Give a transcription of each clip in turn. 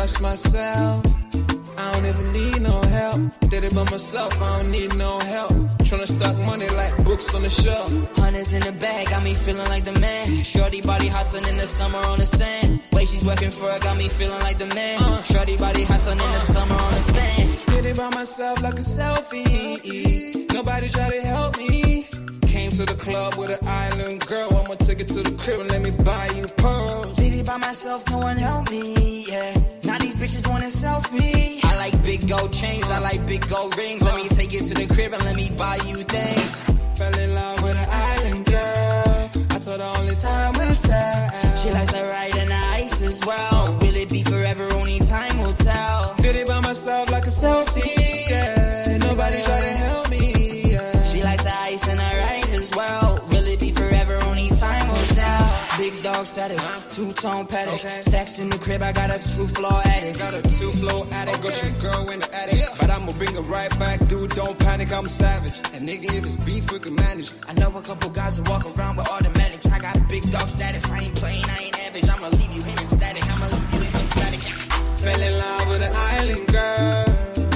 trust myself. I don't even need no help. Did it by myself, I don't need no help. Tryna stack money like books on the shelf. Hundreds in the bag, got me feeling like the man. Shorty body hustling in the summer on the sand. Way she's working for it, got me feeling like the man. Shorty body hustling in the summer on the sand. Did it by myself like a selfie. Nobody try to help me. Came to the club with an island girl. I'ma take it to the crib and let me buy you pearls. Did it by myself, no one helped me, yeah. Now these bitches want a selfie. I like big gold chains, I like big gold rings. Let me take it to the crib and let me buy you things. Fell in love with an island girl. I told her only time will tell. She likes to ride in the ice as well. Will it be forever? Only time will tell. Did it by myself like a selfie, yeah. Nobody try to help me, yeah. She likes the ice and I ride as well. Will it be forever? Only time will tell. Big dog status, two-tone paddock. Stacks in the crib, I got a two-floor attic. Got a two-floor attic, got your girl in the attic. But I'ma bring her right back, dude, don't panic, I'm savage. And nigga, if it's beef, we can manage. I know a couple guys who walk around with automatics. I got big dog status, I ain't playing, I ain't average. I'ma leave you here in static, I'ma leave you here in static. Fell in love with an island girl.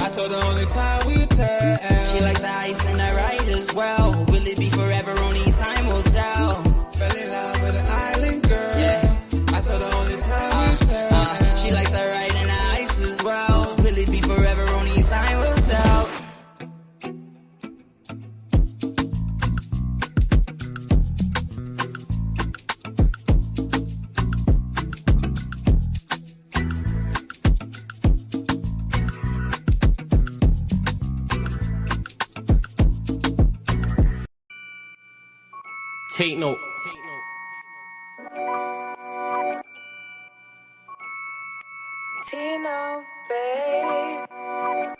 I told her only time will tell. She likes the ice and the ride as well. Will it be forever? Only time will tell. Fell in love with an island girl. Yeah. I told her only time will tell. She likes the ride and the ice as well. Will it be forever? Only time will tell. Take note. Tino, babe.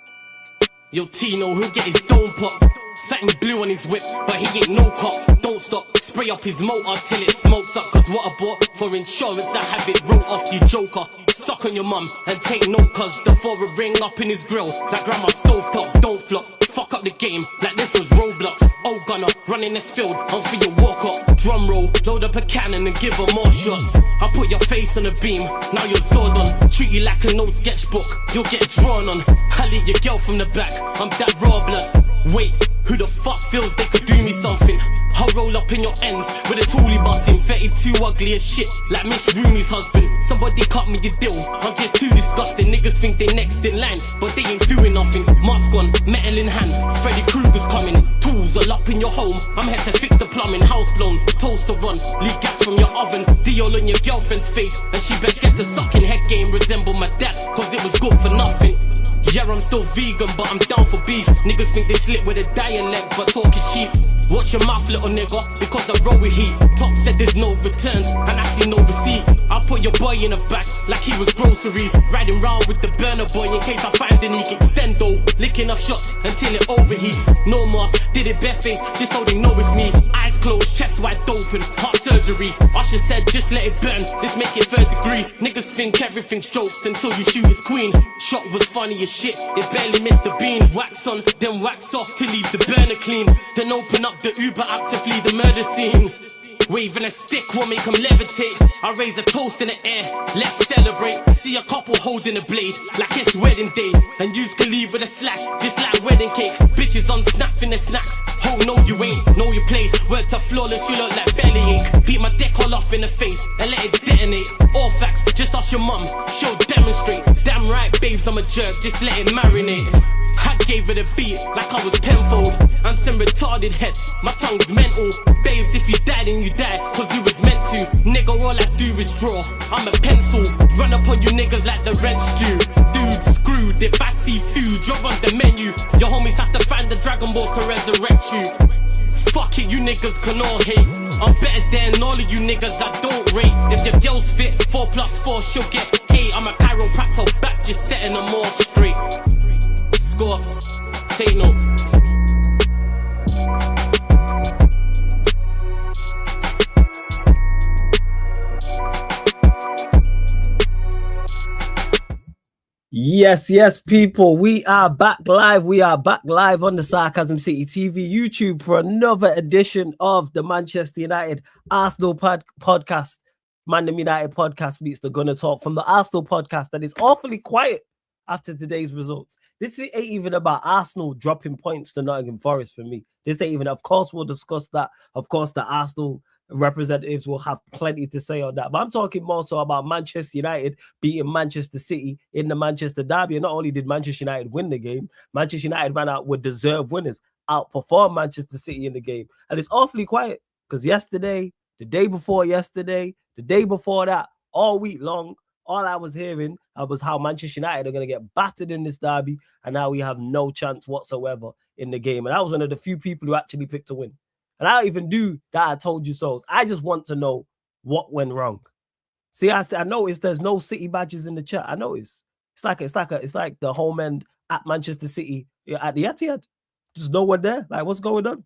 Yo, Tino, he'll get his dome pop. Satin blue on his whip, but he ain't no cop. Don't stop, spray up his motor till it smokes up. Cause what I bought for insurance, I have it wrote off, you joker. Suck on your mum and take note, cause the foreign ring up in his grill. Like grandma stovetop, don't flop. Fuck up the game, like this was Roblox. Oh gunner, running this field, I'm for your walk up. Drum roll, load up a cannon and give her more shots. I put your face on a beam, now you're Zordon. Treat you like an old sketchbook, you'll get drawn on. I lead your girl from the back, I'm that raw blood. Wait, who the fuck feels they could do me something? I'll roll up in your ends with a toolie busting. 32 ugly as shit, like Miss Rooney's husband. Somebody cut me a deal, I'm just too disgusting. Niggas think they next in line, but they ain't doing nothing. Mask on, metal in hand, Freddy Krueger's coming. Tools all up in your home, I'm here to fix the plumbing. House blown, toaster run, leak gas from your oven. Dior on your girlfriend's face, and she best get to sucking. Head game resemble my dad, cause it was good for nothing. Yeah, I'm still vegan, but I'm down for beef. Niggas think they slip with a dialect, but talk is cheap. Watch your mouth, little nigga, because I roll with heat. Top said there's no returns, and I see no receipt. I put your boy in the back, like he was groceries. Riding round with the burner boy, in case I find any extendo. Licking up shots, until it overheats. No mask, did it barefaced, just so they know it's me. Eyes closed, chest wide open, heart surgery. Usher said, just let it burn, let's make it third degree. Niggas think everything's jokes, until you shoot his queen. Shot was funny as shit, it barely missed the bean. Wax on, then wax off, to leave the burner clean. Then open up the Uber app to flee the murder scene. Waving a stick will make them levitate. I raise a toast in the air, let's celebrate. See a couple holding a blade, like it's wedding day. And yous can leave with a slash, just like wedding cake. Bitches on snap in the snacks. Oh no you ain't, know your place. Worked up flawless, you look like bellyache. Beat my dick all off in the face, and let it detonate. All facts, just ask your mum, she'll demonstrate. Damn right babes, I'm a jerk, just let it marinate. I gave it a beat like I was Penfold. And some retarded head, my tongue's mental. Babes, if you die then you die, cause you was meant to. Nigga, all I do is draw, I'm a pencil. Run up on you niggas like the rent's due. Dude, screwed, if I see food, you're on the menu. Your homies have to find the Dragon Balls to resurrect you. Fuck it, you niggas can all hate. I'm better than all of you niggas I don't rate. If your girl's fit, 4+4, she'll get 8. I'm a chiropractor back, just setting them all straight. Scorps, take note. Yes, people, we are back live. We are back live on the Sarcasm City TV YouTube for another edition of the Manchester United Arsenal podcast. Mandem United podcast meets the Gunner Talk from the Arsenal podcast that is awfully quiet after today's results. This ain't even about Arsenal dropping points to Nottingham Forest for me. This ain't even, of course, we'll discuss that. Of course, the Arsenal representatives will have plenty to say on that. But I'm talking more so about Manchester United beating Manchester City in the Manchester derby. And not only did Manchester United win the game, Manchester United ran out with deserved winners, outperformed Manchester City in the game. And it's awfully quiet because yesterday, the day before yesterday, the day before that, all week long, all I was hearing was how Manchester United are going to get battered in this derby, and now we have no chance whatsoever in the game. And I was one of the few people who actually picked to win. And I don't even do that I told you so. I just want to know what went wrong. See, I noticed there's no City badges in the chat. I noticed. It's like the home end at Manchester City at the Etihad. Just no one there. Like, what's going on?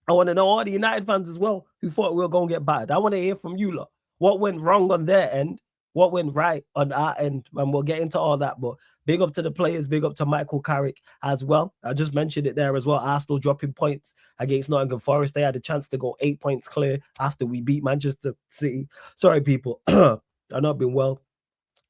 I want to know all the United fans as well who thought we were going to get battered. I want to hear from you lot. What went wrong on their end? What went right on our end? And we'll get into all that. But big up to the players. Big up to Michael Carrick as well. I just mentioned it there as well. Arsenal dropping points against Nottingham Forest. They had a chance to go 8 points clear after we beat Manchester City. Sorry, people. I've not been well.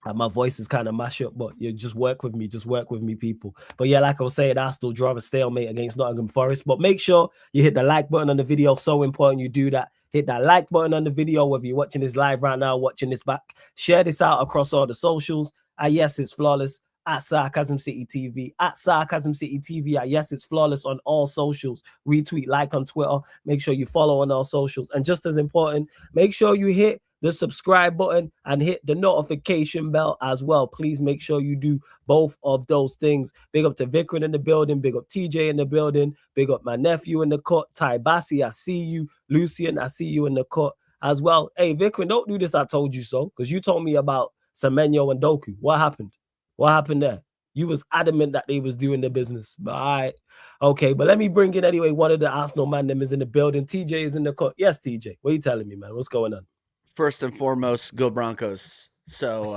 And my voice is kind of mashed up, but you just work with me. Just work with me, people. But yeah, like I was saying, Arsenal draw a stalemate against Nottingham Forest. But make sure you hit the like button on the video. So important you do that. Hit that like button on the video, whether you're watching this live right now, watching this back. Share this out across all the socials. Yes, it's flawless. At Sarcasm City TV. At Sarcasm City TV. Yes, it's flawless on all socials. Retweet, like on Twitter. Make sure you follow on all socials. And just as important, make sure you hit the subscribe button and hit the notification bell as well. Please make sure you do both of those things. Big up to Vikram in the building. Big up TJ in the building. Big up my nephew in the cut. Ty Bassi, I see you. Lucian, I see you in the cut as well. Hey, Vikram, don't do this. I told you so. Because you told me about Semenyo and Doku. What happened? What happened there? You was adamant that they was doing the business. But all right. Okay, but let me bring in anyway. One of the Arsenal man them is in the building. TJ is in the cut. Yes, TJ. What are you telling me, man? What's going on? First and foremost, go Broncos. So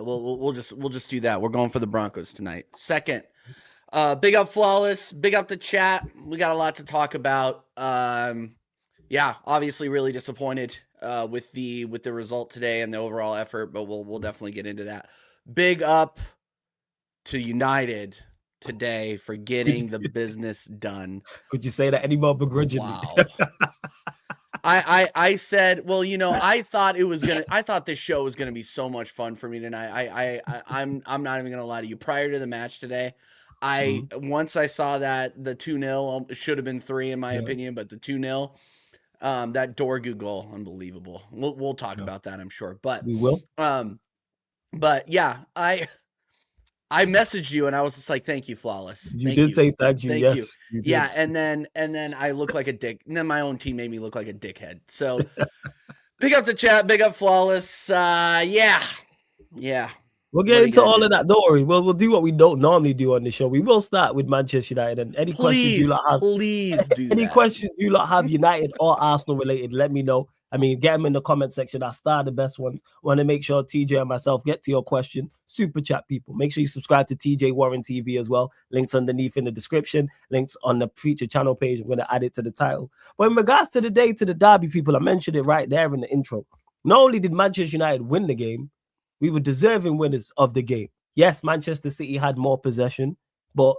we'll just do that. We're going for the Broncos tonight. Second, big up Flawless, big up the chat. We got a lot to talk about. Yeah, obviously really disappointed with the result today and the overall effort, but we'll definitely get into that. Big up to United today for getting the business done. Could you say that any more begrudgingly? Wow. I said, well, you know, I thought this show was gonna be so much fun for me tonight. I'm not even gonna lie to you. Prior to the match today, once I saw that the 2-0 should have been 3 in my opinion, but the 2-0, that Dorgu goal, unbelievable. We'll talk about that, I'm sure. But we will. But yeah, I messaged you and I was just like, thank you, Flawless. You did say thank you. Yes. You did. Yeah. And then I look like a dick. And then my own team made me look like a dickhead. So big up the chat. Big up Flawless. Yeah. We'll get into all of that. Don't worry. We'll do what we don't normally do on the show. We will start with Manchester United. And any questions you lot have, please do any questions you lot have United or Arsenal related, let me know. I mean, get them in the comment section. I'll start the best ones. Want to make sure TJ and myself get to your question. Super chat, people. Make sure you subscribe to TJ Warren TV as well. Links underneath in the description. Links on the feature channel page. I'm going to add it to the title. But in regards to the day, to the derby, people, I mentioned it right there in the intro. Not only did Manchester United win the game, we were deserving winners of the game. Yes, Manchester City had more possession, but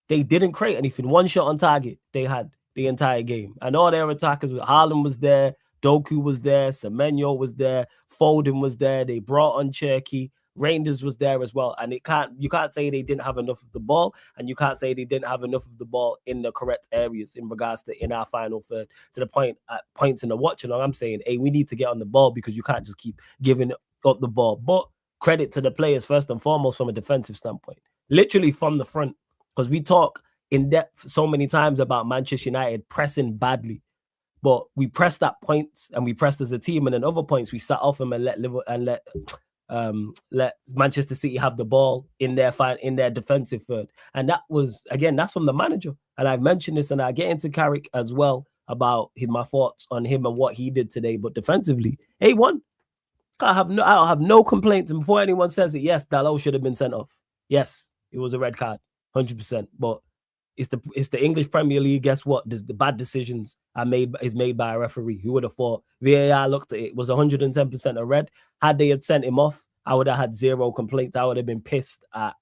they didn't create anything. One shot on target they had the entire game. And all their attackers, Haaland was there, Doku was there, Semenyo was there, Foden was there. They brought on Cherky. Reinders was there as well. And you can't say they didn't have enough of the ball, and you can't say they didn't have enough of the ball in the correct areas in regards to in our final third. To the point at points in the watch, and I'm saying, hey, we need to get on the ball because you can't just keep giving up the ball. But credit to the players first and foremost from a defensive standpoint, literally from the front, because we talk in depth so many times about Manchester United pressing badly. But we pressed at points and we pressed as a team, and then other points we sat off them and let Manchester City have the ball in their defensive third. And that was, again, that's from the manager. And I've mentioned this, and I get into Carrick as well about my thoughts on him and what he did today. But defensively, A1. I don't have no complaints. And before anyone says it, yes, Dalot should have been sent off. Yes, it was a red card, 100%. But It's the English Premier League. Guess what? The bad decisions is made by a referee. Who would have thought? VAR looked at it, was 110% a red. Had they had sent him off, I would have had zero complaints. I would have been pissed at.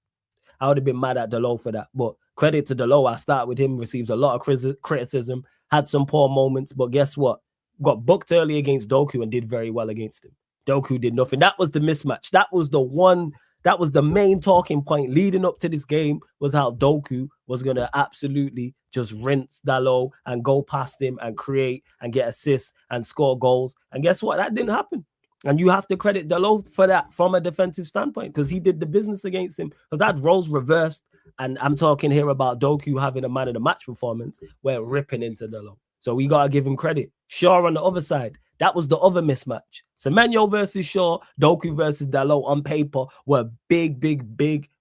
I would have been mad at Delo for that. But credit to Delo. I start with him. Receives a lot of criticism. Had some poor moments, but guess what? Got booked early against Doku and did very well against him. Doku did nothing. That was the mismatch. That was the one. That was the main talking point leading up to this game, was how Doku was going to absolutely just rinse Dalot and go past him and create and get assists and score goals. And guess what? That didn't happen. And you have to credit Dalot for that from a defensive standpoint, because he did the business against him. Because that roles reversed. And I'm talking here about Doku having a man of the match performance. We're ripping into Dalot. So we got to give him credit. Shaw on the other side. That was the other mismatch. Semenyo versus Shaw, Doku versus Dalot on paper were big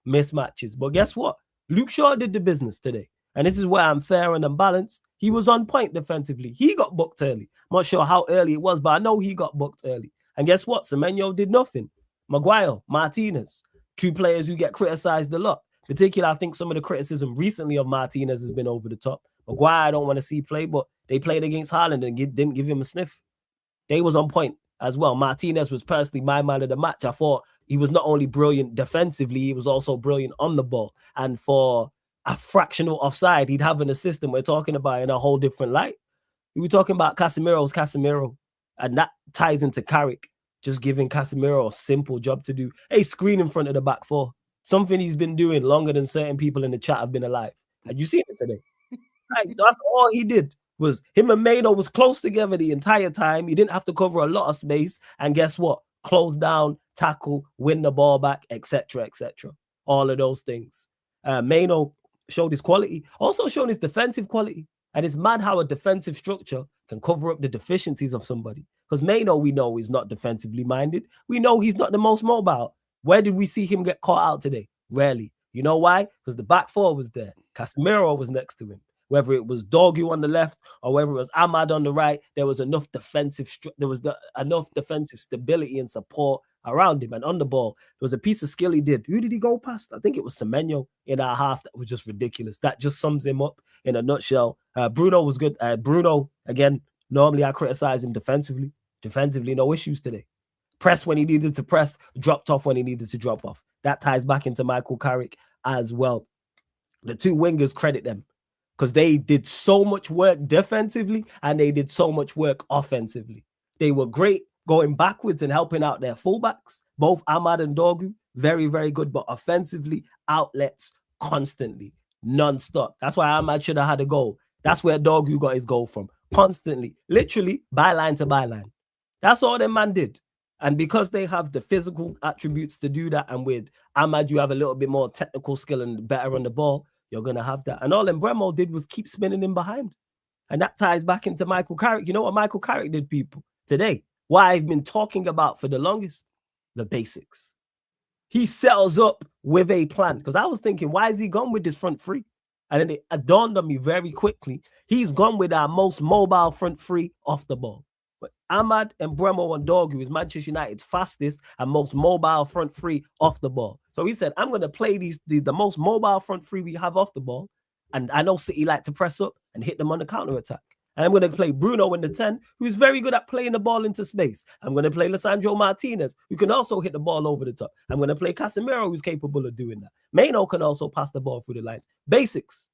mismatches. But guess what? Luke Shaw did the business today. And this is where I'm fair and unbalanced. He was on point defensively. He got booked early. I'm not sure how early it was, but I know he got booked early. And guess what? Semenyo did nothing. Maguire, Martinez, two players who get criticized a lot. Particularly, I think some of the criticism recently of Martinez has been over the top. Maguire, I don't want to see play, but they played against Haaland and didn't give him a sniff. They was on point as well. Martinez was personally my man of the match. I thought he was not only brilliant defensively, he was also brilliant on the ball. And for a fractional offside, he'd have an assist. We're talking about in a whole different light. We were talking about Casemiro's Casemiro, and that ties into Carrick, just giving Casemiro a simple job to do. Hey, screen in front of the back four. Something he's been doing longer than certain people in the chat have been alive. Had you seen it today? Like, that's all he did. Was him and Mano was close together the entire time. He didn't have to cover a lot of space. And guess what? Close down, tackle, win the ball back, etc., etc. All of those things. Mano showed his quality, also showed his defensive quality. And it's mad how a defensive structure can cover up the deficiencies of somebody. Because Mano, we know, is not defensively minded. We know he's not the most mobile. Where did we see him get caught out today? Rarely. You know why? Because the back four was there. Casemiro was next to him. Whether it was Dogu on the left or whether it was Ahmad on the right, there was enough defensive stability and support around him. And on the ball, there was a piece of skill he did. Who did he go past? I think it was Semenyo in our half. That was just ridiculous. That just sums him up in a nutshell. Bruno was good. Bruno, again, normally I criticize him defensively. Defensively, no issues today. Pressed when he needed to press, dropped off when he needed to drop off. That ties back into Michael Carrick as well. The two wingers, credit them, because they did so much work defensively and they did so much work offensively. They were great going backwards and helping out their fullbacks, both Ahmad and Dogu. Very, very good, but offensively, outlets constantly, non-stop. That's why Ahmad should have had a goal. That's where Dogu got his goal from. Constantly, literally, byline to byline. That's all the man did. And because they have the physical attributes to do that, and with Ahmad, you have a little bit more technical skill and better on the ball, you're going to have that. And all Embremo did was keep spinning him behind. And that ties back into Michael Carrick. You know what Michael Carrick did, people? Today, what I've been talking about for the longest, the basics. He settles up with a plan. Because I was thinking, why is he gone with this front three? And then it dawned on me very quickly. He's gone with our most mobile front three off the ball. But Ahmad and Bremo and Dogu is Manchester United's fastest and most mobile front three off the ball. So he said, I'm going to play the most mobile front three we have off the ball. And I know City like to press up and hit them on the counter attack. And I'm going to play Bruno in the 10, who is very good at playing the ball into space. I'm going to play Lisandro Martinez, who can also hit the ball over the top. I'm going to play Casemiro, who's capable of doing that. Mano can also pass the ball through the lines. Basics.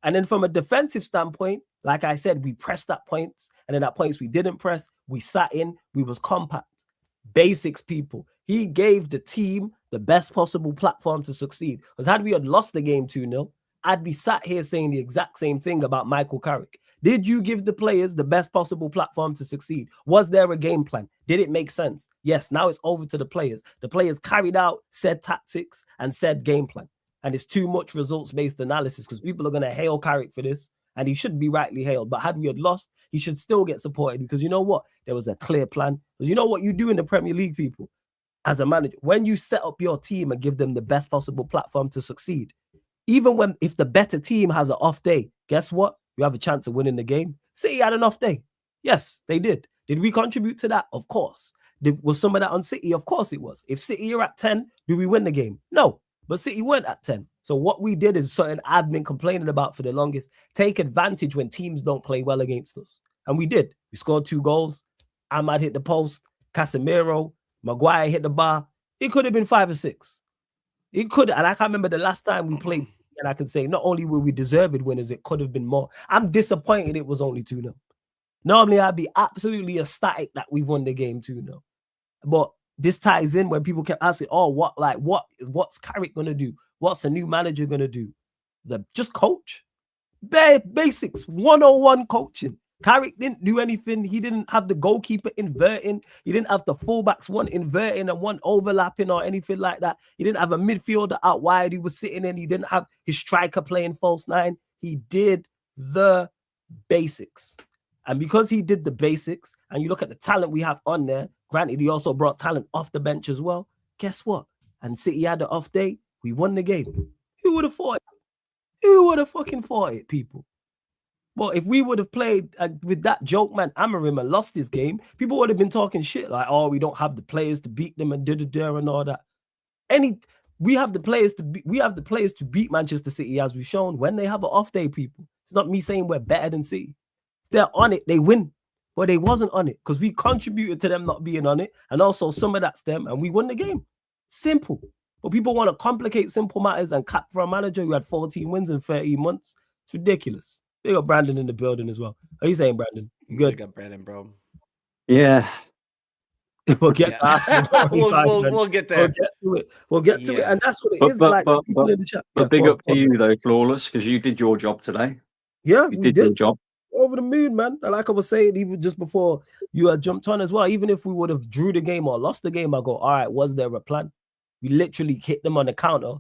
And then from a defensive standpoint, like I said, we pressed at points. And then at points we didn't press. We sat in. We was compact. Basics, people. He gave the team the best possible platform to succeed. Because had we had lost the game 2-0, I'd be sat here saying the exact same thing about Michael Carrick. Did you give the players the best possible platform to succeed? Was there a game plan? Did it make sense? Yes, now it's over to the players. The players carried out said tactics and said game plan. And it's too much results-based analysis because people are going to hail Carrick for this, and he should be rightly hailed. But had we had lost, he should still get supported because you know what? There was a clear plan. Because you know what you do in the Premier League, people, as a manager, when you set up your team and give them the best possible platform to succeed, even if the better team has an off day, guess what? You have a chance of winning the game. City had an off day. Yes, they did. Did we contribute to that? Of course. Was some of that on City? Of course it was. If City are at 10, do we win the game? No. But City weren't at 10. So what we did is something I've been complaining about for the longest. Take advantage when teams don't play well against us. And we did. We scored 2 goals. Ahmad hit the post. Casemiro, Maguire hit the bar. It could have been 5 or 6. It could. And I can't remember the last time we played. And I can say not only were we deserved winners, it could have been more. I'm disappointed it was only 2-0. Normally, I'd be absolutely ecstatic that we've won the game 2-0. But this ties in when people kept asking, oh, what's Carrick going to do? What's a new manager going to do? Just coach. Bare basics, 101 coaching. Carrick didn't do anything. He didn't have the goalkeeper inverting. He didn't have the fullbacks, one inverting and one overlapping or anything like that. He didn't have a midfielder out wide he was sitting in. He didn't have his striker playing false 9. He did the basics. And because he did the basics, and you look at the talent we have on there, granted, he also brought talent off the bench as well. Guess what? And City had the off day. We won the game. Who would have thought it? Who would have fucking thought it, people? But if we would have played with that joke man Amorim and lost this game, people would have been talking shit like, oh, we don't have the players to beat them and and all that. We have the players to beat Manchester City, as we've shown, when they have an off day, people. It's not me saying we're better than City. If they're on it, they win. But they wasn't on it because we contributed to them not being on it. And also some of that's them, and we won the game. Simple. But people want to complicate simple matters and cap for a manager who had 14 wins in 13 months. It's ridiculous. They got Brandon in the building as well. How are you saying, Brandon? You good? They got Brandon, bro. Yeah. We'll get to we'll get there. We'll get to it. And that's what it is like. But big up to you, though, Flawless, because you did your job today. Yeah, you did your job. Over the moon, man. And like I was saying, even just before you had jumped on as well, even if we would have drew the game or lost the game, I go, all right, was there a plan? We literally hit them on the counter.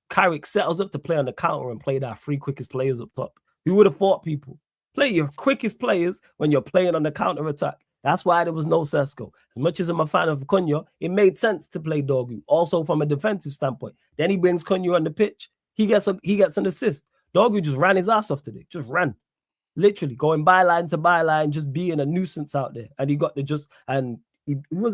Carrick set us up to play on the counter and played our 3 quickest players up top. Who would have thought, people? Play your quickest players when you're playing on the counter attack. That's why there was no Sesko. As much as I'm a fan of Cunha, it made sense to play Dogu. Also from a defensive standpoint. Then he brings Cunha on the pitch. He gets an assist. Dogu just ran his ass off today. Just ran. Literally going byline to byline, just being a nuisance out there. And he got he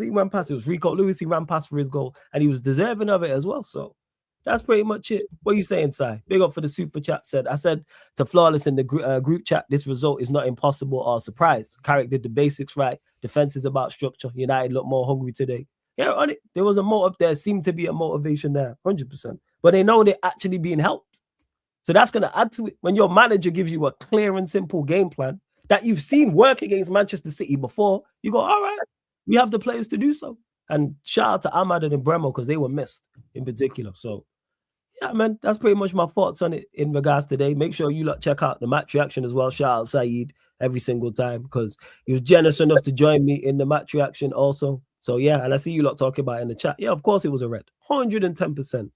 ran past. It was Rico Lewis. He ran past for his goal. And he was deserving of it as well. So that's pretty much it. What are you saying, Si? Big up for the super chat. I said to Flawless in the group chat, this result is not impossible or a surprise. Carrick did the basics right. Defense is about structure. United look more hungry today. Yeah, on it. There was a motive there. Seemed to be a motivation there, 100%. But they know they're actually being helped. So that's going to add to it. When your manager gives you a clear and simple game plan that you've seen work against Manchester City before, you go, all right, we have the players to do so. And shout out to Ahmad and Bremo because they were missed in particular. So, yeah, man, that's pretty much my thoughts on it in regards today. Make sure you check out the match reaction as well. Shout out Saeed every single time because he was generous enough to join me in the match reaction also. So, yeah, and I see you lot talking about it in the chat. Yeah, of course it was a red. 110%.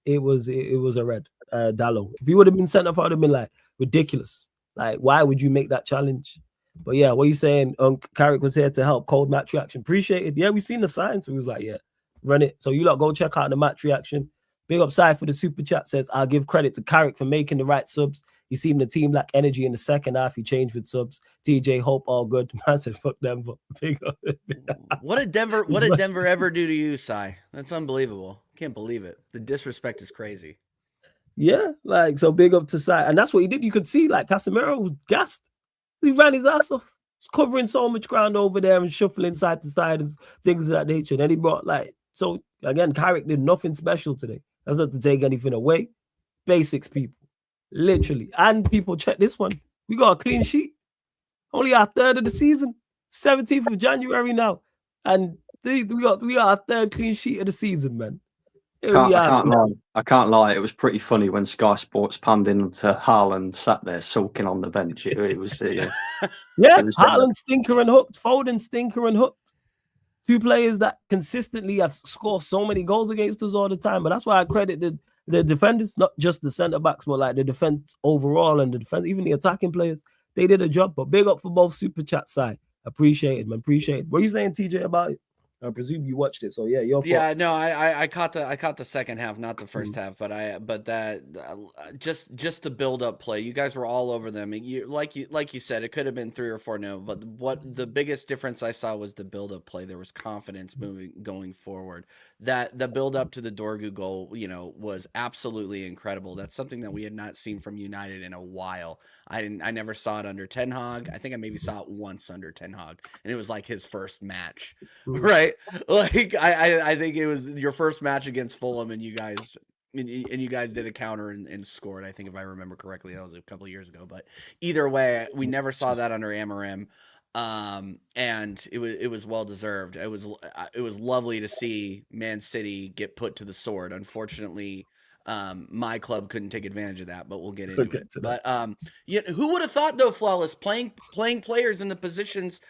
It was a red. Dallo. If he would have been sent off, I would have been like, ridiculous. Like, why would you make that challenge? But yeah, what are you saying? Carrick was here to help. Cold match reaction. Appreciate it. Yeah, we seen the signs. So he was like, yeah, run it. So you lot go check out the match reaction. Big upside for the super chat says, I'll give credit to Carrick for making the right subs. He seemed the team lack energy in the second half. He changed with subs. TJ, Hope, all good. Man said, fuck Denver. Big up. What did Denver ever do to you, Si? That's unbelievable. Can't believe it. The disrespect is crazy. Yeah, so big up to Si. And that's what he did. You could see, Casemiro was gassed. He ran his ass off. He's covering so much ground over there and shuffling side to side and things of that nature. And then he brought, so again, Carrick did nothing special today. That's not to take anything away. Basics, people. Literally. And people, check this one. We got a clean sheet. Only our third of the season. 17th of January now. And we got our third clean sheet of the season, man. I can't lie. It was pretty funny when Sky Sports panned into Haaland sat there sulking on the bench. It was yeah. Haaland stinker and hooked. Foden stinker and hooked. 2 players that consistently have scored so many goals against us all the time. But that's why I credit the defenders, not just the centre backs, but the defense overall and the defense, even the attacking players. They did a job. But big up for both super chat side. Appreciate it, man. Appreciate it. What are you saying, TJ, about it? I presume you watched it, so yeah, your Yeah, thoughts. no, I caught the second half, not the first Mm. half, but that just the build up play. You guys were all over them. Like you said, it could have been 3 or 4-0, but what the biggest difference I saw was the build up play. There was confidence going forward. That the build up to the Dorgu goal, was absolutely incredible. That's something that we had not seen from United in a while. I never saw it under Ten Hag. I think I maybe saw it once under Ten Hag, and it was like his first match, Mm. right? Like I think it was your first match against Fulham, and you guys did a counter and scored. I think if I remember correctly, that was a couple of years ago. But either way, we never saw that under Amarim, and it was well deserved. It was lovely to see Man City get put to the sword. Unfortunately, my club couldn't take advantage of that, but we'll get into We'll get it. to that. But who would have thought though, Flawless playing players in the positions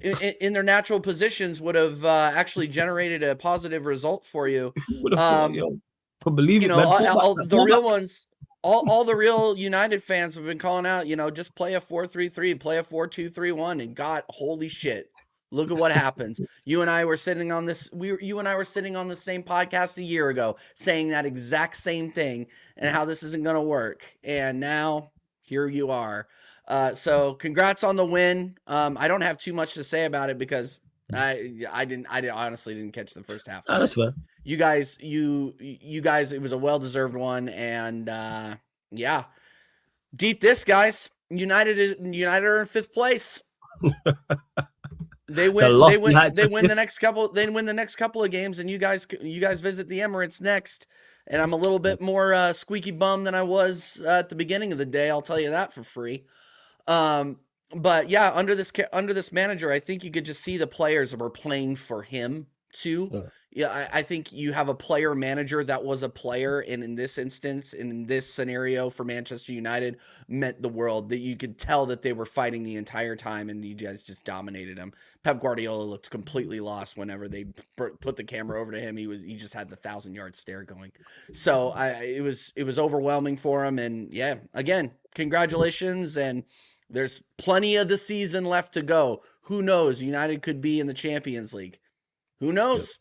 in their natural positions would have actually generated a positive result for you. Who would have thought, yo? But believe it, man. The real ones, all the real United fans have been calling out, just play a 4-3-3, play a 4-2-3-1, and God, holy shit. Look at what happens. You and I were sitting on the same podcast a year ago saying that exact same thing and how this isn't going to work. And now here you are. So congrats on the win. I don't have too much to say about it because I honestly didn't catch the first half. That's fair. You guys, it was a well-deserved one, and yeah, deep this, guys. United are in 5th place. They win the next couple of games, and you guys visit the Emirates next. And I'm a little bit more squeaky bum than I was at the beginning of the day. I'll tell you that for free. But yeah, under this manager, I think you could just see the players were playing for him too. Yeah, I think you have a player manager that was a player, and in this instance, in this scenario for Manchester United, meant the world. That you could tell that they were fighting the entire time, and you guys just dominated them. Pep Guardiola looked completely lost whenever they put the camera over to him. He just had the 1,000-yard stare going. So it was overwhelming for him, and yeah, again, congratulations, and there's plenty of the season left to go. Who knows? United could be in the Champions League. Who knows?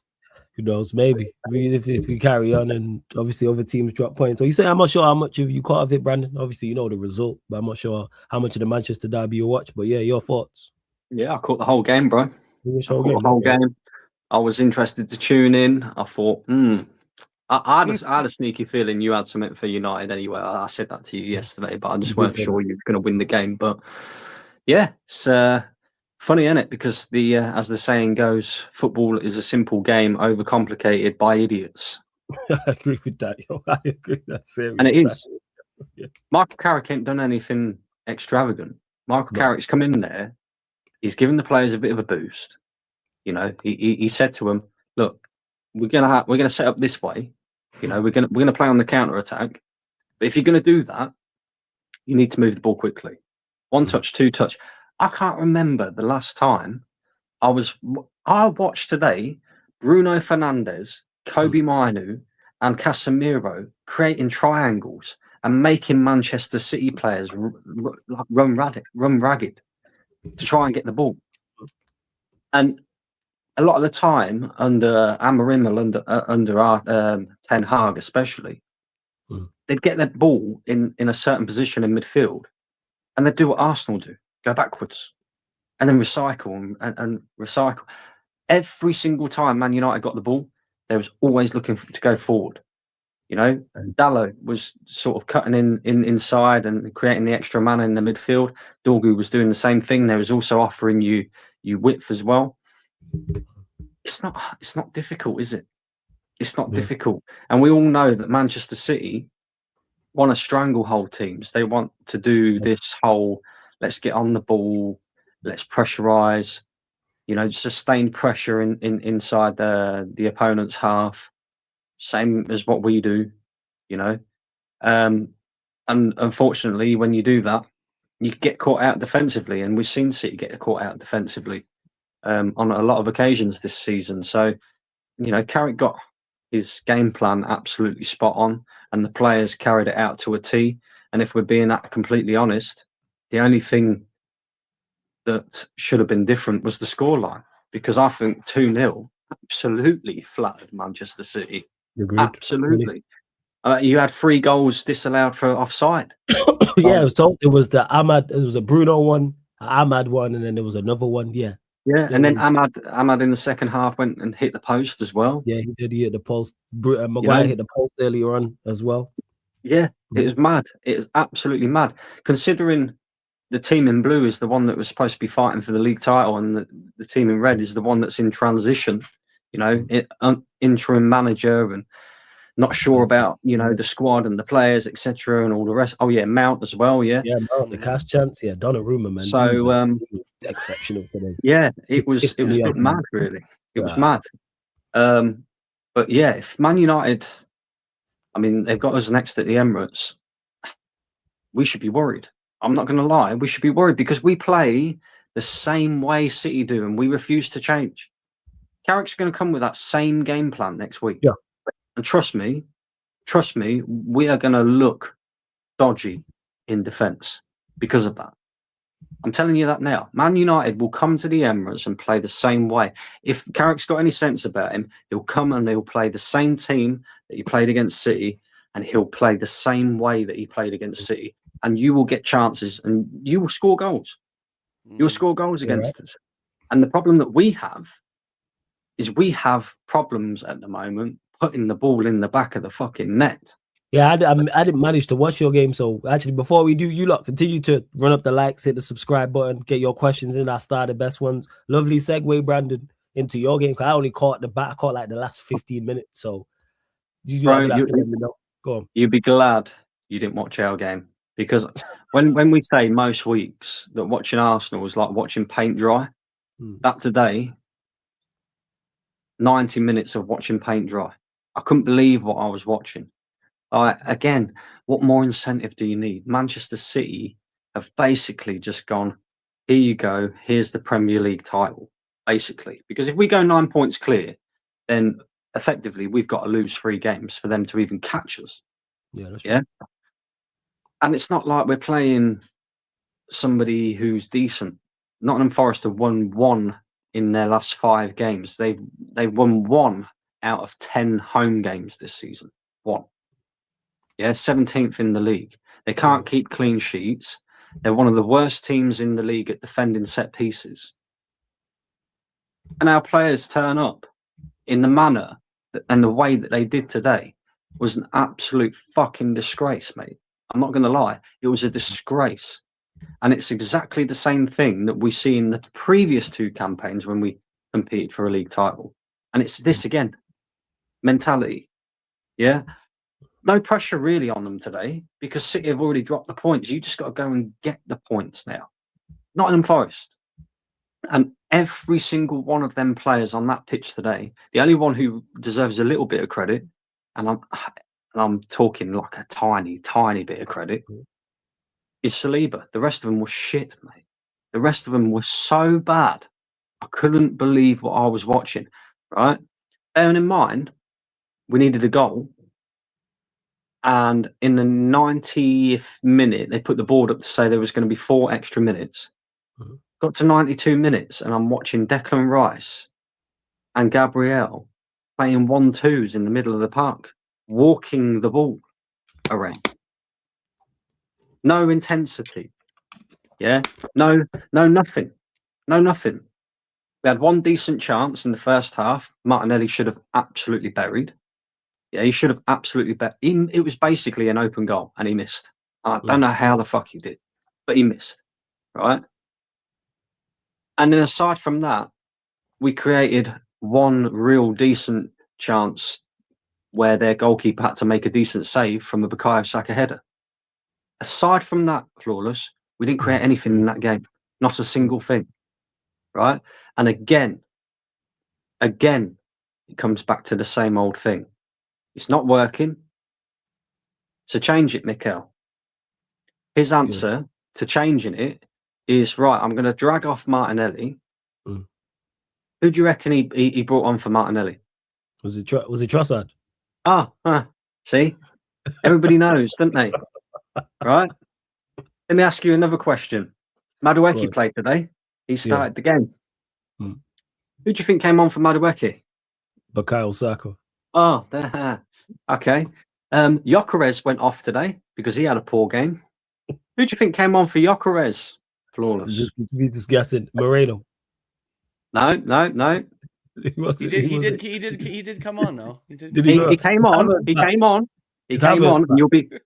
Who knows? Maybe if we carry on and obviously other teams drop points. So you say I'm not sure how much of you caught of it, Brandon. Obviously, you know the result, but I'm not sure how much of the Manchester derby you watch. But yeah, your thoughts. Yeah, I caught the whole game, bro. The whole game. I was interested to tune in. I thought, I had a sneaky feeling you had something for United anyway. I said that to you yesterday, but I just weren't sure you were going to win the game. But yeah, it's funny, isn't it? Because as the saying goes, football is a simple game overcomplicated by idiots. I agree with that. I agree with that. Serious. And it is. Yeah. Michael Carrick ain't done anything extravagant. Michael Carrick's come in there. He's given the players a bit of a boost. He said to them, "Look, we're gonna set up this way. We're gonna play on the counter attack. But if you're gonna do that, you need to move the ball quickly. 1 touch, 2 touch. I can't remember the last time I watched today Bruno Fernandes, Kobe Mainu, and Casemiro creating triangles and making Manchester City players run ragged to try and get the ball. And a lot of the time under Amarim, under our Ten Hag especially, they'd get the ball in a certain position in midfield, and they'd do what Arsenal do. Go backwards and then recycle and recycle. Every single time Man United got the ball, they was always looking to go forward. And Dalot was sort of cutting in inside and creating the extra man in the midfield. Dorgu was doing the same thing. They was also offering you width as well. It's not difficult, is it? It's not difficult. And we all know that Manchester City want to stranglehold teams. They want to do this whole, let's get on the ball, let's pressurize, sustained pressure inside the opponent's half, same as what we do, and unfortunately, when you do that, you get caught out defensively, and we've seen City get caught out defensively on a lot of occasions this season. So, Carrick got his game plan absolutely spot on, and the players carried it out to a T. And if we're being completely honest, the only thing that should have been different was the scoreline, because I think 2-0 absolutely flattered Manchester City. Agreed. Absolutely. You had 3 goals disallowed for offside. Yeah, it was the Ahmad. It was a Bruno one, Ahmad one, and then there was another one. Yeah, Yeah, and then Ahmad in the second half went and hit the post as well. yeah, he did. He hit the post. Maguire know? hit the post earlier on as well. Yeah, it was mad. It was absolutely mad. Considering the team in blue is the one that was supposed to be fighting for the league title, and the team in red is the one that's in transition. You know, interim manager and not sure about the squad and the players, etc., and all the rest. Oh yeah, Mount as well. Yeah, Yeah, Mount, the cash chance. Yeah, Donnarumma, man. So he was exceptional today. Yeah, it was pissed a me bit off, mad, man. really. It was mad. But yeah, if Man United, I mean, they've got us next at the Emirates, we should be worried. I'm not going to lie, we should be worried because we play the same way City do, and we refuse to change. Carrick's going to come with that same game plan next week. Yeah. And trust me, we are going to look dodgy in defence because of that. I'm telling you that now. Man United will come to the Emirates and play the same way. If Carrick's got any sense about him, he'll come and he'll play the same team that he played against City, and he'll play the same way that he played against City. And you will get chances and you will score goals. You'll score goals against us. And the problem that we have is we have problems at the moment putting the ball in the back of the fucking net. Yeah, I didn't manage to watch your game. So actually, before we do, you lot continue to run up the likes, hit the subscribe button, get your questions in. I start the best ones. Lovely segue, Brandon, into your game. Cause I only caught like the last 15 minutes. So you have to let me know. Go on. You'd be glad you didn't watch our game, because when we say most weeks that watching Arsenal was like watching paint dry, that today, 90 minutes of watching paint dry. I couldn't believe what I was watching. Again, what more incentive do you need? Manchester City have basically just gone, here you go, here's the Premier League title, basically. Because if we go 9 points clear, then effectively we've got to lose 3 games for them to even catch us. Yeah, that's right. And it's not like we're playing somebody who's decent. Nottingham Forest have won 1 in their last 5 games. They've won 1 out of 10 home games this season. 1. Yeah, 17th in the league. They can't keep clean sheets. They're one of the worst teams in the league at defending set pieces. And our players turn up in the manner and the way that they did today was an absolute fucking disgrace, mate. I'm not going to lie. It was a disgrace. And it's exactly the same thing that we see in the previous 2 campaigns when we competed for a league title. And it's this again. Mentality. Yeah. No pressure really on them today because City have already dropped the points. You just got to go and get the points now. Nottingham Forest. And every single one of them players on that pitch today, the only one who deserves a little bit of credit, and I'm talking like a tiny, tiny bit of credit, is Saliba. The rest of them were shit, mate. The rest of them were so bad. I couldn't believe what I was watching, right? Bearing in mind, we needed a goal. And in the 90th minute, they put the board up to say there was going to be 4 extra minutes. Got to 92 minutes, and I'm watching Declan Rice and Gabriel playing 1-2s in the middle of the park, walking the ball around. No intensity. Yeah. No, nothing. No, nothing. We had 1 decent chance in the first half. Martinelli should have absolutely buried. Yeah, he should have absolutely bet. It was basically an open goal, and he missed. I don't know how the fuck he did, but he missed, right? And then aside from that, we created 1 real decent chance where their goalkeeper had to make a decent save from a Bukayo Saka header. Aside from that, Flawless, we didn't create anything in that game. Not a single thing, right? And again, it comes back to the same old thing. It's not working. So change it, Mikel. His answer to changing it is, right, I'm going to drag off Martinelli. Who do you reckon he brought on for Martinelli? Was it Trossard? See? Everybody knows, don't they? Right? Let me ask you another question. Madueke played today. He started the game. Who do you think came on for Madueke? Bukayo Saka. Oh, okay. Gyökeres went off today because he had a poor game. Who do you think came on for Gyökeres? Flawless. Just guessing. Moreno. No. He He wasn't. did. He wasn't. He did come on though. He did. Did Come he on. go? He came on. He came on. He It's came on, Havertz and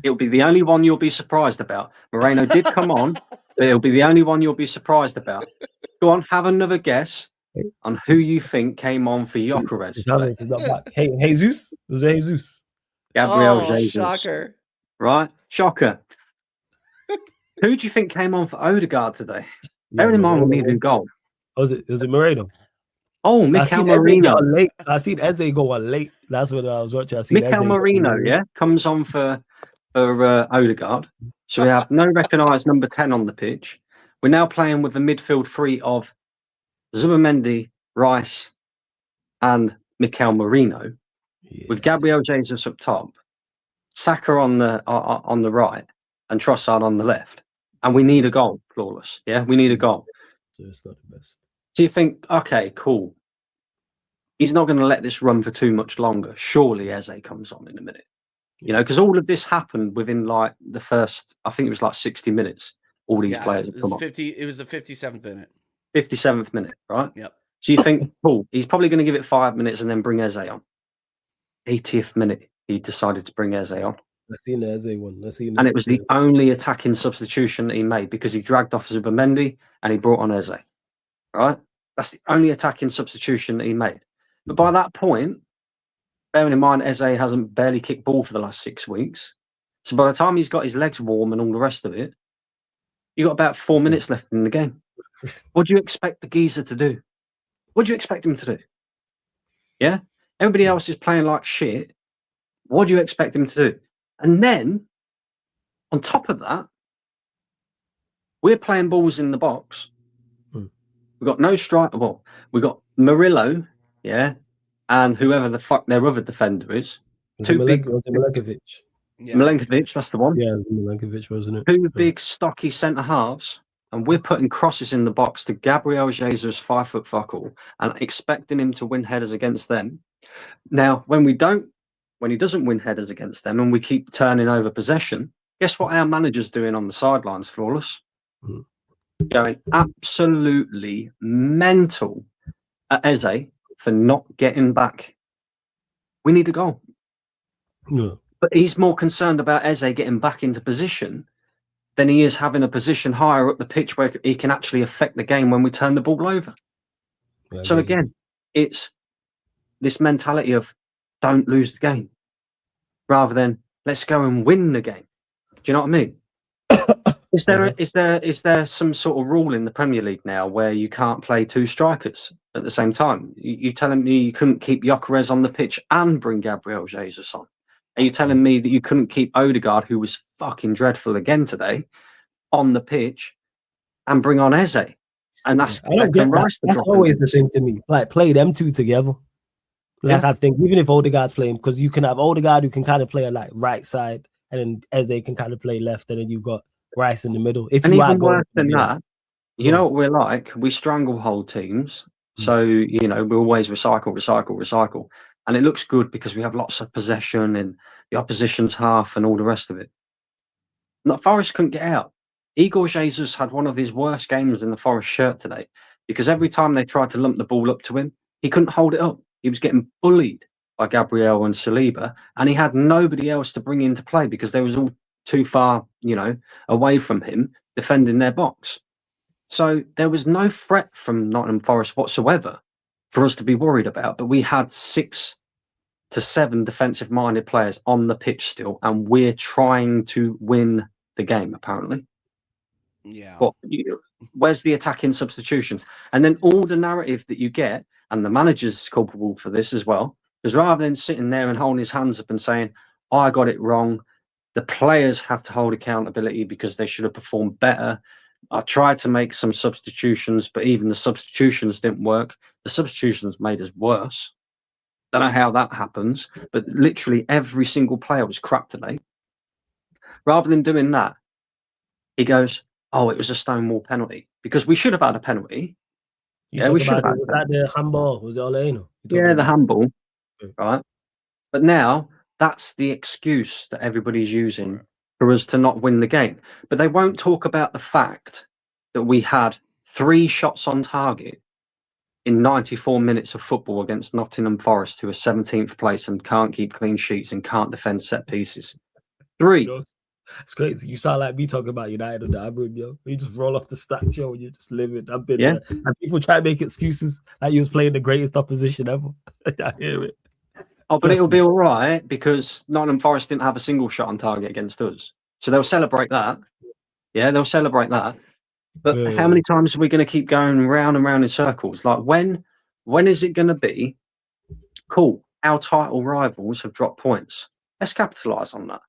it'll be the only one you'll be surprised about. Moreno did come on, but it'll be the only one you'll be surprised about. Go on, have another guess on who you think came on for Gyökeres It's today. Havertz. It's not back. Hey, Jesus. Was it Jesus? Gabriel Oh, Jesus. shocker! Right? Shocker. Who do you think came on for Odegaard today? Bearing in mind we needed a goal. Was it Moreno? Oh, I Mikel seen Eze Marino. get on late. I seen Eze go on late. That's what I was watching. I seen Mikel Eze Marino, yeah, comes on for Odegaard. So we have no recognised number 10 on the pitch. We're now playing with a midfield three of Zubamendi, Rice, and Mikel Marino, with Gabriel Jesus up top, Saka on the right, and Trossard on the left. And we need a goal, Flawless. Yeah, we need a goal. So it's not the best. So you think, okay, cool. He's not going to let this run for too much longer. Surely Eze comes on in a minute. You know, because all of this happened within like the first, I think it was like 60 minutes. All these players have come on. It was the 57th minute. 57th minute, right? Yep. So you think, cool, he's probably going to give it 5 minutes and then bring Eze on. 80th minute, he decided to bring Eze on. I seen the Eze one. And it was the only attacking substitution that he made because he dragged off Zubamendi and he brought on Eze. Right? That's the only attacking substitution that he made. But by that point, bearing in mind Eze hasn't barely kicked ball for the last 6 weeks. So by the time he's got his legs warm and all the rest of it, you got about 4 minutes left in the game. What do you expect the geezer to do? What do you expect him to do? Yeah? Everybody else is playing like shit. What do you expect him to do? And then, on top of that, we're playing balls in the box. We've got no striker. Well, we've got Murillo, yeah, and whoever the fuck their other defender is. Was it Milenkovic? Yeah. Milenkovic, that's the one. Yeah, Milenkovic, wasn't it? Two big, stocky centre halves, and we're putting crosses in the box to Gabriel Jesus, 5 foot fuckle, and expecting him to win headers against them. Now, when he doesn't win headers against them, and we keep turning over possession, guess what our manager's doing on the sidelines, Flawless? Going absolutely mental at Eze for not getting back. We need a goal. Yeah. But he's more concerned about Eze getting back into position than he is having a position higher up the pitch where he can actually affect the game when we turn the ball over. Yeah, So again, it's this mentality of don't lose the game rather than let's go and win the game. Do you know what I mean? Is there some sort of rule in the Premier League now where you can't play two strikers at the same time? You telling me you couldn't keep Gyökeres on the pitch and bring Gabriel Jesus on? Are you telling me that you couldn't keep Odegaard, who was fucking dreadful again today, on the pitch and bring on Eze? And that's I don't get that. That's always the thing to me. Like, play them two together. Like, I think even if Odegaard's playing, because you can have Odegaard who can kind of play a like right side, and then Eze can kind of play left, and then you've got Rice in the middle. If and you even worse than that, you know what we're like? We stranglehold teams. So, you know, we always recycle. And it looks good because we have lots of possession in the opposition's half and all the rest of it. Not Forest couldn't get out. Igor Jesus had one of his worst games in the Forest shirt today because every time they tried to lump the ball up to him, he couldn't hold it up. He was getting bullied by Gabriel and Saliba, and he had nobody else to bring into play because they was all too far, you know, away from him defending their box. So there was no threat from Nottingham Forest whatsoever for us to be worried about, but we had 6 to 7 defensive-minded players on the pitch still, and we're trying to win the game, apparently. Yeah. But where's the attacking substitutions? And then all the narrative that you get, and the manager's culpable for this as well, because rather than sitting there and holding his hands up and saying, I got it wrong, the players have to hold accountability because they should have performed better. I tried to make some substitutions, but even the substitutions didn't work. The substitutions made us worse. Don't know how that happens, but literally every single player was crap today. Rather than doing that, he goes, oh, it was a Stonewall penalty because we should have had a penalty. We should have had was that the handball? Was it Oleno? Yeah, the handball, Yeah. right? But now that's the excuse that everybody's using for us to not win the game. But they won't talk about the fact that we had 3 shots on target in 94 minutes of football against Nottingham Forest, who are 17th place and can't keep clean sheets and can't defend set pieces. 3. You know, it's crazy. You sound like me talking about United on the Amrim, yo. You just roll off the stats, yo, and you just live it. I've been Yeah. there. And people try to make excuses like you was playing the greatest opposition ever. I hear it. Oh, but Trust it'll me. be all right because Nottingham Forest didn't have a single shot on target against us. So they'll celebrate that. Yeah, they'll celebrate that. But Yeah. how many times are we going to keep going round and round in circles? Like when is it going to be cool? Our title rivals have dropped points. Let's capitalise on that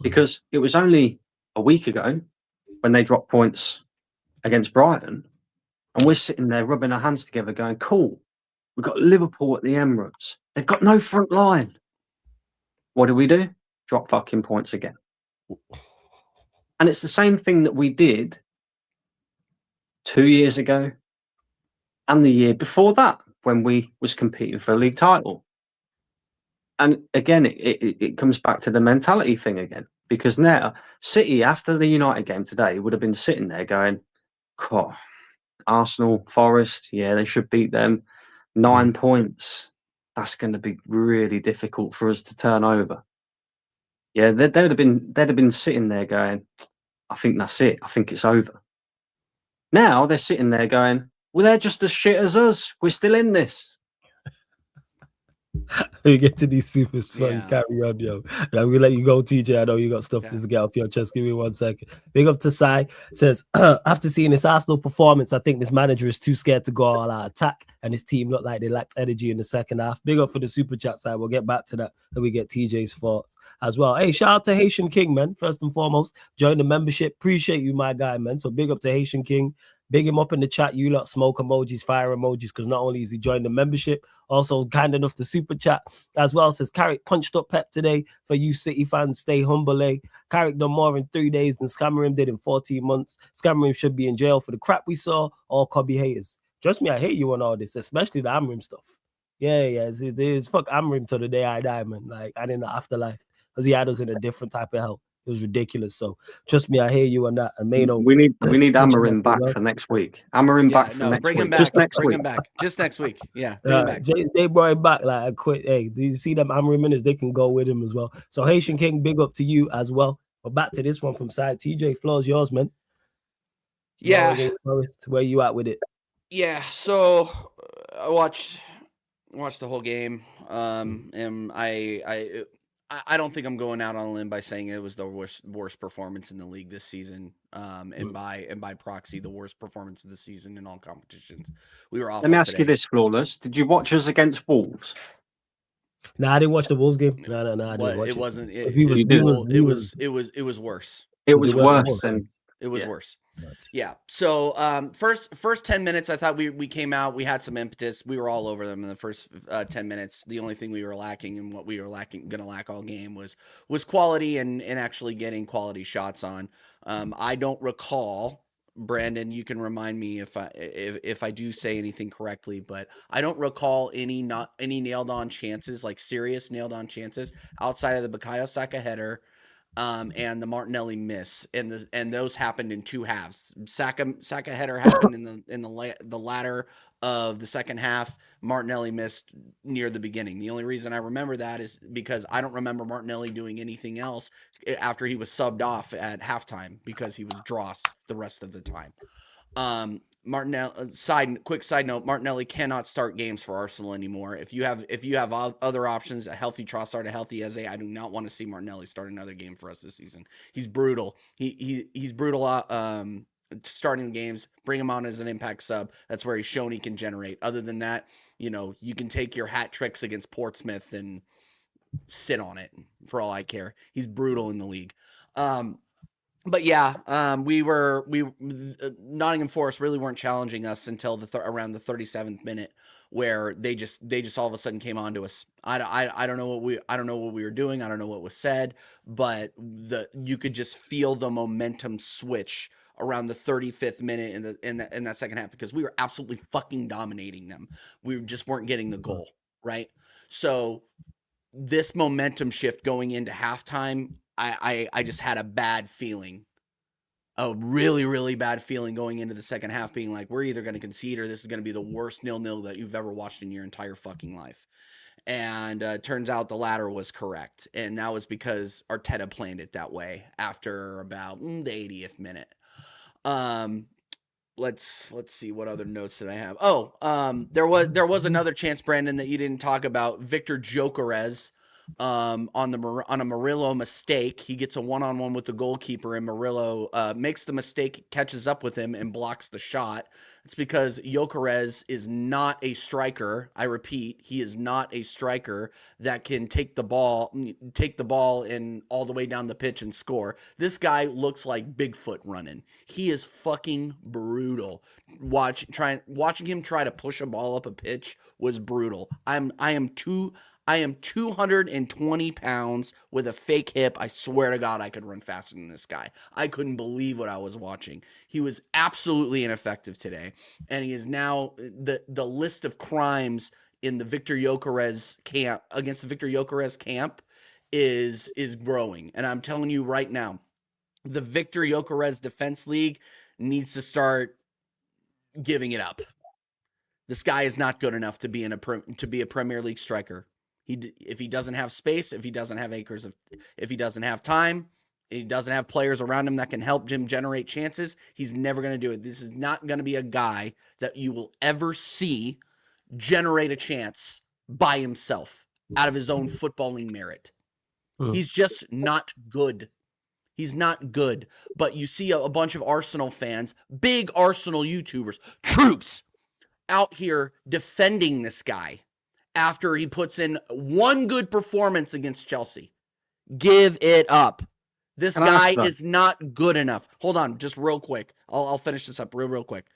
because it was only a week ago when they dropped points against Brighton, and we're sitting there rubbing our hands together, going, "Cool, we've got Liverpool at the Emirates. They've got no front line. What do? Drop fucking points again." And it's the same thing that we did 2 years ago and the year before that when we was competing for a league title. And again, it comes back to the mentality thing again, because now City, after the United game today, would have been sitting there going, "Oh, Arsenal, Forest, yeah, they should beat them. 9 points. That's going to be really difficult for us to turn over." Yeah, they'd have been sitting there going, "I think that's it. I think it's over." Now they're sitting there going, "Well, they're just as shit as us. We're still in this." You get to these supers funny. Yeah. Carry on, yo. I'm gonna let you go, TJ. I know you got stuff Okay. to get off your chest. Give me 1 second. Big up to Sai. Says, after seeing this Arsenal performance, I think this manager is too scared to go all out attack, and his team looked like they lacked energy in the second half. Big up for the super chat side. We'll get back to that when we get TJ's thoughts as well. Hey, shout out to Haitian King, man. First and foremost, join the membership. Appreciate you, my guy, man. So big up to Haitian King. Big him up in the chat. You lot smoke emojis, fire emojis, because not only is he joined the membership, also kind enough to super chat as well. Says Carrick punched up Pep today for you City fans. Stay humble, eh? Carrick done more in 3 days than Scammering did in 14 months. Scammering should be in jail for the crap we saw. All Cobby haters. Trust me, I hate you on all this, especially the Amrim stuff. Yeah, it's fuck Amrim till the day I die, man. Like, I in the afterlife, because he had us in a different type of hell. It was ridiculous. So trust me, I hear you on that. And Mano, We need Amarin back for next week. Amarin back for next bring week. him back. Just next Bring week. him back. Just next week. Yeah, bring him back. They brought him back. Like, I quit. Hey, do you see them Amri minutes? They can go with him as well. So Haitian King, big up to you as well. But back to this one from side. TJ, floor's yours, man. Yeah. Where you at with it? Yeah. So I watched the whole game. And I don't think I'm going out on a limb by saying it was the worst performance in the league this season. And by proxy, the worst performance of the season in all competitions. We were awful. Let me ask you this, Flawless. Did you watch us against Wolves? No, I didn't watch the Wolves game. No, I didn't watch it. It wasn't. It was worse. It was worse than. It was worse. Yeah. So first 10 minutes, I thought we came out. We had some impetus. We were all over them in the first 10 minutes. The only thing we were lacking and what we were gonna lack all game was quality and actually getting quality shots on. I don't recall, Brandon, you can remind me if I do say anything correctly, but I don't recall any nailed on chances, like serious nailed on chances outside of the Bukayo Saka header. And the Martinelli miss, and those happened in 2 halves. Saka header happened in the latter of the second half. Martinelli missed near the beginning. The only reason I remember that is because I don't remember Martinelli doing anything else after he was subbed off at halftime because he was dross the rest of the time. Martinelli. Quick side note: Martinelli cannot start games for Arsenal anymore. If you have other options, a healthy Trossard, a healthy Eze, I do not want to see Martinelli start another game for us this season. He's brutal. He's brutal. Starting games, bring him on as an impact sub. That's where he's shown he can generate. Other than that, you can take your hat tricks against Portsmouth and sit on it for all I care. He's brutal in the league. But yeah, Nottingham Forest really weren't challenging us until around the 37th minute, where they just all of a sudden came onto us. I don't know what we were doing. I don't know what was said, but you could just feel the momentum switch around the 35th minute in that second half, because we were absolutely fucking dominating them. We just weren't getting the goal. right? So this momentum shift going into halftime, I just had a bad feeling. A really, really bad feeling going into the second half, being like, we're either going to concede or this is going to be the worst 0-0 that you've ever watched in your entire fucking life. And turns out the latter was correct. And that was because Arteta planned it that way after about the 80th minute. Let's see, what other notes did I have? There was another chance, Brandon, that you didn't talk about. Victor Gyökeres on a Murillo mistake. He gets a one-on-one with the goalkeeper, and Murillo makes the mistake, catches up with him, and blocks the shot. It's because Gyökeres is not a striker. I repeat, he is not a striker that can take the ball and all the way down the pitch and score. This guy looks like Bigfoot running. He is fucking brutal. Watching him try to push a ball up a pitch was brutal. I am 220 pounds with a fake hip. I swear to God, I could run faster than this guy. I couldn't believe what I was watching. He was absolutely ineffective today, and he is now the list of crimes in the Victor Gyökeres camp against the Victor Gyökeres camp is growing. And I'm telling you right now, the Victor Gyökeres Defense League needs to start giving it up. This guy is not good enough to be a Premier League striker. If he doesn't have space, if he doesn't have if he doesn't have time, he doesn't have players around him that can help him generate chances, he's never going to do it. This is not going to be a guy that you will ever see generate a chance by himself out of his own footballing merit. He's just not good. He's not good. But you see a bunch of Arsenal fans, big Arsenal YouTubers, troops, out here defending this guy after he puts in one good performance against Chelsea. Give it up. This guy is not good enough. Hold on, just real quick. I'll finish this up real quick.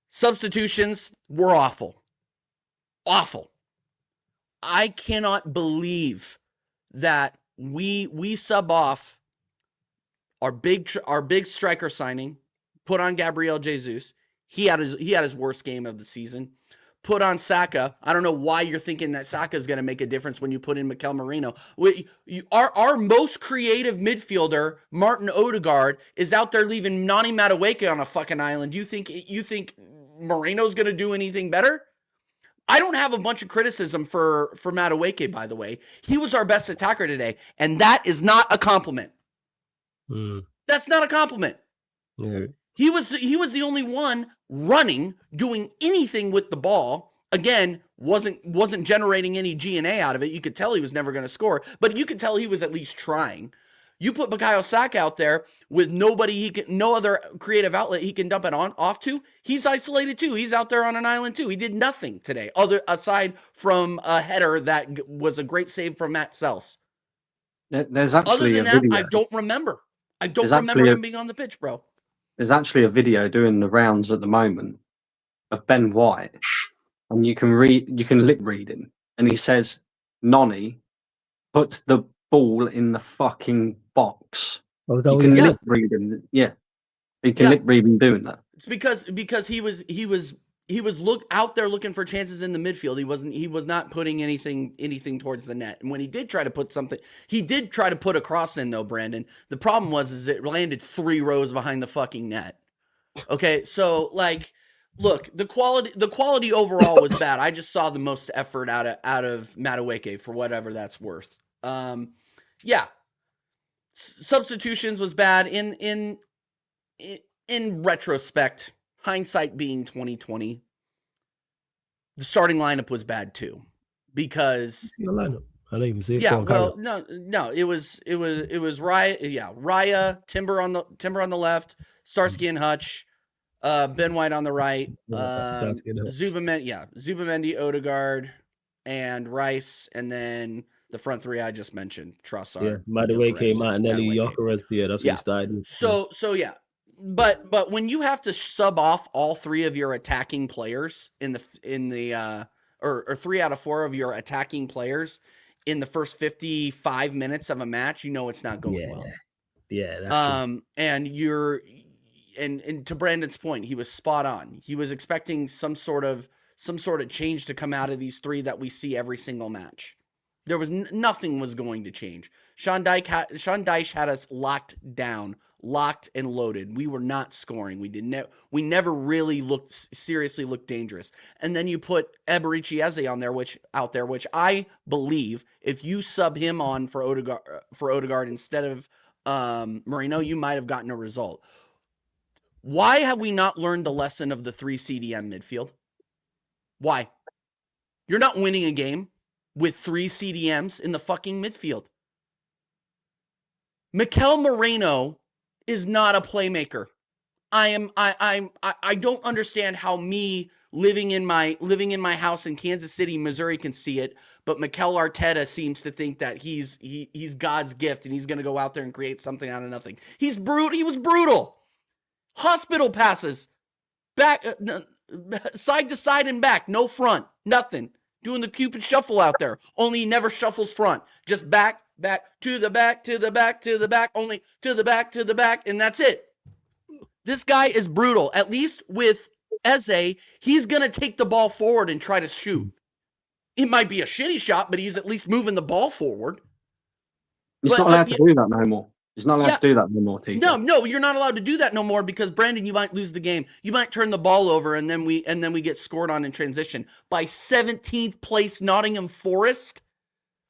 Substitutions were awful. Awful. I cannot believe that we sub off our big striker signing, put on Gabriel Jesus. He had his worst game of the season. Put on Saka. I don't know why you're thinking that Saka is going to make a difference when you put in Mikel Merino. Our most creative midfielder, Martin Odegaard, is out there leaving Nani Madueke on a fucking island. You think Merino's going to do anything better? I don't have a bunch of criticism for Madueke, by the way. He was our best attacker today, and that is not a compliment. That's not a compliment. Yeah. He was the only one running, doing anything with the ball. Again, wasn't generating any G&A out of it. You could tell he was never going to score, but you could tell he was at least trying. You put Bukayo Saka out there with no other creative outlet he can dump it off to. He's isolated too. He's out there on an island too. He did nothing today, aside from a header that was a great save from Matt Sells. There's actually Other than that, I don't remember. I don't remember him being on the pitch, bro. There's actually a video doing the rounds at the moment of Ben White, and you can lip read him, and he says, "Nonny, put the ball in the fucking box." Oh, you can lip read him, yeah. You can lip read him doing that. It's because he was out there looking for chances in the midfield. He was not putting anything towards the net. And when he did try to put something, he did try to put a cross in though, Brandon. The problem was it landed 3 rows behind the fucking net. Okay, so look, the quality overall was bad. I just saw the most effort out of Madueke for whatever that's worth. Substitutions was bad in retrospect. Hindsight being 2020, the starting lineup was bad too, because your lineup. I don't even see it. Yeah, well, no, it was Raya, Timber on the left, Starsky and Hutch, Ben White on the right, Zubamendi, Odegaard, and Rice, and then the front three I just mentioned, Trossard, Madueke, Martinelli, Gyökeres. Yeah, that's what he started. So yeah. But when you have to sub off all 3 of your attacking players or 3 out of 4 of your attacking players in the first 55 minutes of a match, you know it's not going well. Yeah, that's true. And to Brandon's point, he was spot on. He was expecting some sort of some sort of change to come out of these three that we see every single match. There was nothing was going to change. Sean Dyche had us locked down, locked and loaded. We were not scoring. We never really seriously looked dangerous. And then you put Eberici Eze out there, which I believe if you sub him on for Odegaard instead of Moreno, you might have gotten a result. Why have we not learned the lesson of the 3 CDM midfield? Why? You're not winning a game with 3 CDMs in the fucking midfield. Mikel Moreno is not a playmaker. I don't understand how me living in my house in Kansas City, Missouri can see it, but Mikel Arteta seems to think that he's God's gift and he's going to go out there and create something out of nothing. He was brutal. Hospital passes, back side to side and back, no front, nothing. Doing the Cupid shuffle out there. Only he never shuffles front. Just back, to the back, only to the back, and that's it. This guy is brutal. At least with Eze, he's going to take the ball forward and try to shoot. It might be a shitty shot, but he's at least moving the ball forward. He's not allowed to do that no more. He's not allowed to do that no more, TJ. No, you're not allowed to do that no more because Brandon, you might lose the game. You might turn the ball over and then we get scored on in transition by 17th place Nottingham Forest.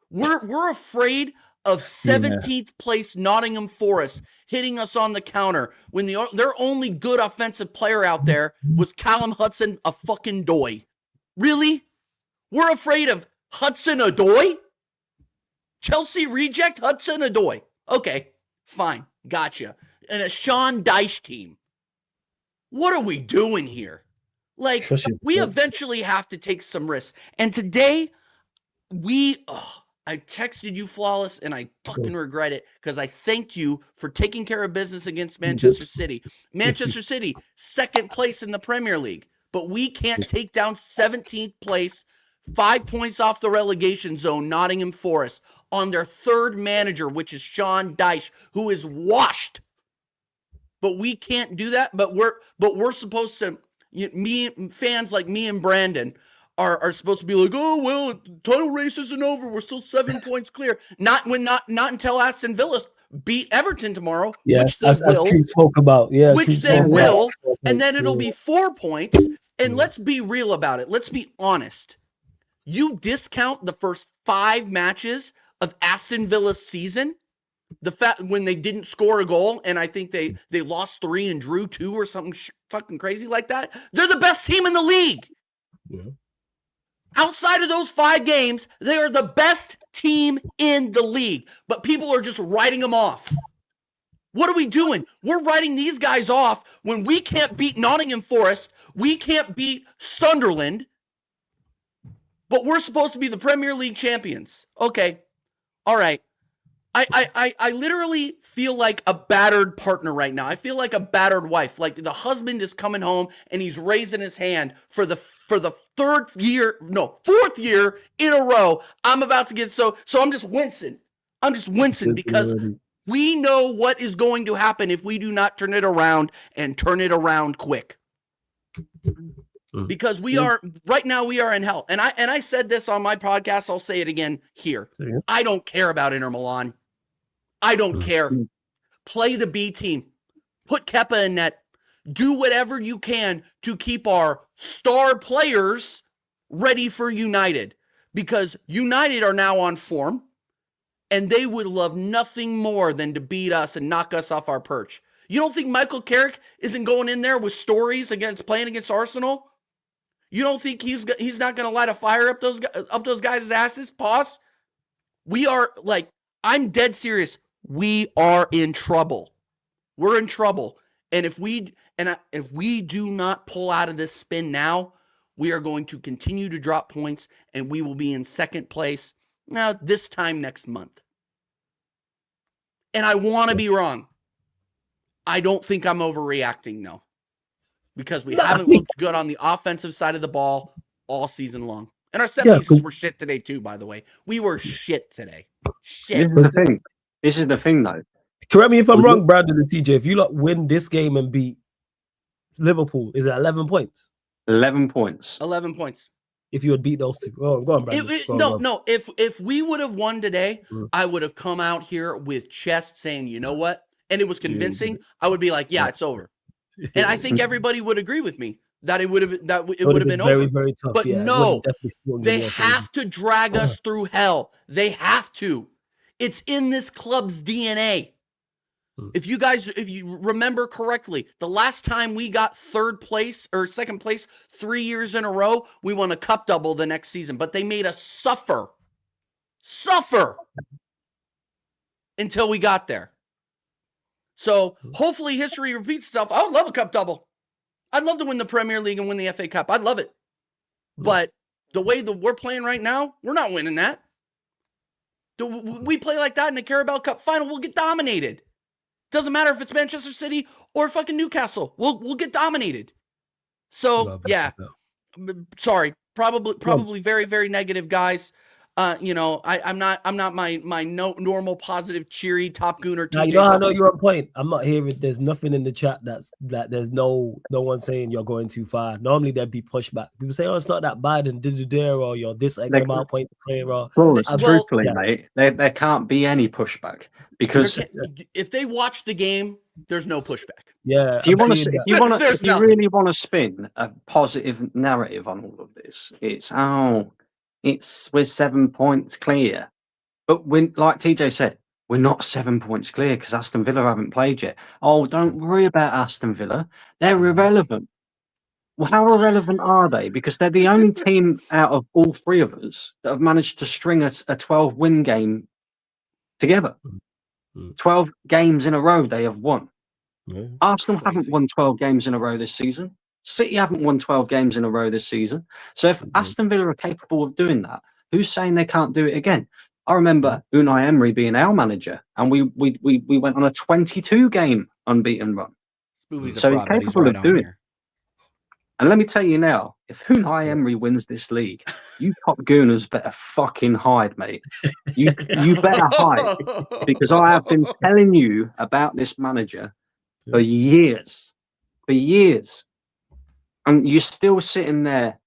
We're afraid of 17th place Nottingham Forest hitting us on the counter when their only good offensive player out there was Callum Hudson, a fucking doy. Really? We're afraid of Hudson-Odoi? Chelsea reject Hudson-Odoi. Okay. Fine, gotcha. And a Sean Dyche team. What are we doing here? Like, we eventually have to take some risks. And today, I texted you, Flawless, and I fucking regret it because I thanked you for taking care of business against Manchester City. Manchester City, 2nd place in the Premier League. But we can't take down 17th place, 5 points off the relegation zone, Nottingham Forest, on their 3rd manager, which is Sean Dyche, who is washed. But we can't do that. But we're supposed to. Fans like me and Brandon are supposed to be like, oh well, title race isn't over. We're still 7 points clear. Not until Aston Villa beat Everton tomorrow, which they will. Spoke about, which they will, and then it'll be 4 points. And let's be real about it. Let's be honest. You discount the first 5 matches of Aston Villa's season, the fact when they didn't score a goal, and I think they lost 3 and drew 2 or something fucking crazy like that. They're the best team in the league. Yeah. Outside of those 5 games, they are the best team in the league. But people are just writing them off. What are we doing? We're writing these guys off when we can't beat Nottingham Forest, we can't beat Sunderland, but we're supposed to be the Premier League champions. Okay. All right. I literally feel like a battered partner right now. I feel like a battered wife. Like the husband is coming home and he's raising his hand for the 4th year in a row. I'm about to get so I'm just wincing. Because we know what is going to happen if we do not turn it around and turn it around quick. Because we are right now we are in hell. And I said this on my podcast, I'll say it again here. I don't care about Inter Milan. I don't care. Play the B team. Put Kepa in net. Do whatever you can to keep our star players ready for United. Because United are now on form. And they would love nothing more than to beat us and knock us off our perch. You don't think Michael Carrick isn't going in there with stories playing against Arsenal? You don't think he's not going to light a fire up those guys' asses? Pause. We are like, I'm dead serious. We are in trouble. We're in trouble. And if we do not pull out of this spin now, we are going to continue to drop points and we will be in 2nd place now this time next month. And I want to be wrong. I don't think I'm overreacting though. Because we haven't looked good on the offensive side of the ball all season long. And our set pieces were shit today too, by the way. We were shit today. Shit. This is the thing, though. Correct me if I'm wrong, Brandon and TJ. If you win this game and beat Liverpool, is it 11 points? 11 points. 11 points. If you would beat those two. Go on, Brandon. No. If we would have won today, Mm. I would have come out here with chest saying, you know what? And it was convincing. I would be like, yeah, it's over. And I think everybody would agree with me that it would have been very, over. very tough. But Yeah, it no, would've definitely swung in they your have favor. to drag us through hell. They have to. It's in this club's DNA. If you remember correctly, the last time we got third place or second place 3 years in a row, we won a cup double the next season. But they made us suffer until we got there. So hopefully history repeats itself. I would love a cup double. I'd love to win the Premier League and win the FA Cup. I'd love it. But the way that we're playing right now, we're not winning that. We play like that in the Carabao Cup final, we'll get dominated. Doesn't matter if it's Manchester City or fucking Newcastle. We'll get dominated. So yeah, sorry, probably very, very negative, guys. I'm not my normal positive, cheery top gooner. Now, you know how I know you're on point. I'm not hearing. There's nothing in the chat that there's no one saying you're going too far. Normally there'd be pushback. People say, "Oh, it's not that bad," and or you're this X amount point player. Or Truthfully, mate, there can't be any pushback because if they watch the game, there's no pushback. Yeah, if you really want to spin a positive narrative on all of this, we're 7 points clear. But like TJ said, we're not 7 points clear because Aston Villa haven't played yet. Oh, don't worry about Aston Villa. They're irrelevant. Well, how irrelevant are they? Because they're the only team out of all three of us that have managed to string a 12-win game together. 12 games in a row they have won. Yeah. Arsenal haven't won 12 games in a row this season. City haven't won 12 games in a row this season. So if Aston Villa are capable of doing that, who's saying they can't do it again? I remember Unai Emery being our manager, and we went on a 22-game unbeaten run. So he's capable of doing it. And let me tell you now, if Unai Emery wins this league, you top gooners better fucking hide, mate. You better hide, because I have been telling you about this manager for years. And you're still sitting there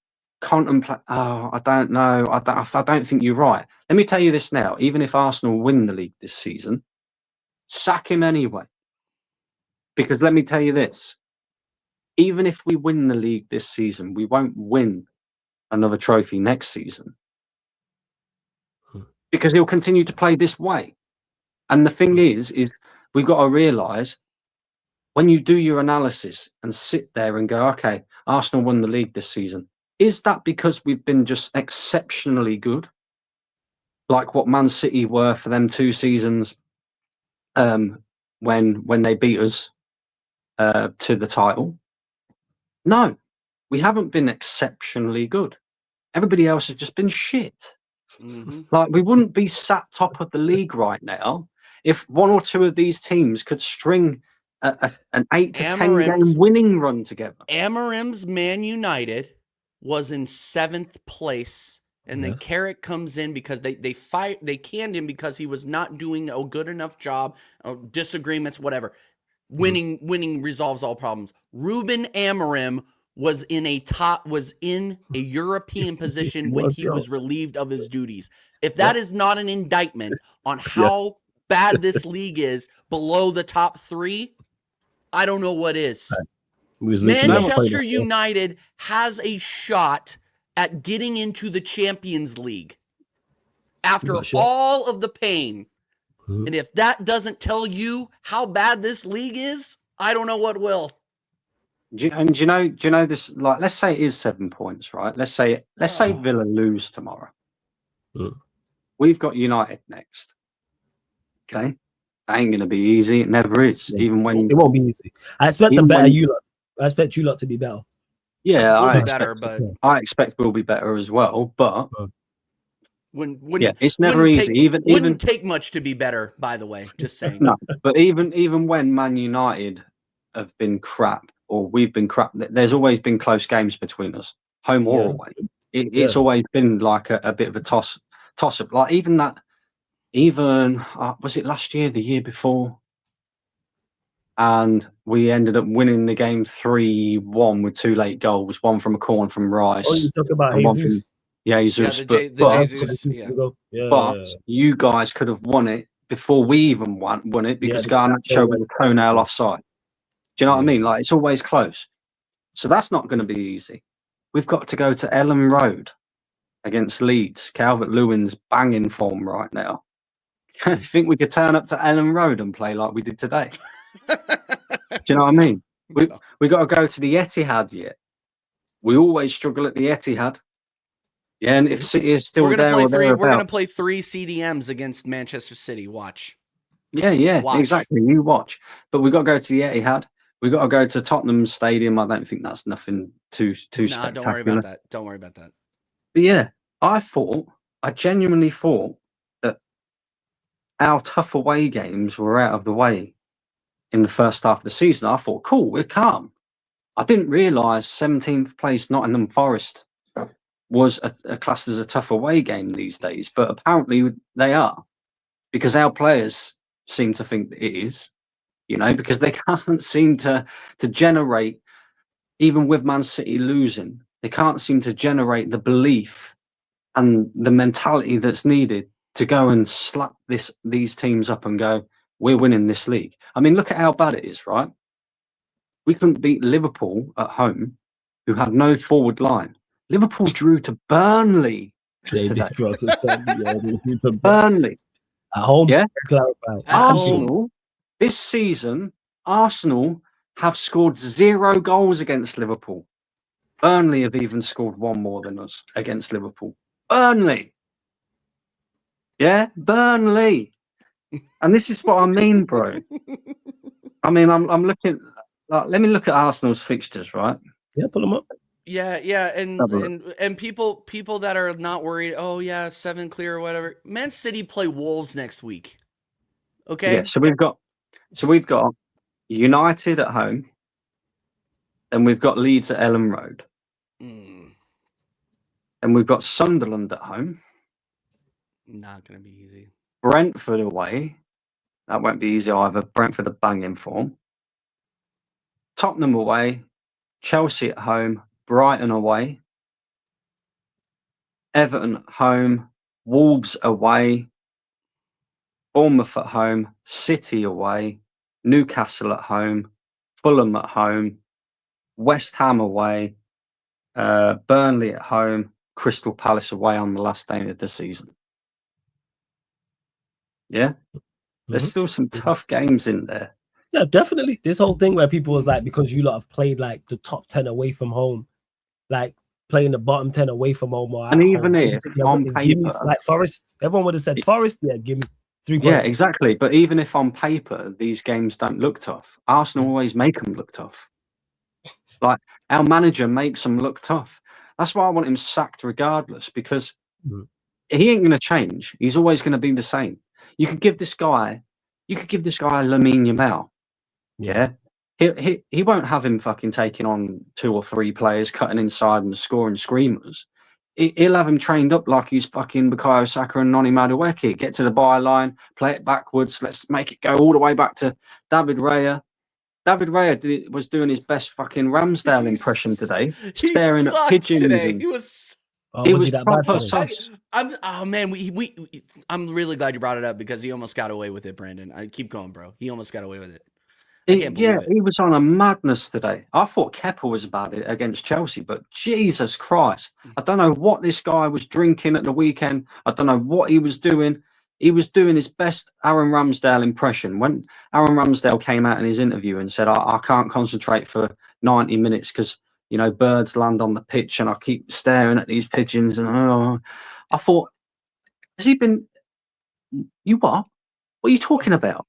contemplate. Oh, I don't know. I don't think you're right. Let me tell you this now. Even if Arsenal win the league this season, sack him anyway. Because let me tell you this. Even if we win the league this season, we won't win another trophy next season. Because he'll continue to play this way. And the thing is we've got to realise when you do your analysis and sit there and go, okay, Arsenal won the league this season. Is that because we've been just exceptionally good? Like what Man City were for them 2 seasons when they beat us to the title? No, we haven't been exceptionally good. Everybody else has just been shit. Like we wouldn't be sat top of the league right now if 1 or 2 of these teams could string an 8 to 10 game winning run together. Amarim's Man United was in 7th place, and then Carrick comes in because they canned him because he was not doing a good enough job. Disagreements, whatever. Winning resolves all problems. Ruben Amorim was in a European position when he was relieved of his duties. If that is not an indictment on how bad this league is below the top 3, I don't know what is. Manchester United has a shot at getting into the Champions League after all of the pain. And if that doesn't tell you how bad this league is, I don't know what will. Do you know this? Like, let's say it is 7 points, right? Let's say Villa lose tomorrow. We've got United next. Okay, that ain't gonna be easy. It never is. Even when it won't be easy. I expect you lot. I expect you lot to be better. Yeah, I expect we'll be better as well. But it's never easy. Wouldn't take much to be better. By the way, just saying. No, but even when Man United have been crap or we've been crap, there's always been close games between us, home or away. It's always been like a bit of a toss up. Like was it last year, the year before? and we ended up winning the game 3-1 with 2 late goals, one from a corner from Rice. Oh, you talk about and one from Jesus. Jesus. the but Jesus, yeah. But you guys could have won it before we even won it because Garnacho was a toenail offside. Do you know what I mean? Like, it's always close. So that's not going to be easy. We've got to go to Ellen Road against Leeds. Calvert-Lewin's banging form right now. Do you think we could turn up to Ellen Road and play like we did today? Do you know what I mean? We got to go to the Etihad yet. We always struggle at the Etihad. Yeah, and if City is still there or thereabouts, we're gonna play 3 CDMs against Manchester City. Watch. Yeah, Watch. exactly. You watch. But we got to go to the Etihad. We got to go to Tottenham Stadium. I don't think that's nothing too spectacular. Don't worry about that. Don't worry about that. But yeah, I genuinely thought that our tough away games were out of the way in the first half of the season. I thought, cool, we're calm. I didn't realise 17th place Nottingham Forest was a classed as a tough away game these days, but apparently they are, because our players seem to think it is, because they can't seem to generate, even with Man City losing, they can't seem to generate the belief and the mentality that's needed to go and slap these teams up and go, we're winning this league. I mean, look at how bad it is, right? We couldn't beat Liverpool at home, who had no forward line. Liverpool drew to Burnley. They did draw to Burnley. At home, yeah. Clarify. Arsenal, this season, Arsenal have scored 0 goals against Liverpool. Burnley have even scored 1 more than us against Liverpool. Burnley. Yeah, Burnley. And this is what I mean, bro. I mean, I'm looking. Let me look at Arsenal's fixtures, right? Yeah, pull them up. Yeah, and people that are not worried. Oh yeah, 7 clear or whatever. Man City play Wolves next week. Okay. Yeah, so we've got United at home, and we've got Leeds at Ellen Road, and we've got Sunderland at home. Not gonna be easy. Brentford away. That won't be easy either. Brentford are banging form. Tottenham away. Chelsea at home. Brighton away. Everton at home. Wolves away. Bournemouth at home. City away. Newcastle at home. Fulham at home. West Ham away. Burnley at home. Crystal Palace away on the last day of the season. Yeah? There's still some tough games in there. Yeah, definitely. This whole thing where people was like, because you lot have played like the top 10 away from home, like playing the bottom 10 away from home, or and even if on paper, like Forest, everyone would have said Forest, yeah, give me 3 points. Yeah, exactly. But even if on paper these games don't look tough, Arsenal always make them look tough. Like, our manager makes them look tough. That's why I want him sacked regardless, because he ain't going to change. He's always going to be the same. You could give this guy Lamine Yamal. Yeah. He won't have him fucking taking on 2 or 3 players, cutting inside and scoring screamers. He'll have him trained up like he's fucking Bukayo Saka and Noni Madueke. Get to the byline, play it backwards. Let's make it go all the way back to David Raya. David Raya was doing his best fucking Ramsdale impression today, staring at pigeons. Today. He was proper sus. I'm really glad you brought it up, because he almost got away with it, Brandon. I keep going, bro. He almost got away with it. I can't believe it. He was on a madness today. I thought Kepa was about it against Chelsea, but Jesus Christ. I don't know what this guy was drinking at the weekend. I don't know what he was doing. He was doing his best Aaron Ramsdale impression. When Aaron Ramsdale came out in his interview and said, I can't concentrate for 90 minutes because, birds land on the pitch and I keep staring at these pigeons. And I thought, has he been... You what? What are you talking about?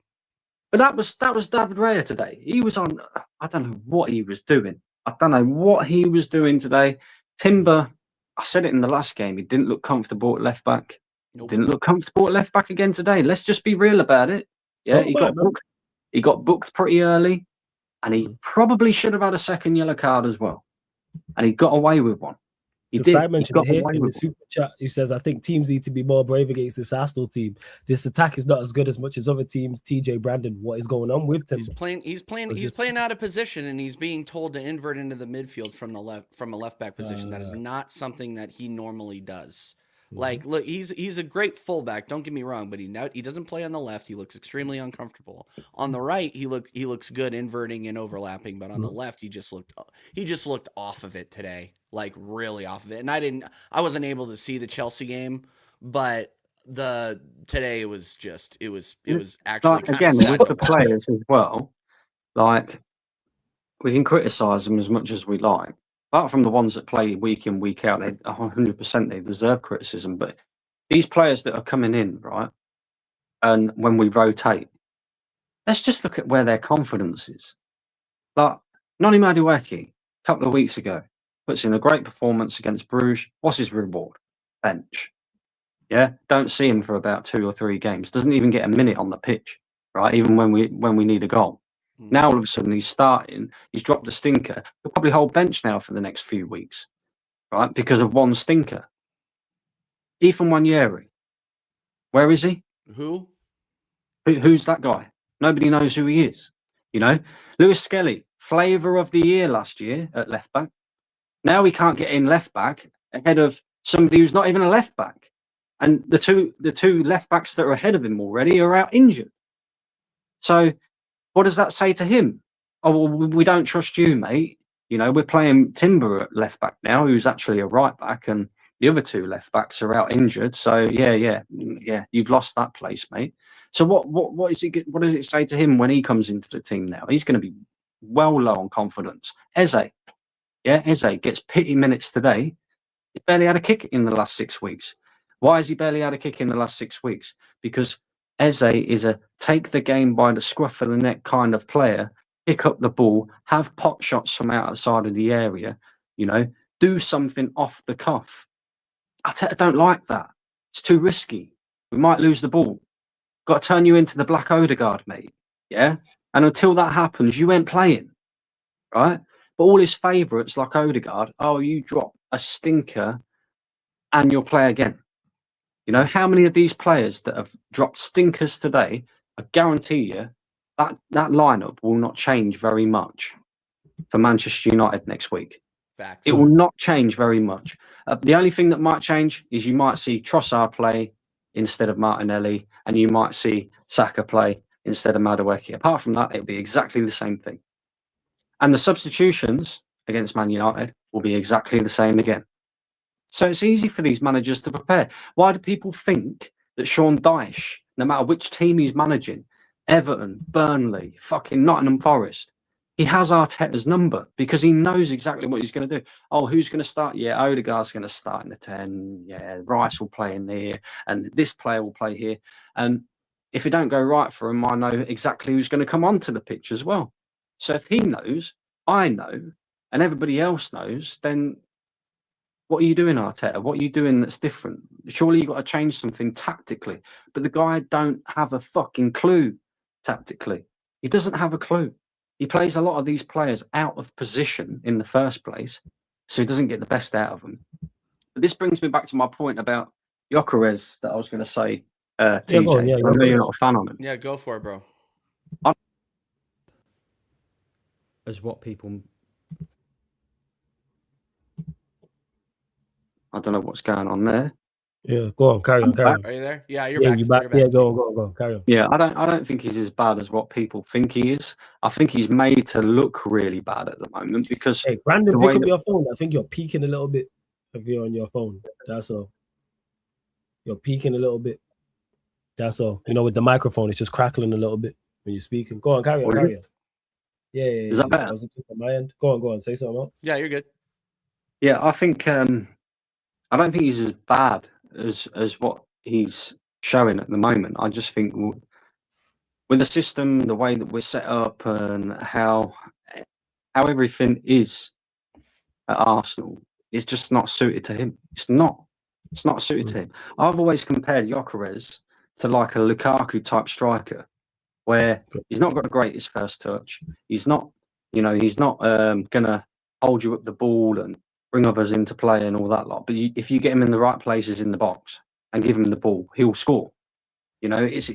But that was David Raya today. He was on... I don't know what he was doing. Today. Timber, I said it in the last game, he didn't look comfortable at left back. Nope. Didn't look comfortable at left back again today. Let's just be real about it. Yeah, he got booked pretty early, and he probably should have had a second yellow card as well. And he got away with one. He The did. side He mentioned got it here away in the with it. super chat. He says, I think teams need to be more brave against this Arsenal team. This attack is not as good as much as other teams. TJ Brandon, what is going on with He's Timber? playing out of position, and he's being told to invert into the midfield from a left back position. That is not something that he normally does. Like, look, he's a great fullback. Don't get me wrong, but he doesn't play on the left. He looks extremely uncomfortable. On the right, he looks good inverting and overlapping, but on the left, he just looked off of it today, like really off of it. And I wasn't able to see the Chelsea game, but today it was actually Like, kind again, of sad with to the watch. players as well, like, we can criticise them as much as we like. Apart from the ones that play week in, week out, they 100% they deserve criticism. But these players that are coming in, right, and when we rotate, let's just look at where their confidence is. Like, Noni Madueke, a couple of weeks ago, puts in a great performance against Bruges. What's his reward? Bench. Yeah, don't see him for about 2 or 3 games. Doesn't even get a minute on the pitch, right? Even when we need a goal. Now all of a sudden he's starting. He's dropped a stinker. He'll probably hold bench now for the next few weeks, right? Because of one stinker. Ethan Wanyeri, where is he? Who's that guy? Nobody knows who he is. You know, Lewis Skelly, flavour of the year last year at left back. Now he can't get in left back ahead of somebody who's not even a left back. And the two left backs that are ahead of him already are out injured. So what does that say to him? Oh, well, we don't trust you, mate. You know, we're playing Timber at left back now, who's actually a right back, and the other 2 left backs are out injured. So yeah, you've lost that place, mate. So what does it say to him when he comes into the team now? He's going to be well low on confidence. Eze gets pity minutes today. He barely had a kick in the last 6 weeks. Why has he barely had a kick in the last 6 weeks? Because Eze is a take the game by the scruff of the neck kind of player, pick up the ball, have pot shots from outside of the area, you know, do something off the cuff. I don't like that. It's too risky. We might lose the ball. Got to turn you into the Black Odegaard, mate. Yeah? And until that happens, you ain't playing, right? But all his favourites, like Odegaard, oh, you drop a stinker and you'll play again. You know, how many of these players that have dropped stinkers today, I guarantee you that lineup will not change very much for Manchester United next week. Facts. It will not change very much. The only thing that might change is you might see Trossard play instead of Martinelli, and you might see Saka play instead of Madueke. Apart from that, it'll be exactly the same thing. And the substitutions against Man United will be exactly the same again. So it's easy for these managers to prepare. Why do people think that Sean Dyche, no matter which team he's managing, Everton, Burnley, fucking Nottingham Forest, he has Arteta's number because he knows exactly what he's going to do. Oh, who's going to start? Yeah, Odegaard's going to start in the 10. Yeah, Rice will play in there, and this player will play here. And if it don't go right for him, I know exactly who's going to come onto the pitch as well. So if he knows, I know, and everybody else knows, then what are you doing, Arteta? What are you doing that's different? Surely you've got to change something tactically. But the guy don't have a fucking clue tactically. He doesn't have a clue. He plays a lot of these players out of position in the first place, so he doesn't get the best out of them. But this brings me back to my point about Gyökeres that I was going to say, TJ. I know you're not a fan of him. Yeah, go for it, bro. As what people... I don't know what's going on there. Yeah, go on, carry on. Are you there? Yeah, you're back. You're back. Yeah, go on, carry on. Yeah, I don't think he's as bad as what people think he is. I think he's made to look really bad at the moment because... Hey, Brandon, pick up your phone. I think you're peaking a little bit if you're on your phone. That's all. You're peaking a little bit. That's all. You know, with the microphone, it's just crackling a little bit when you're speaking. Go on, carry on. Yeah. Is that better? Was it just on my end? Go on. Say something else. Yeah, you're good. Yeah, I think... I don't think he's as bad as what he's showing at the moment. I just think with the system, the way that we're set up, and how everything is at Arsenal, it's just not suited to him. It's not suited to him. I've always compared Gyökeres to like a Lukaku type striker, where he's not got the greatest first touch. He's not gonna hold you up the ball and bring others into play and all that lot. But if you get him in the right places in the box and give him the ball, he'll score. You know, it's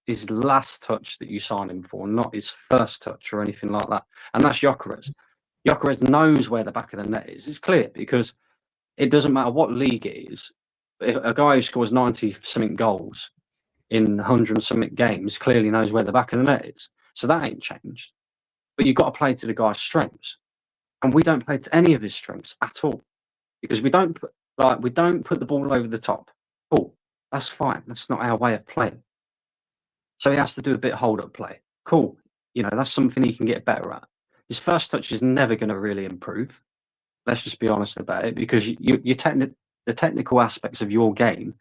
his last touch that you sign him for, not his first touch or anything like that. And that's Gyökeres. Gyökeres knows where the back of the net is. It's clear because it doesn't matter what league it is. If a guy who scores 90-something goals in 100-something games clearly knows where the back of the net is. So that ain't changed. But you've got to play to the guy's strengths. And we don't play to any of his strengths at all. Because we don't put the ball over the top. Cool. That's fine. That's not our way of playing. So he has to do a bit of hold-up play. Cool. You know, that's something he can get better at. His first touch is never going to really improve. Let's just be honest about it, because the technical aspects of your game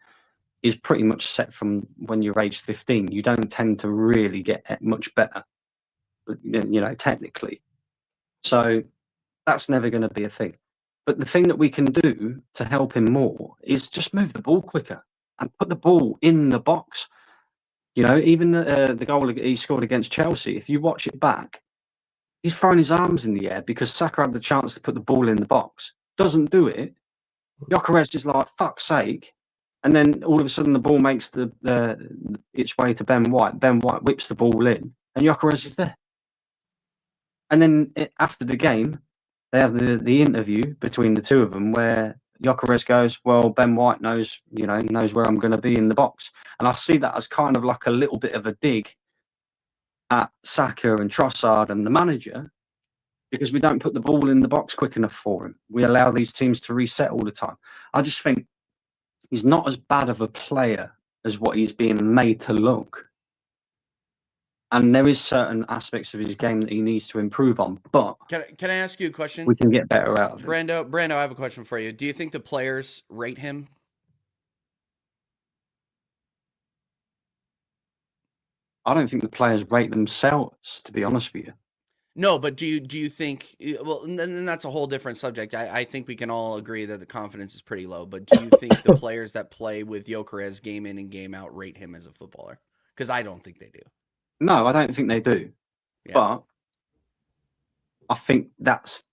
is pretty much set from when you're aged 15. You don't tend to really get much better, you know, technically. So that's never going to be a thing. But the thing that we can do to help him more is just move the ball quicker and put the ball in the box. You know, even the goal he scored against Chelsea, if you watch it back, he's throwing his arms in the air because Saka had the chance to put the ball in the box. Doesn't do it. Gyökeres is like, fuck's sake. And then all of a sudden the ball makes its way to Ben White. Ben White whips the ball in and Gyökeres is there. And then after the game, they have the interview between the two of them where Gyökeres goes, well, Ben White knows where I'm going to be in the box. And I see that as kind of like a little bit of a dig at Saka and Trossard and the manager, because we don't put the ball in the box quick enough for him. We allow these teams to reset all the time. I just think he's not as bad of a player as what he's being made to look. And there is certain aspects of his game that he needs to improve on. But can I ask you a question? We can get better out of it. Brando, I have a question for you. Do you think the players rate him? I don't think the players rate themselves, to be honest with you. No, but do you think? Well, and that's a whole different subject. I think we can all agree that the confidence is pretty low. But do you think the players that play with Gyökeres game in and game out rate him as a footballer? Because I don't think they do. No, I don't think they do. Yeah. But I think that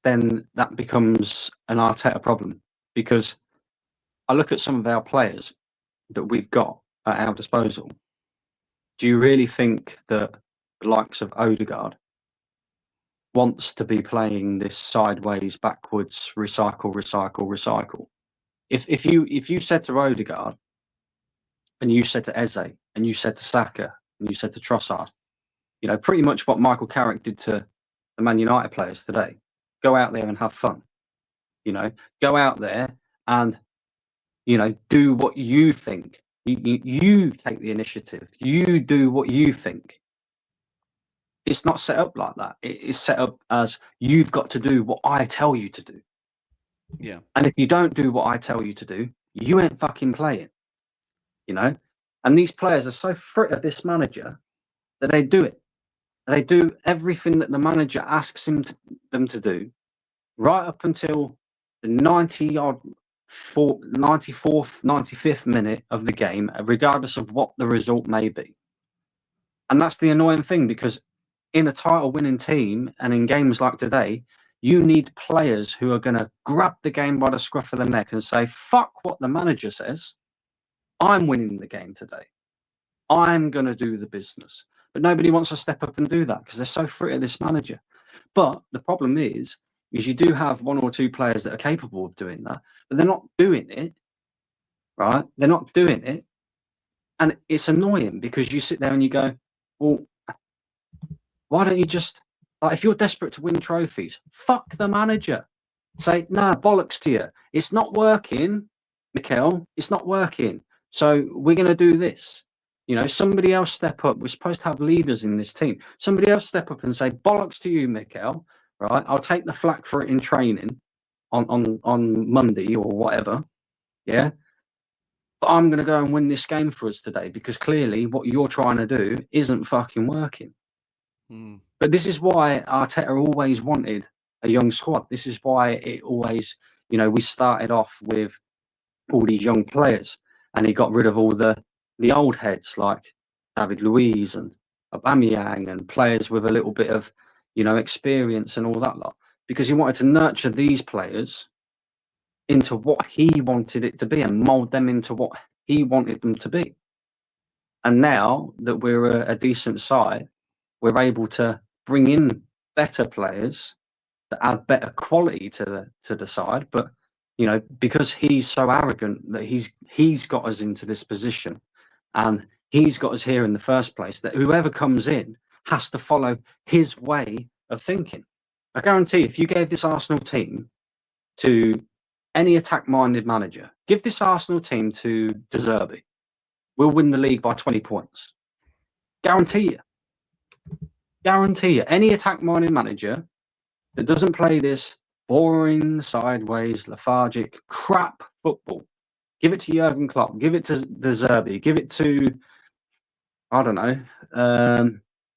becomes an Arteta problem, because I look at some of our players that we've got at our disposal. Do you really think that the likes of Odegaard wants to be playing this sideways, backwards, recycle? If you said to Odegaard, and you said to Eze, and you said to Saka, and you said to Trossard, you know, pretty much what Michael Carrick did to the Man United players today. Go out there and have fun. You know, go out there and, you know, do what you think. You take the initiative. You do what you think. It's not set up like that. It is set up as you've got to do what I tell you to do. Yeah. And if you don't do what I tell you to do, you ain't fucking playing. You know? And these players are so frit of this manager that they do it. They do everything that the manager asks them to do, right up until the 94th, 95th minute of the game, regardless of what the result may be. And that's the annoying thing, because in a title-winning team and in games like today, you need players who are going to grab the game by the scruff of the neck and say, fuck what the manager says. I'm winning the game today. I'm going to do the business. But nobody wants to step up and do that because they're so frit of this manager. But the problem is you do have one or two players that are capable of doing that, but they're not doing it, right? They're not doing it. And it's annoying because you sit there and you go, well, why don't you just, like, if you're desperate to win trophies, fuck the manager. Say, nah, bollocks to you. It's not working, Mikel. It's not working. So we're going to do this. You know, somebody else step up. We're supposed to have leaders in this team. Somebody else step up and say, bollocks to you, Mikel. Right? I'll take the flak for it in training on Monday or whatever. Yeah. But I'm going to go and win this game for us today because clearly what you're trying to do isn't fucking working. But this is why Arteta always wanted a young squad. This is why it always, you know, we started off with all these young players and he got rid of all the old heads like David Luiz and Aubameyang and players with a little bit of, you know, experience and all that lot, because he wanted to nurture these players into what he wanted it to be and mold them into what he wanted them to be. And now that we're a decent side, we're able to bring in better players that add better quality to the side. But because he's so arrogant that he's got us into this position, and he's got us here in the first place, that whoever comes in has to follow his way of thinking. I guarantee if you gave this Arsenal team to any attack-minded manager, give this Arsenal team to De Zerbi, we'll win the league by 20 points. Guarantee you. Guarantee you. Any attack-minded manager that doesn't play this boring, sideways, lethargic, crap football, give it to Jurgen Klopp, give it to De Zerbi, give it to, I don't know,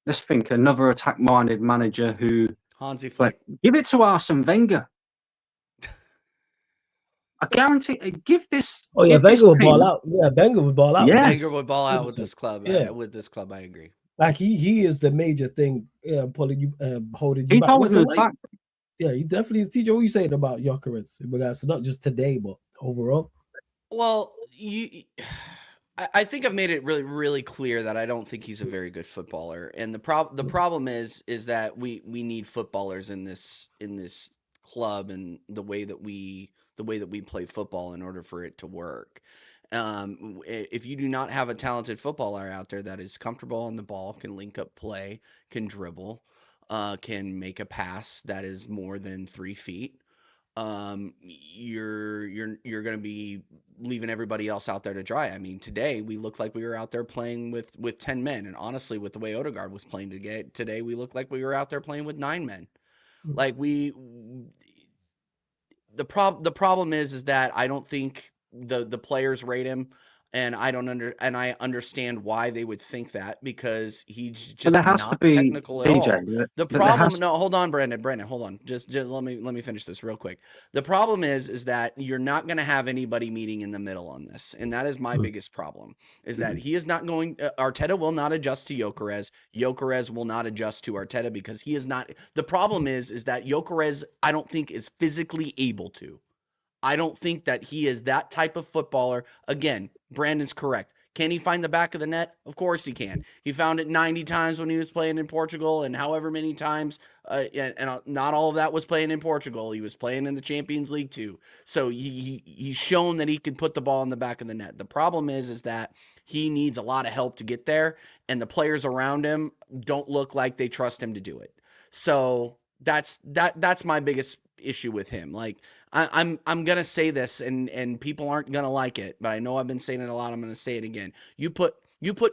let's think, another attack-minded manager who... Hansi Flick. Give it to Arsene Wenger. I guarantee, give this. Oh yeah, Wenger would ball out. Yeah, Wenger would ball out. Yes. Wenger would ball out with this club. Yeah. With this club, I agree. Like he is the major thing, pulling you, holding you He back. told me back. Yeah, he definitely is. TJ, what are you saying about Gyökeres in regards to not just today, but overall? Well, I think I've made it really, really clear that I don't think he's a very good footballer, and the problem is that we need footballers in this club and the way that we play football in order for it to work. If you do not have a talented footballer out there that is comfortable on the ball, can link up play, can dribble, can make a pass that is more than 3 feet, you're going to be leaving everybody else out there to dry. I mean, today we looked like we were out there playing with 10 men, and honestly, with the way Odegaard was playing today, we looked like we were out there playing with 9 men. Like the problem is that I don't think the players rate him, and I understand why they would think that, because he's just not technical at all. The problem, no, hold on, Brandon, hold on. Just let me finish this real quick. The problem is that you're not going to have anybody meeting in the middle on this, and that is my biggest problem. Is that he is not going. Arteta will not adjust to Gyökeres. Gyökeres will not adjust to Arteta, because he is not. The problem is that Gyökeres, I don't think, is physically able to. I don't think that he is that type of footballer. Again, Brandon's correct. Can he find the back of the net? Of course he can. He found it 90 times when he was playing in Portugal, and however many times, and not all of that was playing in Portugal. He was playing in the Champions League too. So he's shown that he can put the ball in the back of the net. The problem is that he needs a lot of help to get there, and the players around him don't look like they trust him to do it. So that's my biggest issue with him. Like, I'm gonna say this, and people aren't gonna like it, but I know I've been saying it a lot. I'm gonna say it again. You put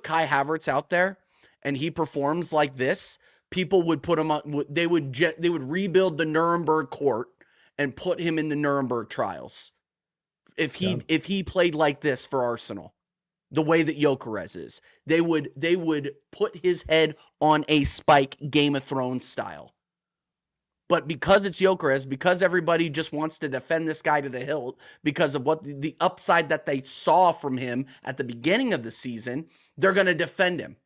Kai Havertz out there, and he performs like this, people would put him on. They would rebuild the Nuremberg court and put him in the Nuremberg trials if he played like this for Arsenal, the way that Gyökeres is. They would put his head on a spike, Game of Thrones style. But because it's Gyökeres, because everybody just wants to defend this guy to the hilt because of what the upside that they saw from him at the beginning of the season, they're going to defend him.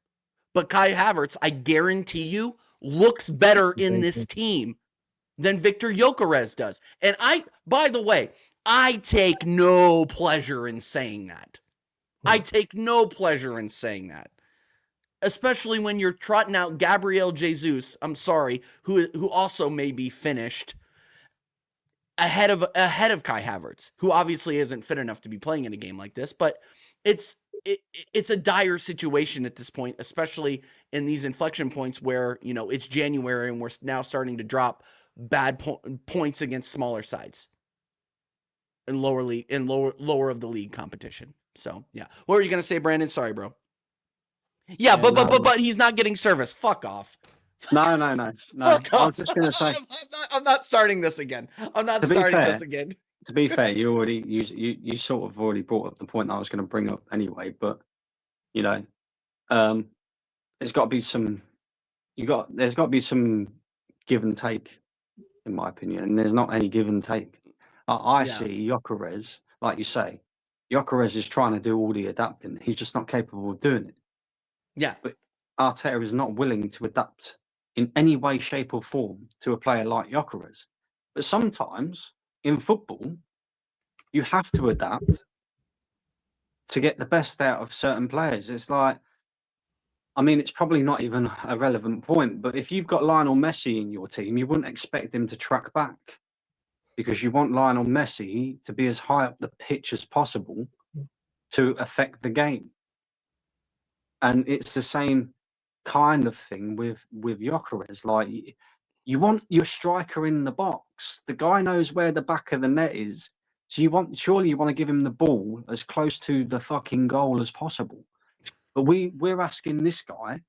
But Kai Havertz, I guarantee you, looks better in this team than Victor Gyökeres does. And by the way, I take no pleasure in saying that. I take no pleasure in saying that. Especially when you're trotting out Gabriel Jesus, I'm sorry, who also may be finished ahead of Kai Havertz, who obviously isn't fit enough to be playing in a game like this. But it's a dire situation at this point, especially in these inflection points where it's January and we're now starting to drop bad points against smaller sides and lower of the league competition. So yeah, what were you gonna say, Brandon? Sorry, bro. Yeah, but he's not getting service. Fuck off. No. Fuck off. I was just going to say. I'm not starting this again. Again. To be fair, you sort of already brought up the point I was going to bring up anyway. But there's got to be some. There's got to be some give and take, in my opinion, and there's not any give and take. I see Gyökeres, like you say, Gyökeres is trying to do all the adapting. He's just not capable of doing it. Yeah. But Arteta is not willing to adapt in any way, shape, or form to a player like Gyökeres. But sometimes in football, You have to adapt to get the best out of certain players. It's like, I mean, it's probably not even a relevant point, but if you've got Lionel Messi in your team, you wouldn't expect him to track back because you want Lionel Messi to be as high up the pitch as possible to affect the game. And it's the same kind of thing with Gyökeres. Like, you want your striker in the box. The guy knows where the back of the net is. So surely you want to give him the ball as close to the fucking goal as possible. But we're asking this guy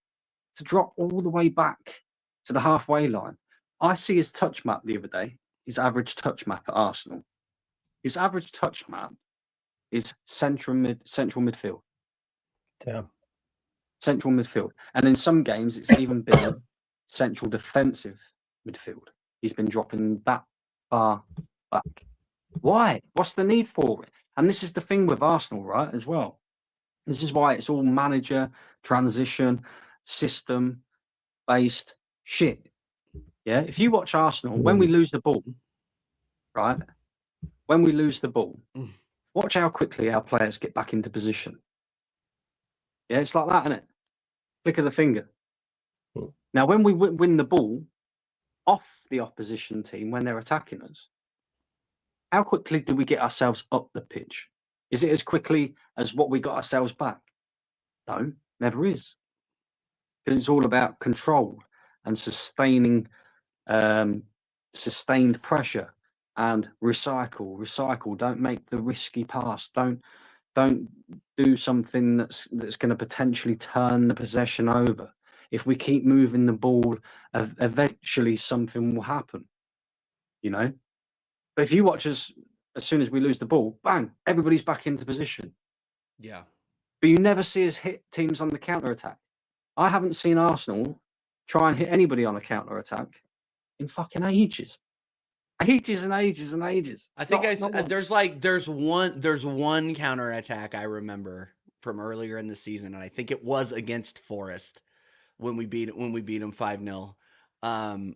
to drop all the way back to the halfway line. I see his touch map the other day, his average touch map at Arsenal. His average touch map is central midfield. Damn. Central midfield. And in some games, it's even been central defensive midfield. He's been dropping that far back. Why? What's the need for it? And this is the thing with Arsenal, right, as well. This is why it's all manager, transition, system-based shit. Yeah? If you watch Arsenal, when we lose the ball, right, when we lose the ball, watch how quickly our players get back into position. Yeah, it's like that, isn't it? Flick of the finger. Now, when we win the ball off the opposition team when they're attacking us, how quickly do we get ourselves up the pitch? Is it as quickly as what we got ourselves back? No, never is. Because it's all about control and sustaining, sustained pressure and recycle. Don't make the risky pass. Don't do something that's going to potentially turn the possession over. If we keep moving the ball, eventually something will happen. You know. But if you watch us, as soon as we lose the ball, bang, everybody's back into position. Yeah. But you never see us hit teams on the counter-attack. I haven't seen Arsenal try and hit anybody on a counter-attack in fucking ages. Ages and ages and ages. I think there's one counter-attack I remember from earlier in the season, and I think it was against Forest when we beat them 5-0.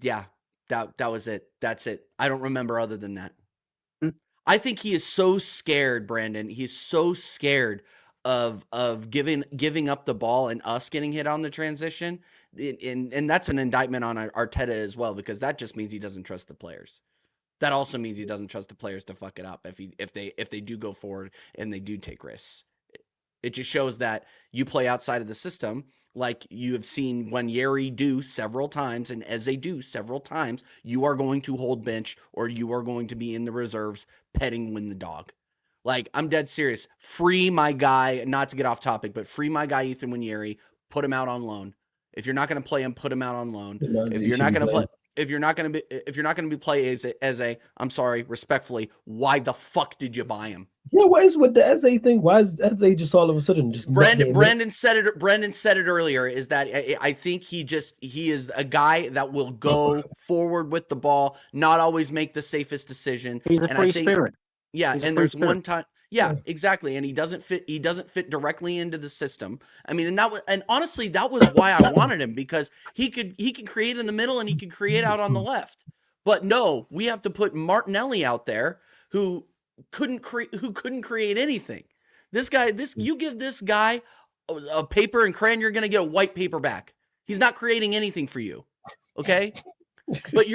Yeah. That was it. That's it. I don't remember other than that. I think he is so scared, Brandon. He's so scared of giving up the ball and us getting hit on the transition. And that's an indictment on Arteta as well, because that just means he doesn't trust the players. That also means he doesn't trust the players to fuck it up if they do go forward and they do take risks. It just shows that you play outside of the system, like you have seen Wanyeri do several times, and as they do several times, you are going to hold bench or you are going to be in the reserves petting Win the dog. Like, I'm dead serious. Free my guy, not to get off topic, but free my guy Ethan Wanyeri, put him out on loan. If you're not going to play him, put him out on loan. If you're not going to be play as a, I'm sorry, respectfully, why the fuck did you buy him? Yeah, what is with the Eze thing? Why is Eze just all of a sudden just Brandon said it earlier, is that I think he is a guy that will go forward with the ball, not always make the safest decision. He's a free spirit. Yeah, and there's one time. Yeah, exactly. And he doesn't fit directly into the system. I mean, and honestly, that was why I wanted him, because he could create in the middle and he could create out on the left. But no, we have to put Martinelli out there who couldn't create anything. You give this guy a paper and crayon, you're going to get a white paper back. He's not creating anything for you. Okay? But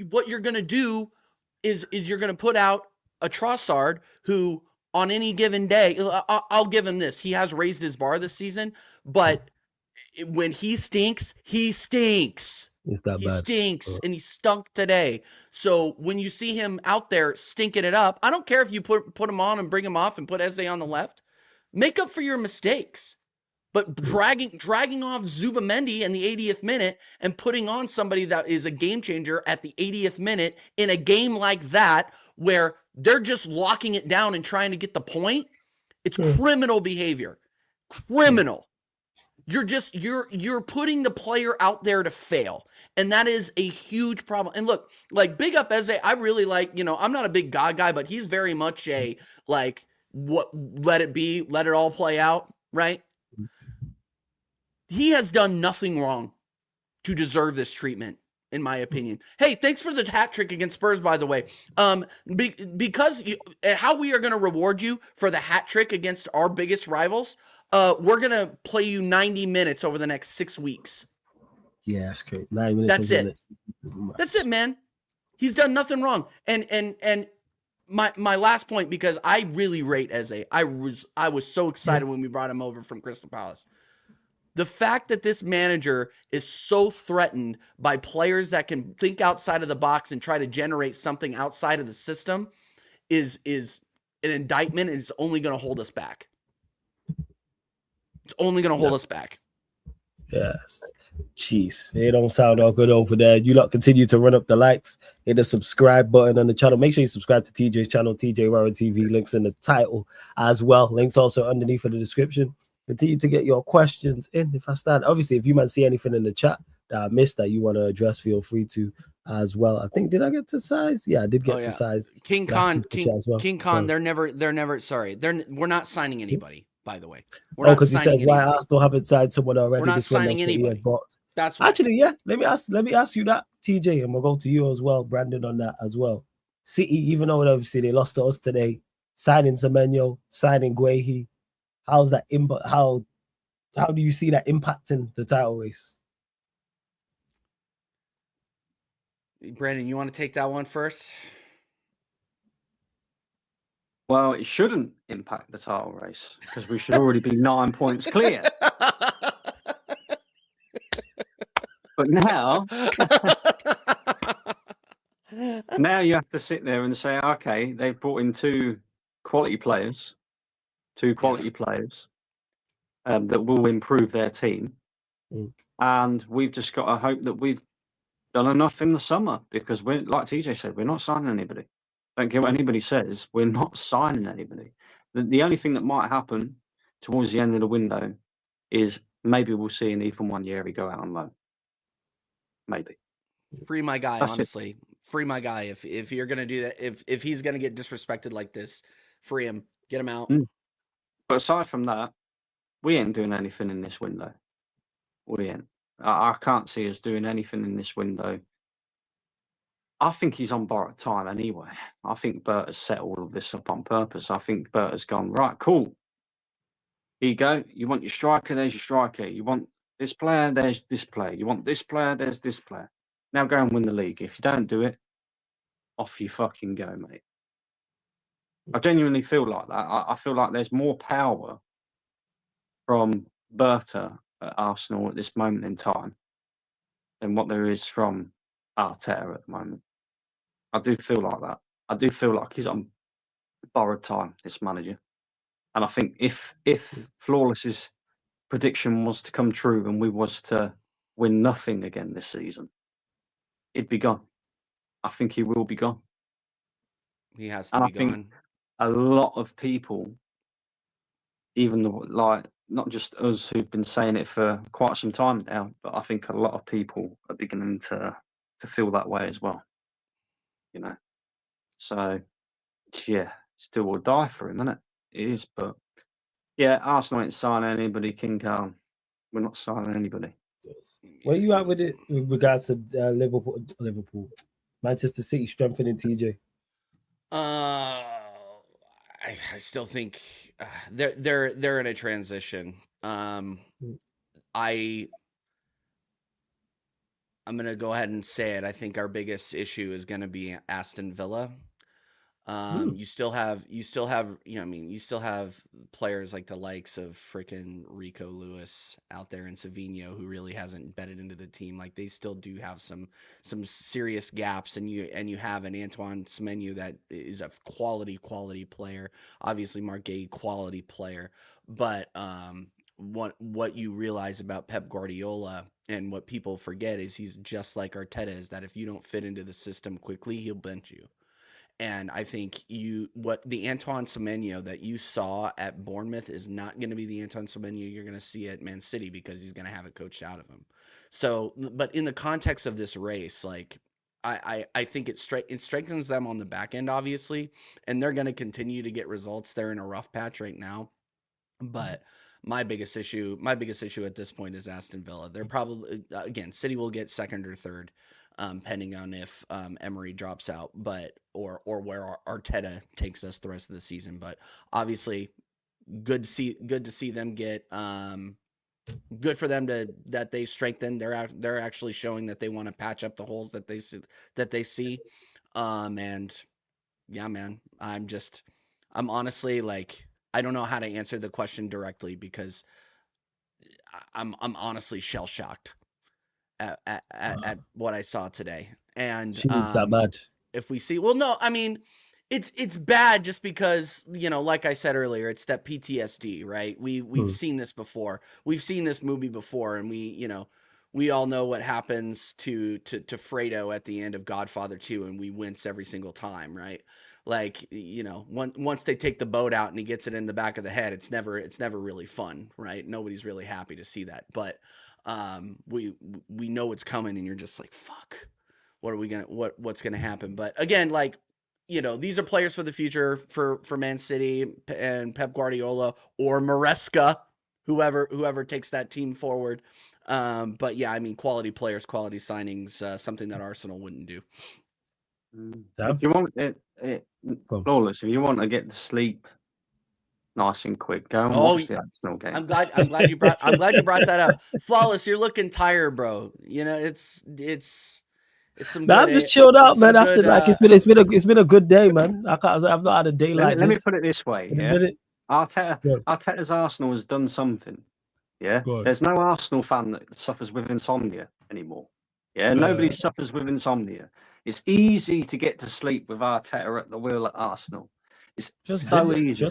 what you're going to do is you're going to put out a Trossard who, on any given day, I'll give him this. He has raised his bar this season, but when he stinks, he stinks. It's that he bad. stinks, and he stunk today. So when you see him out there stinking it up, I don't care if you put him on and bring him off and put Eze on the left. Make up for your mistakes. But dragging off Zubamendi in the 80th minute and putting on somebody that is a game changer at the 80th minute in a game like that, where they're just locking it down and trying to get the point, it's criminal behavior. Criminal. You're putting the player out there to fail. And that is a huge problem. And look, like, big up Eze. I really like, I'm not a big God guy, but he's very much a, like, let it be, let it all play out, right? He has done nothing wrong to deserve this treatment. in my opinion. Hey, thanks for the hat trick against Spurs, by the way. Because how we are going to reward you for the hat trick against our biggest rivals, we're going to play you 90 minutes over the next 6 weeks. Yeah, that's great. 9 minutes. That's it. That's it, man. He's done nothing wrong. And my last point, because I really rate Eze. I was so excited when we brought him over from Crystal Palace. The fact that this manager is so threatened by players that can think outside of the box and try to generate something outside of the system is an indictment, and it's only going to hold us back. It's only going to hold us back. Yes. Jeez, it don't sound all good over there. You lot continue to run up the likes, hit the subscribe button on the channel. Make sure you subscribe to TJ's channel, TJ Warren TV. Links in the title as well. Links also underneath in the description. Continue to get your questions in. If I stand, obviously, if you might see anything in the chat that I missed that you want to address, feel free to as well. I think, did I get to size? Yeah, I did get to size. King Khan, they're never sorry. We're not signing anybody, by the way. We're because he says why I still haven't signed someone already. We're not signing anybody. That's why. Actually, yeah. Let me ask you that, TJ, and we'll go to you as well, Brandon, on that as well. City, even though obviously they lost to us today, signing Semenyo, signing Guehi. How's that impact? How do you see that impacting the title race? Brandon, you want to take that one first? Well, it shouldn't impact the title race because we should already be 9 points clear. But now you have to sit there and say, okay, they've brought in two quality players that will improve their team. And we've just got to hope that we've done enough in the summer, because we're, like TJ said, we're not signing anybody. Don't care what anybody says, we're not signing anybody. The only thing that might happen towards the end of the window is maybe we'll see an Ethan Wanyeri go out on loan. Maybe. Free my guy, honestly. Free my guy. If you're gonna do that, if he's gonna get disrespected like this, free him. Get him out. But aside from that, we ain't doing anything in this window. We ain't. I can't see us doing anything in this window. I think he's on borrowed time anyway. I think Bert has set all of this up on purpose. I think Bert has gone, right, cool. Here you go. You want your striker, there's your striker. You want this player, there's this player. You want this player, there's this player. Now go and win the league. If you don't do it, off you fucking go, mate. I genuinely feel like that. I feel like there's more power from Berta at Arsenal at this moment in time than what there is from Arteta at the moment. I do feel like that. I do feel like he's on borrowed time, this manager. And I think if Flawless's prediction was to come true and we was to win nothing again this season, he'd be gone. I think he will be gone. He has to be gone. Think a lot of people, even like not just us who've been saying it for quite some time now, but I think a lot of people are beginning to feel that way as well. You know, so yeah, still will die for him, isn't it? It is, but yeah, Arsenal ain't signing anybody. King Khan, we're not signing anybody. Where you at with it with regards to Liverpool, Manchester City strengthening TJ? I still think they're in a transition. I'm gonna go ahead and say it. I think our biggest issue is gonna be Aston Villa. You still have players like the likes of freaking Rico Lewis out there and Savinho, who really hasn't bedded into the team. Like, they still do have some serious gaps, and you have an Antoine Semenyo that is a quality player. Obviously, Mark Gay, quality player, but what you realize about Pep Guardiola and what people forget is he's just like Arteta, is that if you don't fit into the system quickly, he'll bench you. And I think the Antoine Semenyo that you saw at Bournemouth is not going to be the Antoine Semenyo you're going to see at Man City, because he's going to have it coached out of him. So, but in the context of this race, like, I think it strengthens them on the back end, obviously, and they're going to continue to get results. They're in a rough patch right now, but my biggest issue at this point is Aston Villa. They're probably, again, City will get second or third. pending on if Emery drops out, or where Arteta takes us the rest of the season. But obviously, good to see them get. Good for them that they strengthened. They're actually showing that they want to patch up the holes that they see. And yeah, man, I'm honestly like, I don't know how to answer the question directly because I'm honestly shell shocked at what I saw today. And She's that bad. if we see, well, no, I mean, it's bad just because, like I said earlier, it's that PTSD, right? We've seen this before. We've seen this movie before, and we all know what happens to Fredo at the end of Godfather 2, and we wince every single time, right? Like, once they take the boat out and he gets it in the back of the head, it's never really fun, right? Nobody's really happy to see that. But we know it's coming, and you're just like, fuck, what's gonna happen? But again, like, these are players for the future for Man City and Pep Guardiola or Maresca, whoever takes that team forward. But yeah, I mean, quality players, quality signings, something that Arsenal wouldn't do. If you want Flawless, if you want to get to sleep nice and quick, go and watch the Arsenal game. I'm glad you brought that up. Flawless, you're looking tired, bro. It's some. I'm just chilled out, man. After it's been a good day, man. I've not had a day like this. Let me put it this way, yeah. Arteta's Arsenal has done something. Yeah, there's no Arsenal fan that suffers with insomnia anymore. Yeah, nobody suffers with insomnia. It's easy to get to sleep with Arteta at the wheel at Arsenal. It's so easy.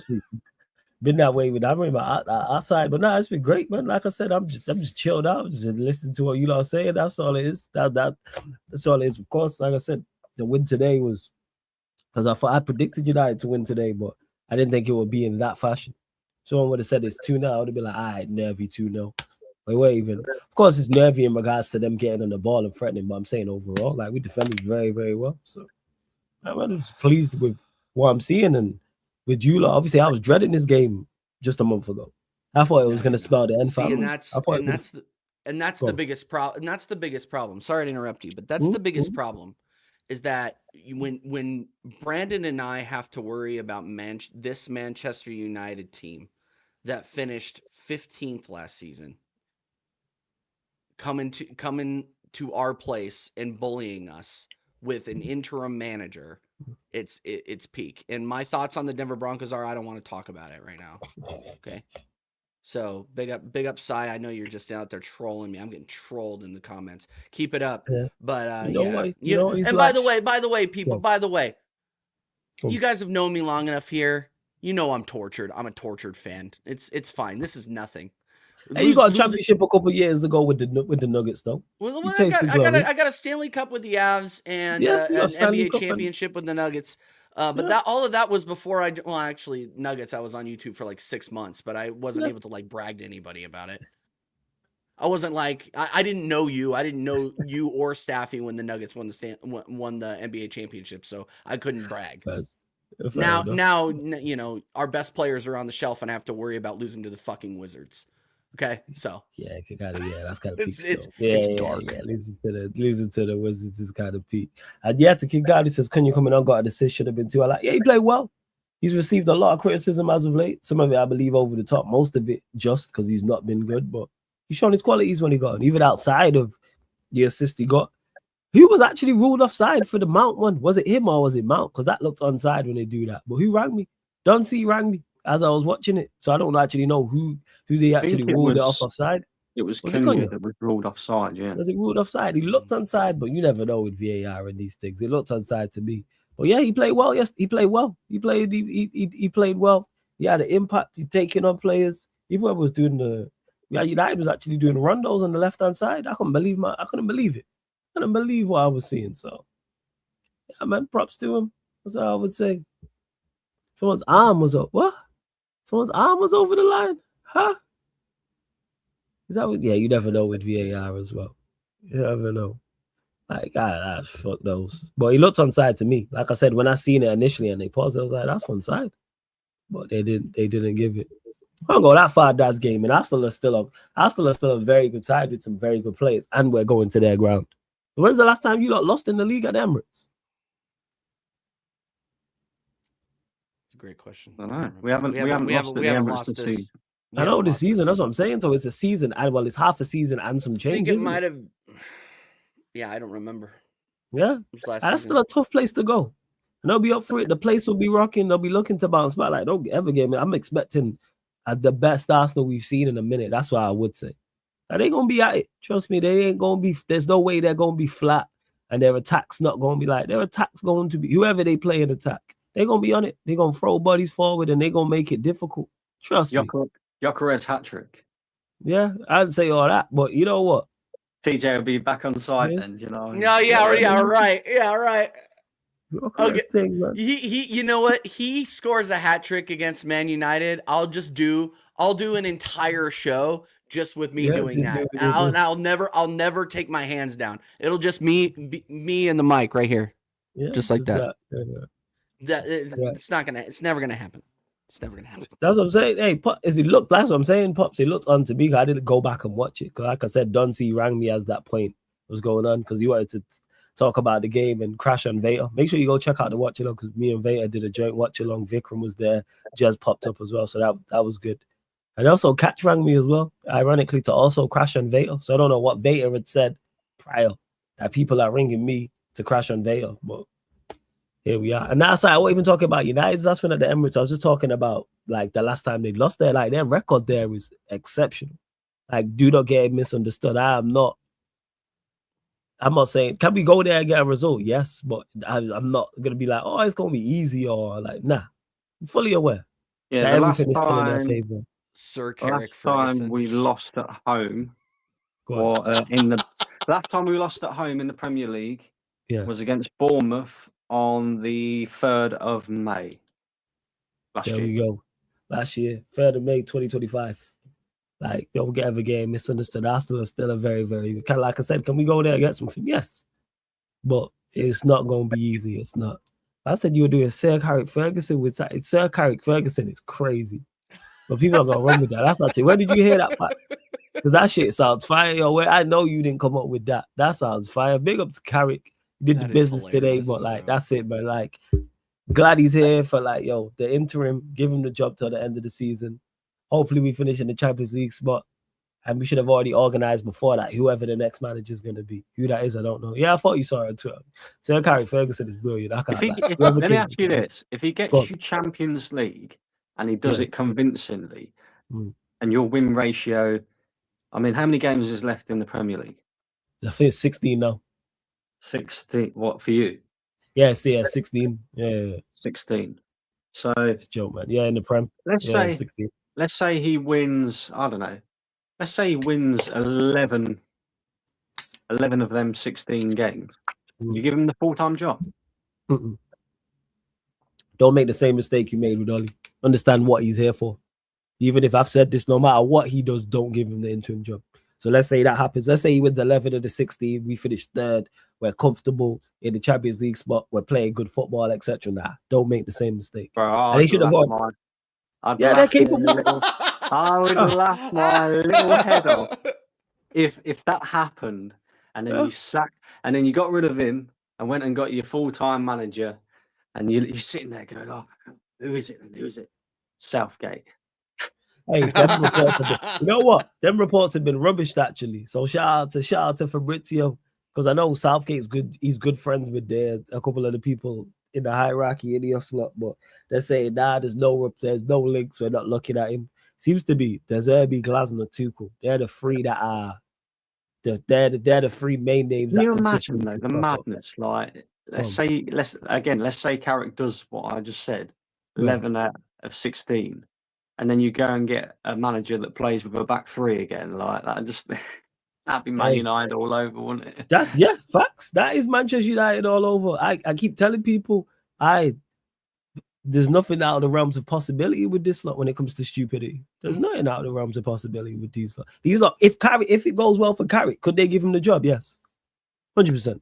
Been that way with our side, but no, it's been great, man. Like I said, I'm just chilled out, just listening to what you lot are saying. That's all it is. That's all it is. Of course, like I said, the win today was because I predicted United to win today, but I didn't think it would be in that fashion. Someone would have said it's 2-0. I would have been like, all right, nervy 2-0. Wait, even. Of course, it's nervy in regards to them getting on the ball and threatening, but I'm saying overall, like, we defended very, very well. So I'm just pleased with what I'm seeing. And with you lot, obviously, I was dreading this game just a month ago. I thought it was going to spell the end. See, and that's the biggest problem. And that's the biggest problem. Sorry to interrupt you, but that's the biggest problem. Is that when Brandon and I have to worry about this Manchester United team that finished 15th last season, coming to our place and bullying us with an interim manager, it's peak. And my thoughts on the Denver Broncos are, I don't want to talk about it right now. Okay. So big up, Sai. I know you're just out there trolling me. I'm getting trolled in the comments. Keep it up. Yeah. But and by the way, people, you guys have known me long enough here. You know I'm tortured. I'm a tortured fan. It's fine. This is nothing. Hey, you got a championship a couple of years ago with the Nuggets, though. Well, I got a Stanley Cup with the Avs and an NBA championship with the Nuggets. But all of that was before actually Nuggets. I was on YouTube for like 6 months, but I wasn't able to like brag to anybody about it. I wasn't like I didn't know you. I didn't know you or Staffy when the Nuggets won the NBA championship, so I couldn't brag. Now our best players are on the shelf, and I have to worry about losing to the fucking Wizards. Okay, so that's kind of peak. It's dark. Yeah, losing to the Wizards is kind of peak. And to King God, he says, "Can you come in on? Got a assist, should have been 2." I like, he played well. He's received a lot of criticism as of late. Some of it, I believe, over the top. Most of it just because he's not been good, but he's shown his qualities when he got on. Even outside of the assist he got, he was actually ruled offside for the Mount one. Was it him or was it Mount? Because that looked onside when they do that. But who rang me? Dunsey rang me as I was watching it, so I don't actually know who they actually ruled it offside. It was Cunha that was ruled offside. Yeah, was it ruled offside? He looked onside, but you never know with VAR and these things. It looked onside to me. But yeah, he played well. Yes, he played well. He played well. He had an impact. He taking on players. Even when was doing United was actually doing rondos on the left hand side. I couldn't believe it. I couldn't believe what I was seeing. So yeah, man, props to him. That's all I would say. Someone's arm was up. What? Someone's arm was over the line? Huh? Is that what? Yeah, you never know with VAR as well. You never know. Like, fuck those. But he looked onside to me. Like I said, when I seen it initially and they paused, I was like, that's onside. But they didn't give it. I don't go that far that game, and Arsenal are still a very good side with some very good players, and we're going to their ground. When's the last time you lost in the league at the Emirates? It's a great question. I don't know. We haven't lost at the Emirates this season. I know the season. That's what I'm saying. So it's a season, and well, it's half a season and some I change. think it might have. Yeah, I don't remember. Yeah, that's still a tough place to go. And they'll be up for it. The place will be rocking. They'll be looking to bounce back. Like, don't ever get me. I'm expecting the best Arsenal we've seen in a minute. That's what I would say. Now, they gonna be at it. Trust me, they ain't gonna be. There's no way they're gonna be flat, and their attack's not gonna be like their attack's going to be. Whoever they play in attack, they're gonna be on it. They're gonna throw bodies forward, and they're gonna make it difficult. Trust me. Gyökeres hat trick. Yeah, I'd say all that, but you know what? TJ will be back on side then, you know. No, right. Yeah, right. Okay. Thing, he you know what? He scores a hat trick against Man United. I'll do an entire show just with me doing that. I'll never take my hands down. It'll just me and the mic right here. Yeah, just like that. Yeah. It's never gonna happen. It's never gonna happen. That's what I'm saying. Hey, that's what I'm saying, Pops. It looked on to me. I didn't go back and watch it. Because like I said, Dunsey rang me as that point was going on because he wanted to talk about the game and crash on Vader. Make sure you go check out the watch along because me and Vader did a joint watch along. Vikram was there. Jez popped up as well. So that was good. And also Catch rang me as well, ironically, to also crash on Vader. So I don't know what Vader had said prior that people are ringing me to crash on Vader, but here we are. And that's I wasn't even talking about United's last win at the Emirates. I was just talking about like the last time they lost there. Like their record there is exceptional. Like, do not get misunderstood. I'm not saying, can we go there and get a result? Yes, but I'm not going to be like, oh, it's going to be easy or like, nah. I'm fully aware. Yeah, that everything is still in their favor. Sir Carrick last time we lost at home, last time we lost at home in the Premier League was against Bournemouth on the 3rd of May. There we go. Last year, 3rd of May, 2025. Like, don't ever get misunderstood. Arsenal is still a very, very, kind of like I said, can we go there and get something? Yes. But it's not going to be easy. It's not. I said you were doing Sir Carrick Ferguson with Sir Carrick Ferguson is crazy. But people are going to run with that. That's actually, where did you hear that fact? Because that shit sounds fire. Yo, I know you didn't come up with that. That sounds fire. Big up to Carrick. You did the business today, but like, that's it, man. Like, glad he's here for like, yo, the interim, give him the job till the end of the season. Hopefully we finish in the Champions League spot. And we should have already organized before that, whoever the next manager is going to be. Who that is, I don't know. Yeah, I thought you saw it on Twitter. Sir Carrick Ferguson is brilliant. Let me ask you this. If he gets you Champions League and he does it convincingly, and your win ratio, I mean, how many games is left in the Premier League? I think it's 16 now. 16, what, for you? Yeah, 16. Yeah. 16. So it's a joke, man. Yeah, in the Prem. Let's say he wins, I don't know. Let's say he wins 11 of them 16 games. You give him the full-time job. Don't make the same mistake you made with Ollie. Understand what he's here for. Even if I've said this, no matter what he does, don't give him the interim job. So let's say that happens. Let's say he wins 11 of the 16. We finish 3rd. We're comfortable in the Champions League spot. We're playing good football, etc. Nah, don't make the same mistake. Bro, and they should have gone. They're capable. I would laugh my little head off if that happened, and then you got rid of him and went and got your full-time manager, and you're sitting there going, "Oh, who is it? Who is it? Southgate." Hey, them reports you know what? Them reports have been rubbish actually. So shout out to Fabrizio, because I know Southgate's good. He's good friends with a couple of the people in the hierarchy in the slot, but they're saying there's no links. We're not looking at him. Seems to be there's Erby, Glasner, Tuchel. They're the three that are they're the three main names. Can you imagine though, the madness? Like let's say Carrick does what I just said, 11 out of 16. And then you go and get a manager that plays with a back three again, like that'd be Man United all over, wouldn't it? That's facts. That is Manchester United all over. I keep telling people, there's nothing out of the realms of possibility with this lot when it comes to stupidity. There's nothing out of the realms of possibility with these lot. These lot, if it goes well for Carrick, could they give him the job? Yes, 100%.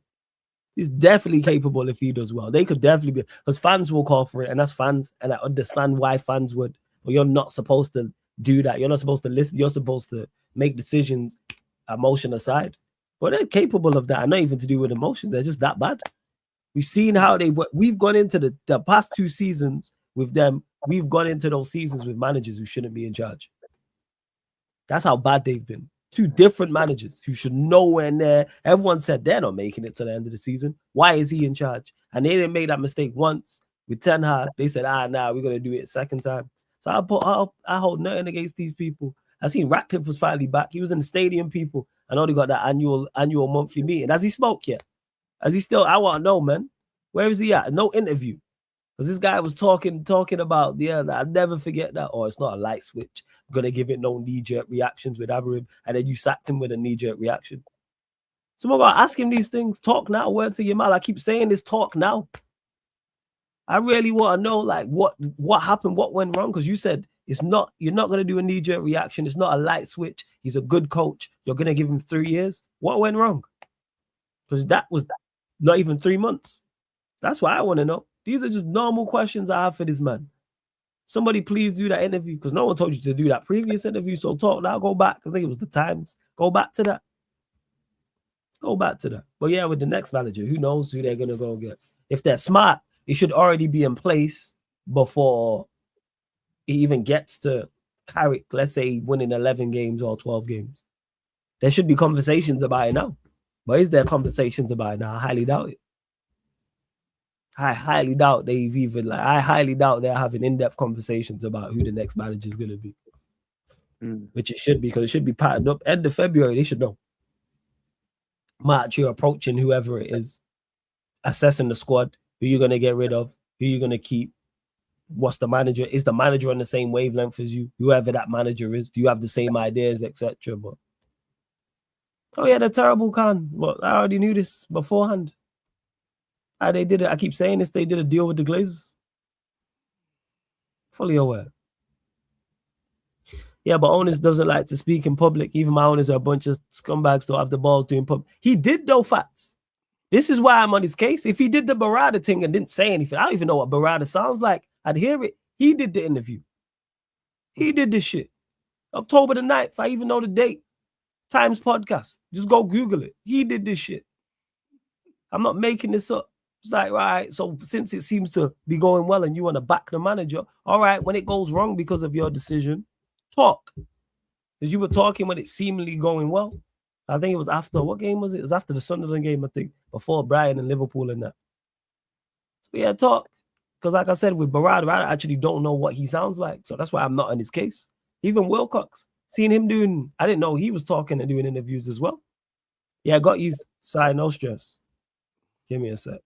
He's definitely capable if he does well. They could definitely be, because fans will call for it, and that's fans, and I understand why fans would. But you're not supposed to do that. You're not supposed to listen. You're supposed to make decisions, emotion aside. But they're capable of that. And not even to do with emotions. They're just that bad. We've seen how we've gone into the past 2 seasons with them. We've gone into those seasons with managers who shouldn't be in charge. That's how bad they've been. 2 different managers who should nowhere near. Everyone said they're not making it to the end of the season. Why is he in charge? And they didn't make that mistake once with Ten Hag. They said, nah, we're gonna do it a second time. So I hold nothing against these people. I seen Ratcliffe was finally back. He was in the stadium, people. I know they got that annual monthly meeting. Has he spoke yet? Has he still? I want to know, man. Where is he at? No interview. Because this guy was talking about, I'll never forget that. Oh, it's not a light switch. I'm going to give it no knee-jerk reactions with Amorim. And then you sacked him with a knee-jerk reaction. Someone got to ask him these things. Talk now. Word to your mouth. I keep saying this, talk now. I really want to know, like, what happened, what went wrong. Because you said you're not going to do a knee-jerk reaction. It's not a light switch. He's a good coach. You're going to give him 3 years. What went wrong? Because that was not even 3 months. That's what I want to know. These are just normal questions I have for this man. Somebody please do that interview because no one told you to do that previous interview. So talk now, go back. I think it was the Times. Go back to that. Go back to that. But yeah, with the next manager, who knows who they're going to go get. If they're smart, it should already be in place before it even gets to Carrick, let's say, winning 11 games or 12 games. There should be conversations about it now. But is there conversations about it now? I highly doubt it. I highly doubt I highly doubt they're having in-depth conversations about who the next manager is going to be. Which it should be, because it should be patterned up. End of February, they should know. March, you're approaching whoever it is, assessing the squad, who you're going to get rid of, who you're going to keep, what's the manager, is the manager on the same wavelength as you, whoever that manager is, do you have the same ideas, etc. But oh yeah, they're terrible, Khan. Well, I already knew this beforehand. They did it. I keep saying this. They did a deal with the Glazers. Fully aware. Yeah, but owners doesn't like to speak in public. Even my owners are a bunch of scumbags to have the balls doing public. He did though, Fats. This is why I'm on his case. If he did the Barada thing and didn't say anything, I don't even know what Barada sounds like. I'd hear it. He did the interview. He did this shit. October the 9th. I even know the date. Times podcast. Just go Google it. He did this shit. I'm not making this up. It's like, right, so since it seems to be going well and you want to back the manager, all right, when it goes wrong because of your decision, talk. Because you were talking when it's seemingly going well. I think it was after, what game was it? It was after the Sunderland game, I think, before Brighton and Liverpool and that. So yeah, talk. Because like I said, with Barada, I actually don't know what he sounds like. So that's why I'm not on his case. Even Wilcox, seeing him doing, I didn't know he was talking and doing interviews as well. Yeah, I got you, Si, no stress. Give me a sec.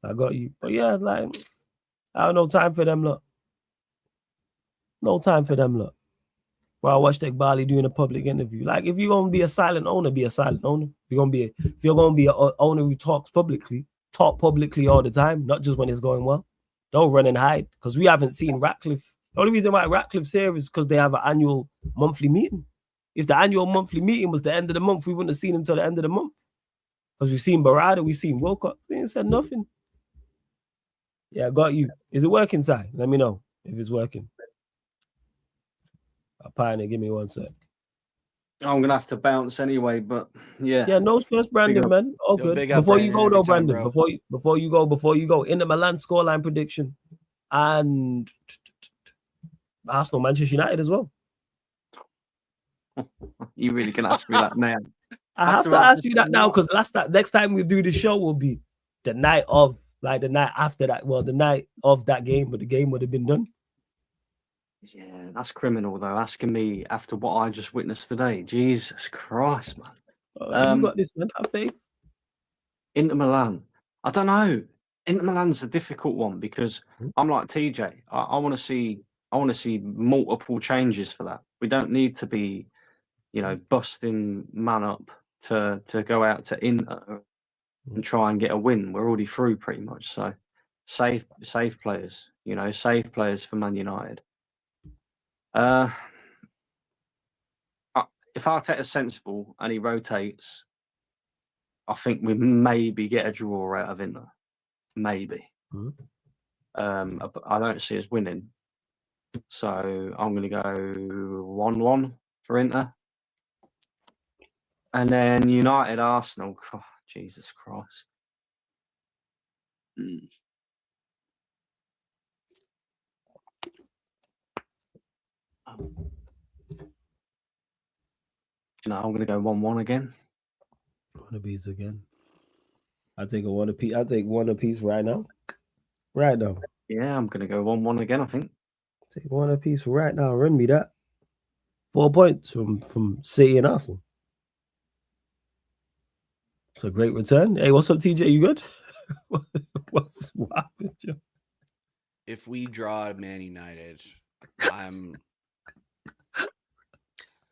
I got you. But yeah, like, I have no time for them, look. No time for them, look. Well, I watched Iqbali doing a public interview. Like, if you're gonna be a silent owner, be a silent owner. If you're gonna be an owner who talks publicly, talk publicly all the time, not just when it's going well. Don't run and hide. Because we haven't seen Ratcliffe. The only reason why Ratcliffe's here is because they have an annual monthly meeting. If the annual monthly meeting was the end of the month, we wouldn't have seen him till the end of the month. Because we've seen Barada, we've seen Wilcox. They ain't said nothing. Yeah, I got you. Is it working, Si? Let me know if it's working. Pioneer, give me 1 sec. I'm gonna have to bounce anyway, but yeah. Yeah, no stress, Brandon, man. All good. Before you go, though, Brandon. Before you go. In the Milan scoreline prediction and Arsenal, Manchester United as well. You really can ask me that now. I have to ask you that now because next time we do the show will be the night of, like the night after that. Well, the night of that game, but the game would have been done. Yeah, that's criminal though. Asking me after what I just witnessed today. Jesus Christ, man. You got this, man. Have faith. Inter Milan. I don't know. Inter Milan's a difficult one because I'm like TJ. I want to see multiple changes for that. We don't need to be, busting man up to go out to Inter and try and get a win. We're already through pretty much. So save players, save players for Man United. If Arteta's sensible and he rotates, I think we maybe get a draw out of Inter. Maybe. I don't see us winning. So I'm going to go 1-1 for Inter. And then United, Arsenal. Oh, Jesus Christ. I'm going to go 1-1 again. One apiece again. I take a one apiece. I take one apiece right now. Right now. Yeah, I'm going to go 1-1 again, I think. Take one apiece right now. Run me that. 4 points from City and Arsenal. It's a great return. Hey, what's up, TJ? You good? What happened, Joe? If we draw Man United,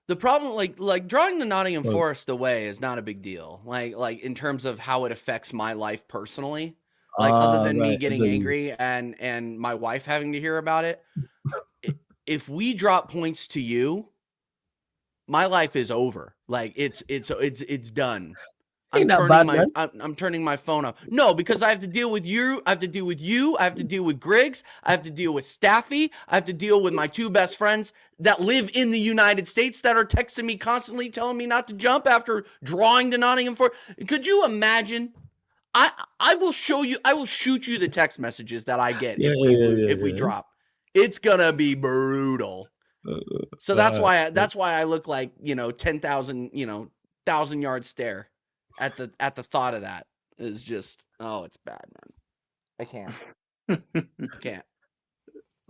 the problem, like drawing the Nottingham Forest away is not a big deal. Like in terms of how it affects my life personally. Like other than me getting angry and my wife having to hear about it. If we drop points to you, my life is over. Like it's done. I'm turning my phone off. No, because I have to deal with you. I have to deal with you. I have to deal with Griggs. I have to deal with Staffy. I have to deal with my 2 best friends that live in the United States that are texting me constantly, telling me not to jump after drawing to Nottingham Forest. Could you imagine? I will show you. I will shoot you the text messages that I get if we drop. It's gonna be brutal. So that's why I look like 10,000 1,000-yard stare. At the thought of that is just, it's bad, man. I can't.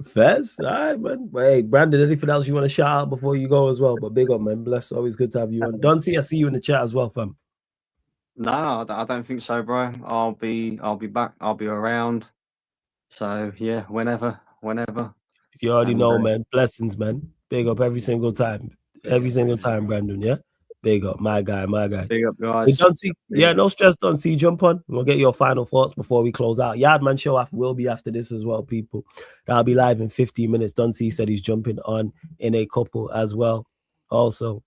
Fez, all right, man. Hey, Brandon, anything else you want to shout out before you go as well? But big up, man. Bless. Always good to have you on. Dunsey, I see you in the chat as well, fam. No, I don't think so, bro. I'll be back. I'll be around. So yeah, whenever. You already know, man. Blessings, man. Big up every single time. Every single time, Brandon. Yeah. Big up, my guy. Big up, guys. Dunsey, no stress, Dunsey. Jump on. We'll get your final thoughts before we close out. Yardman show will be after this as well, people. That'll be live in 15 minutes. Dunsey said he's jumping on in a couple as well. Also.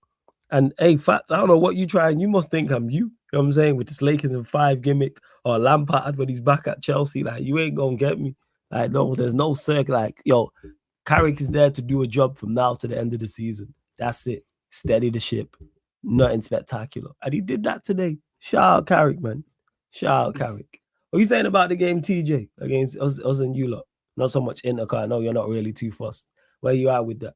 And hey, Fats, I don't know what you trying. You must think I'm you. You know what I'm saying? With this Lakers in 5 gimmick or Lampard when he's back at Chelsea. Like, you ain't gonna get me. Like, no, there's no circle. Like, yo, Carrick is there to do a job from now to the end of the season. That's it. Steady the ship. Nothing spectacular. And he did that today. Shout out Carrick, man. Shout out Carrick. What are you saying about the game, TJ, against us and you lot? Not so much Inter, I know you're not really too fussed. Where you at with that?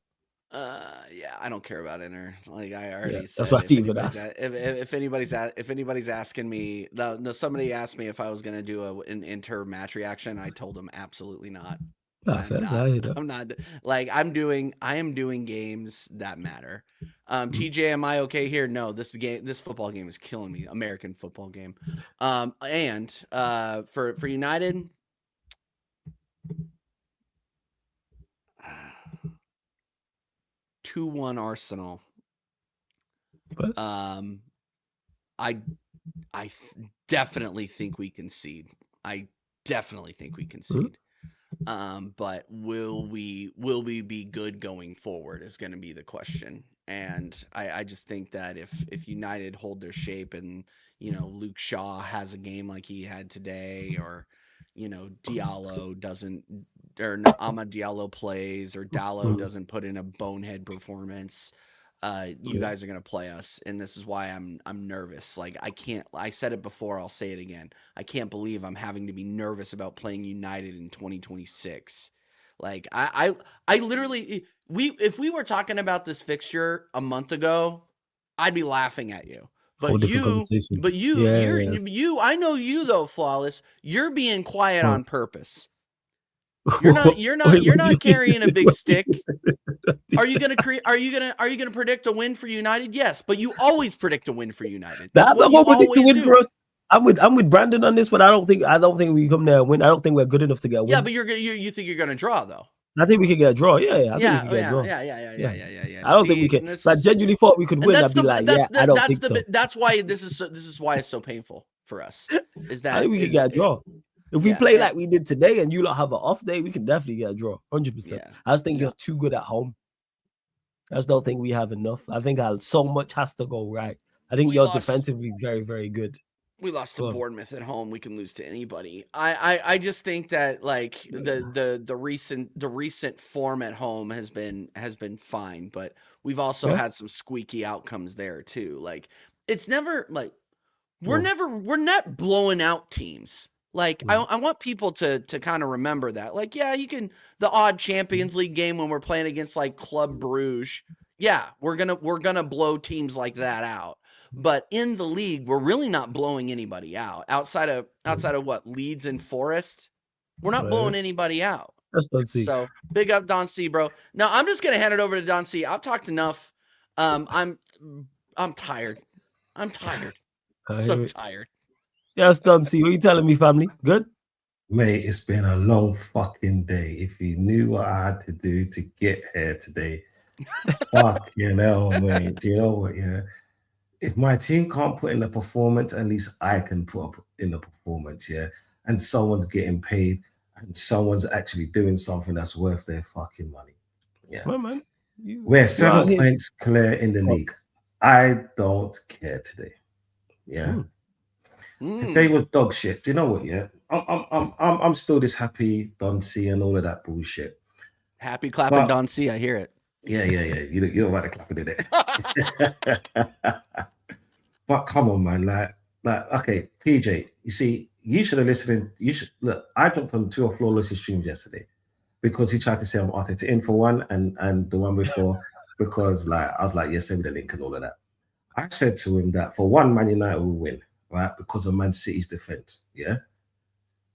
Yeah, I don't care about Inter. Like I already said, that's what if anybody's asking me, no, somebody asked me if I was gonna do an Inter match reaction. I told them absolutely not. I'm not. Like I am doing games that matter. TJ, am I okay here? No, this football game is killing me. American football game. And for United. 2-1 Arsenal. I definitely think we concede. But will we be good going forward is going to be the question. And I just think that if United hold their shape and Luke Shaw has a game like he had today, or Diallo doesn't, or Amad Diallo plays, or Dallo doesn't put in a bonehead performance, you guys are gonna play us, and this is why I'm nervous. Like I said it before, I'll say it again. I can't believe I'm having to be nervous about playing United in 2026. Like I literally, if we were talking about this fixture a month ago, I'd be laughing at you. But you, I know you though, Flawless. You're being quiet on purpose. You're not carrying a big stick. Are you gonna predict a win for United? Yes, but you always predict a win for United. That's what you predict a win for us. I'm with Brandon on this one. I don't think we come there and win. I don't think we're good enough to get a win. Yeah, but you think you're gonna draw though? I think we can get a draw. Yeah. I think we can get a draw. Yeah. I don't think we can. I genuinely thought we could win. I'd be like, I don't think so. That's why this is why it's so painful for us. Is that I think we can get a draw. If we play like we did today and you lot have an off day, we can definitely get a draw. 100%. I just think you're too good at home. I just don't think we have enough. I think so much has to go right. I think you're defensively very, very good. We lost to Bournemouth at home. We can lose to anybody. I just think that like the recent form at home has been fine, but we've also had some squeaky outcomes there too. Like it's never like we're not blowing out teams. Like I want people to kind of remember that. Like, yeah, you can the odd Champions League game when we're playing against like Club Bruges. Yeah, we're gonna blow teams like that out. But in the league, we're really not blowing anybody out outside of what Leeds and Forest. We're not blowing anybody out. That's Don C. So big up Don C, bro. No, I'm just gonna hand it over to Don C. I've talked enough. I'm tired. I'm tired. So tired. Yes, Don C. What you telling me, family? Good? Mate, it's been a long fucking day. If you knew what I had to do to get here today, fucking hell, mate. Do you know what? Yeah. If my team can't put in the performance, at least I can put up in the performance, yeah. And someone's getting paid, and someone's actually doing something that's worth their fucking money. Yeah. Well, man, we're 7 points clear in the league. I don't care today. Yeah. Today was dog shit. Do you know what? Yeah. I'm still this happy Don C and all of that bullshit. Happy clapping Don C. I hear it. Yeah. You're right to clapping in it. But come on, man. Like, okay, TJ, you see, you should have listened. You should look. I jumped on 2 of Flawless' streams yesterday because he tried to say I'm Arteta in for one and the one before because like I was like, yeah, send me the link and all of that. I said to him that for one, Man United will win, right? Because of Man City's defense. Yeah.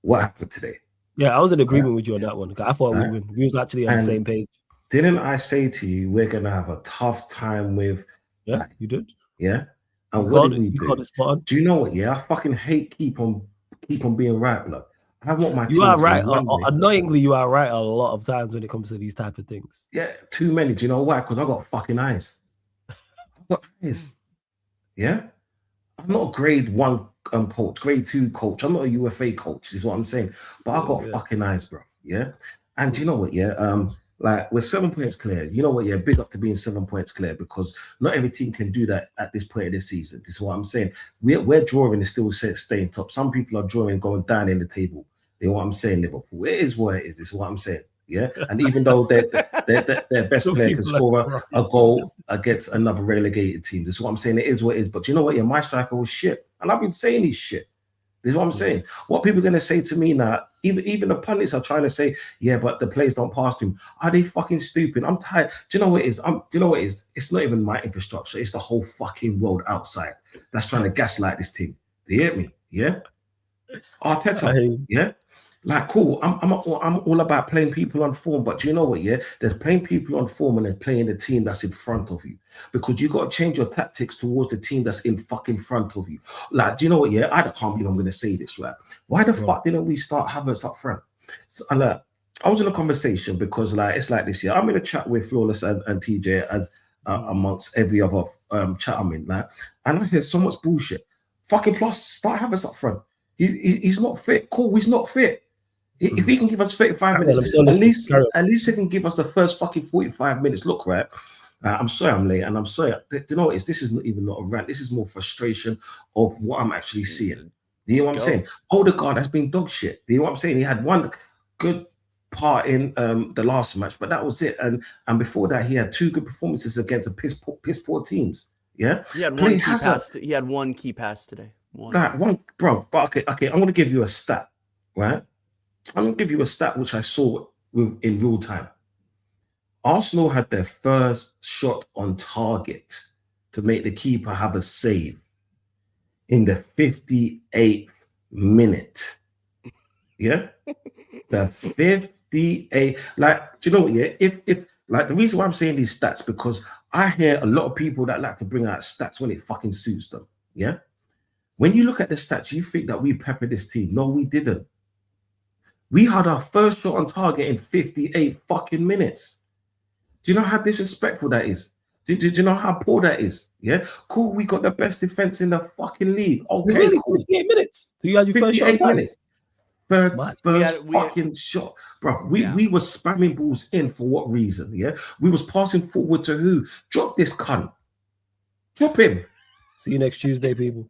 What happened today? Yeah, I was in agreement with you on that one. I thought we win. We was actually on the same page. Didn't I say to you we're gonna have a tough time with? Yeah, you did. Yeah. And what did we do? Do you know what? Yeah, I fucking hate keep on being right, blood. I want my team. You are right. Annoyingly, you are right a lot of times when it comes to these type of things. Yeah, too many. Do you know why? Because I got fucking eyes. I got eyes. Yeah, I'm not a grade 1 coach, grade 2 coach. I'm not a UFA coach. Is what I'm saying. But I got fucking eyes, bro. Yeah, and you know what? Yeah, like we're 7 points clear. You know what? Yeah, big up to being 7 points clear because not every team can do that at this point of the season. This is what I'm saying. We're drawing and still staying top. Some people are drawing and going down in the table. You know what I'm saying? Liverpool. It is what it is. This is what I'm saying. Yeah, and even though their best player can score a goal against another relegated team, this is what I'm saying. It is what it is. But you know what? Yeah, my striker was shit, and I've been saying he's shit. This is what I'm saying. What people are going to say to me now, even the pundits are trying to say, yeah, but the players don't pass to him. Are they fucking stupid? I'm tired. Do you know what it is? Do you know what it is? It's not even my infrastructure. It's the whole fucking world outside that's trying to gaslight this team. Do you hear me? Yeah? Arteta, yeah? Like, cool. I'm all about playing people on form, but do you know what? Yeah, there's playing people on form and they're playing the team that's in front of you because you got to change your tactics towards the team that's in fucking front of you. Like, do you know what? Yeah, I can't believe I'm going to say this, right? Why the fuck didn't we start Havertz up front? So, I was in a conversation because, like, it's like this. Yeah, I'm in a chat with Flawless and TJ as amongst every other chat I'm in, like, and I hear so much bullshit. Fucking plus, start Havertz up front. He's not fit. Cool, he's not fit. If he can give us 35 minutes, at least he can give us the first fucking 45 minutes. Look, right? I'm sorry I'm late, and I'm sorry. Do you know what it is? This is not a rant. This is more frustration of what I'm actually seeing. You know what I'm saying? Odegaard has been dog shit. You know what I'm saying? He had one good part in the last match, but that was it. And before that, he had 2 good performances against a piss poor teams. Yeah, he had one key pass. He had one key pass today. One, bro. But okay. I'm gonna give you a stat, right? I'm going to give you a stat which I saw in real time. Arsenal had their first shot on target to make the keeper have a save in the 58th minute. Yeah? The 58th. Like, do you know what? Yeah? If like the reason why I'm saying these stats because I hear a lot of people that like to bring out stats when it fucking suits them. Yeah? When you look at the stats, you think that we peppered this team. No, we didn't. We had our first shot on target in 58 fucking minutes. Do you know how disrespectful that is? Do you know how poor that is? Yeah, cool. We got the best defense in the fucking league. Okay, really? Cool. 58 minutes. So you had your first shot on target. First fucking shot, bro. We were spamming balls in for what reason? Yeah, we was passing forward to who? Drop this cunt. Drop him. See you next Tuesday, people.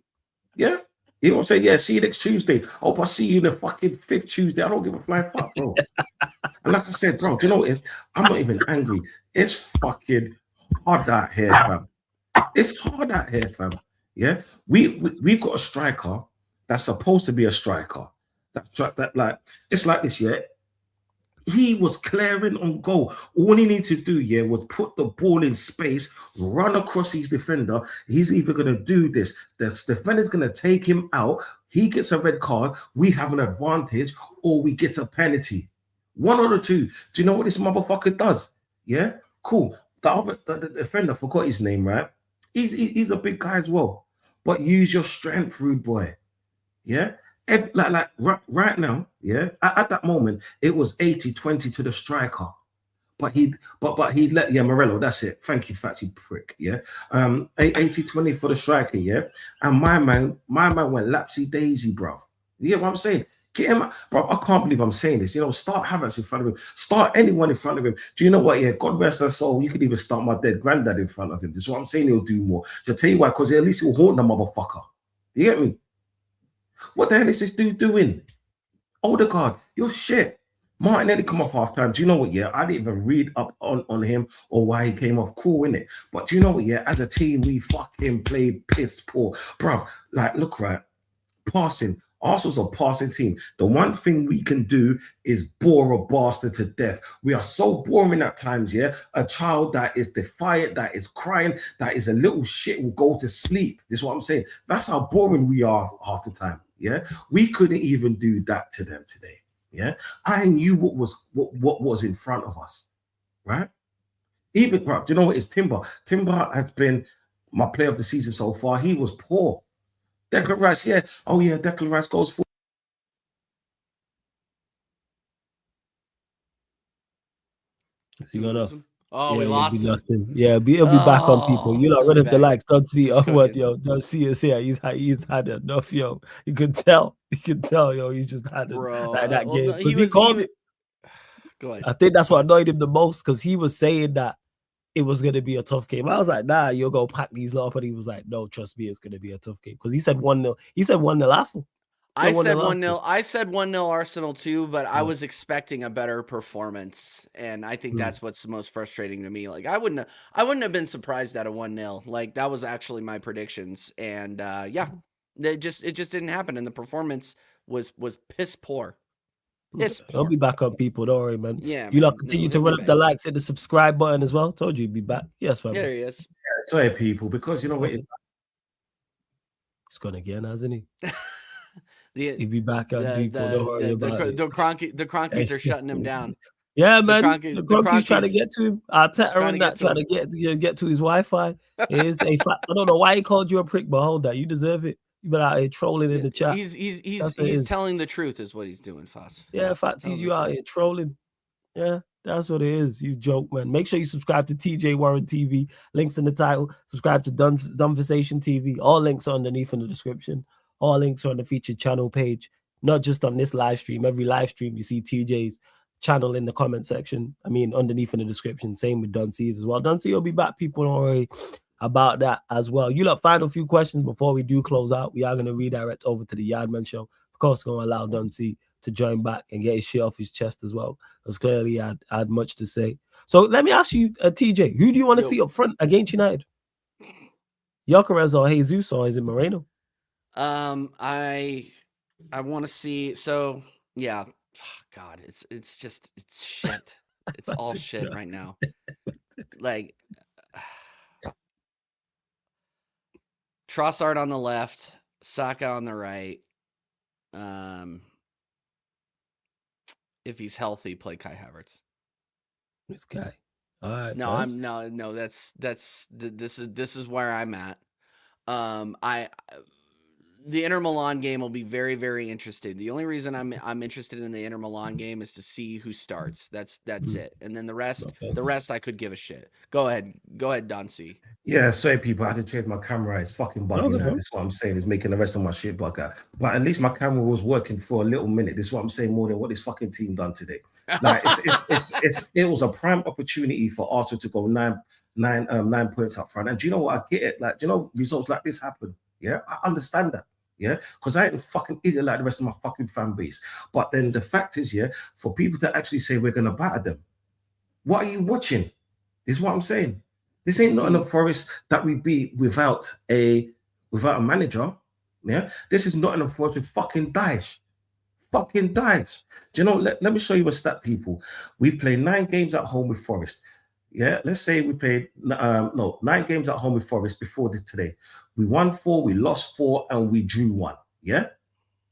Yeah. You know what I'm saying? Yeah, see you next Tuesday. Hope I see you in the fucking 5th Tuesday. I don't give a flying fuck, bro. And like I said, bro, do you know what it is? I'm not even angry. It's fucking hard out here, fam. It's hard out here, fam. Yeah, we've got a striker that's supposed to be a striker. That like it's like this, yeah. He was clearing on goal. All he needed to do, yeah, was put the ball in space, run across his defender. He's either going to do this. The defender's going to take him out. He gets a red card. We have an advantage, or we get a penalty. One or the two. Do you know what this motherfucker does? Yeah, cool. The defender, forgot his name, right? He's a big guy as well. But use your strength, rude boy. Yeah. Right now, yeah, at that moment, it was 80-20 to the striker. But he let, yeah, Morello, that's it. Thank you, fatty prick. Yeah. 80-20 for the striker, yeah. And my man went lapsy daisy, bro. You get what I'm saying? Get him, bro. I can't believe I'm saying this. You know, start Havertz in front of him. Start anyone in front of him. Do you know what? Yeah, God rest her soul. You could even start my dead granddad in front of him. This is what I'm saying. He'll do more. To tell you why, because at least he'll haunt the motherfucker. You get me? What the hell is this dude doing? Odegaard, you're shit. Martinelli come off half time. Do you know what? Yeah, I didn't even read up on him or why he came off. Cool, innit? But do you know what? Yeah, as a team, we fucking played piss poor. Bruv, like, look, right. Passing. Arsenal's a passing team. The one thing we can do is bore a bastard to death. We are so boring at times, yeah? A child that is defiant, that is crying, that is a little shit will go to sleep. This is what I'm saying. That's how boring we are half the time, yeah? We couldn't even do that to them today, yeah? I knew what was in front of us, right? Even, bro, do you know what? It's Timber. Timber has been my player of the season so far. He was poor. Declan Rice, yeah. Oh, yeah, Declan Rice goes for. Is he gone off? Oh, yeah, we lost him. him. Yeah, he'll be back on people. You know, rid of the likes. Don't see what, yo. Don't see us here. He's had enough, yo. You can tell. Yo. He's just had that game. No, Because he called it. Go ahead. I think that's what annoyed him the most, because he was saying that it was going to be a tough game. I was like, nah, you'll go pack these lot up. And he was like, no, trust me, it's going to be a tough game. Because he said 1-0. He said 1-0 Arsenal. I said 1-0. I said 1-0 Arsenal too, but I was expecting a better performance, and I think that's what's most frustrating to me. Like I wouldn't have been surprised at a 1-0. Like that was actually my predictions, and it just didn't happen, and the performance was piss poor. I'll be back on people, don't worry, man. Yeah, you lot continue to run up the likes, hit the subscribe button as well. Told you he'd be back. Yes, man. There he is. Sorry, people, because you know what? It's gone again, hasn't he? He'll be back on people. Don't worry about it. The Cronkies are shutting him down. Yeah, man. The Cronkies trying to get to him. Arteta and that trying to get to his Wi-Fi. It is a fact. I don't know why he called you a prick, but hold that. You deserve it. You've been out here trolling in the chat. He's telling the truth is what he's doing, Foss. Yeah, Fats, you out here trolling. Yeah, that's what it is. You joke, man. Make sure you subscribe to TJ Warren TV. Links in the title. Subscribe to Dumbversation TV. All links are underneath in the description. All links are on the featured channel page. Not just on this live stream. Every live stream, you see TJ's channel in the comment section. I mean, underneath in the description. Same with Don C's as well. Don C will be back. People don't worry about that as well. You lot, final few questions before we do close out. We are going to redirect over to the Yardman show. Of course, going to allow Don C to join back and get his shit off his chest as well, because clearly I had much to say. So let me ask you, TJ, who do you want to see up front against United? Gyökeres or Jesus, or is it Moreno? I want to see. So yeah, God, it's shit. It's all shit right now. Like. Trossard on the left, Saka on the right. If he's healthy, play Kai Havertz. This guy. All right. No. This is where I'm at. The Inter Milan game will be very, very interesting. The only reason I'm interested in the Inter Milan game is to see who starts. That's it. And then the rest I could give a shit. Go ahead, Don C. Yeah, sorry, people. I had to change my camera. It's fucking bugging out. This is what I'm saying. It's making the rest of my shit bug out. But at least my camera was working for a little minute. This is what I'm saying, more than what this fucking team done today. Like it was a prime opportunity for Arsenal to go 9 points up front. And do you know what? I get it. Like, do you know, results like this happen. Yeah, I understand that. Yeah, because I ain't a fucking idiot like the rest of my fucking fan base. But then the fact is, yeah, for people to actually say we're gonna batter them, what are you watching? This is what I'm saying. This ain't Nottingham Forest that we beat without a without a manager. Yeah, this is not an unfortunate fucking dice. Fucking dice. Do you know? Let me show you a stat, people. We've played 9 games at home with Forest. Yeah, let's say we played 9 games at home with Forest before today. We won 4, we lost 4, and we drew 1. Yeah,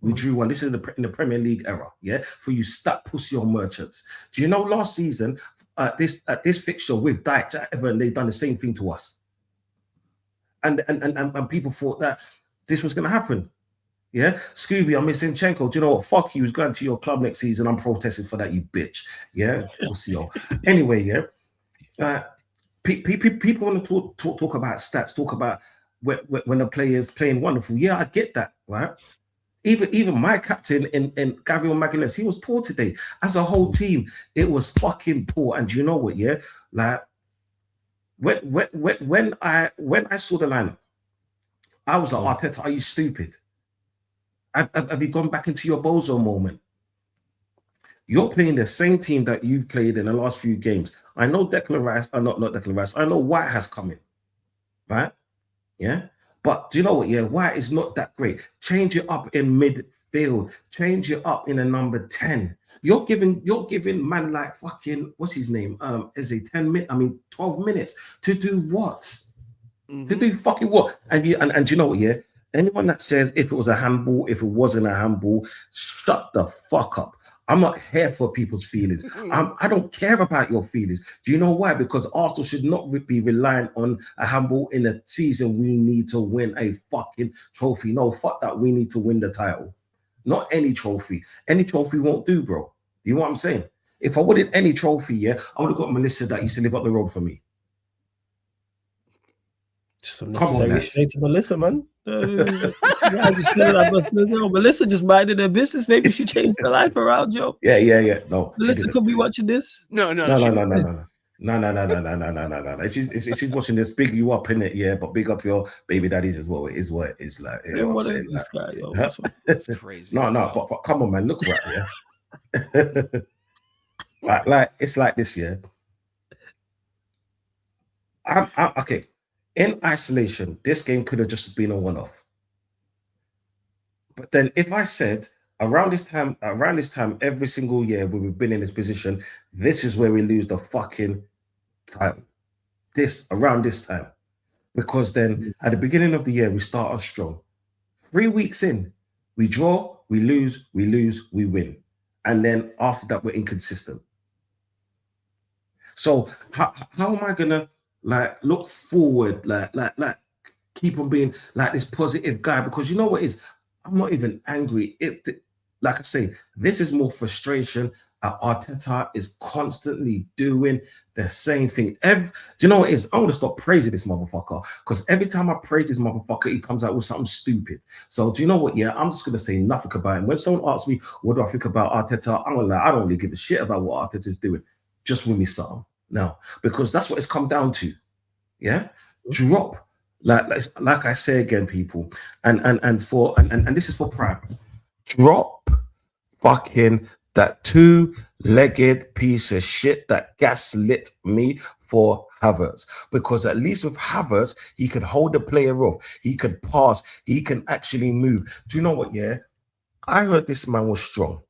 we drew 1. This is in the Premier League era. Yeah, for you stat pussy on merchants. Do you know last season this fixture with Dyche at Everton, they done the same thing to us, and people thought that this was going to happen. Yeah, Scooby, I'm missing Zinchenko. Do you know what? Fuck you. He's going to your club next season. I'm protesting for that, you bitch. Yeah, pussy. Anyway, yeah. People want to talk about stats, talk about when a player's playing wonderful. Yeah, I get that, right? Even my captain in Gabriel Magalhaes, he was poor today. As a whole team, it was fucking poor. And you know what? Yeah, like when I saw the lineup, I was like, Arteta, are you stupid? Have you gone back into your bozo moment? You're playing the same team that you've played in the last few games. I know Declan Rice, not Declan Rice. I know White has come in, right? Yeah, but do you know what? Yeah, White is not that great. Change it up in midfield. Change it up in a number 10. You're giving man like fucking what's his name? Is it 10 minutes? 12 minutes to do what? To do fucking what? And do you know what? Yeah. Anyone that says if it was a handball, if it wasn't a handball, shut the fuck up. I'm not here for people's feelings. I don't care about your feelings. Do you know why? Because Arsenal should not be relying on a handball in a season. We need to win a fucking trophy. No, fuck that. We need to win the title. Not any trophy. Any trophy won't do, bro. You know what I'm saying? If I wanted any trophy, yeah, I would have got Melissa that used to live up the road for me. Some necessary shade to Melissa, man. Melissa just minded her business. Maybe she changed her life around, Joe. Yeah. No, Melissa could be watching this. No. She's watching this. Big you up in it, yeah, but big up your baby daddies as well. It is what it is like. You know what I'm saying? This guy, yo, that's crazy. No, but come on, man, look right, yeah. like it's like this, yeah. I'm okay. In isolation, this game could have just been a one-off. But then if I said around this time, every single year when we've been in this position, this is where we lose the fucking title. Around this time. Because then at the beginning of the year, we start off strong. 3 weeks in, we draw, we lose, we win. And then after that, we're inconsistent. So how am I gonna look forward, keep on being like this positive guy? Because you know what it is? I'm not even angry. Like I say, this is more frustration. Arteta is constantly doing the same thing. Do you know what it is? I'm gonna stop praising this motherfucker because every time I praise this motherfucker, he comes out with something stupid. So do you know what? Yeah, I'm just gonna say nothing about him. When someone asks me what do I think about Arteta, I'm gonna I don't really give a shit about what Arteta is doing. Just win me something now, because that's what it's come down to. Yeah, drop. Like I say again, people, and this is for pride. Drop fucking that 2-legged piece of shit that gaslit me for Havertz, because at least with Havertz, he could hold the player off, he could pass, he can actually move. Do you know what? Yeah, I heard this man was strong.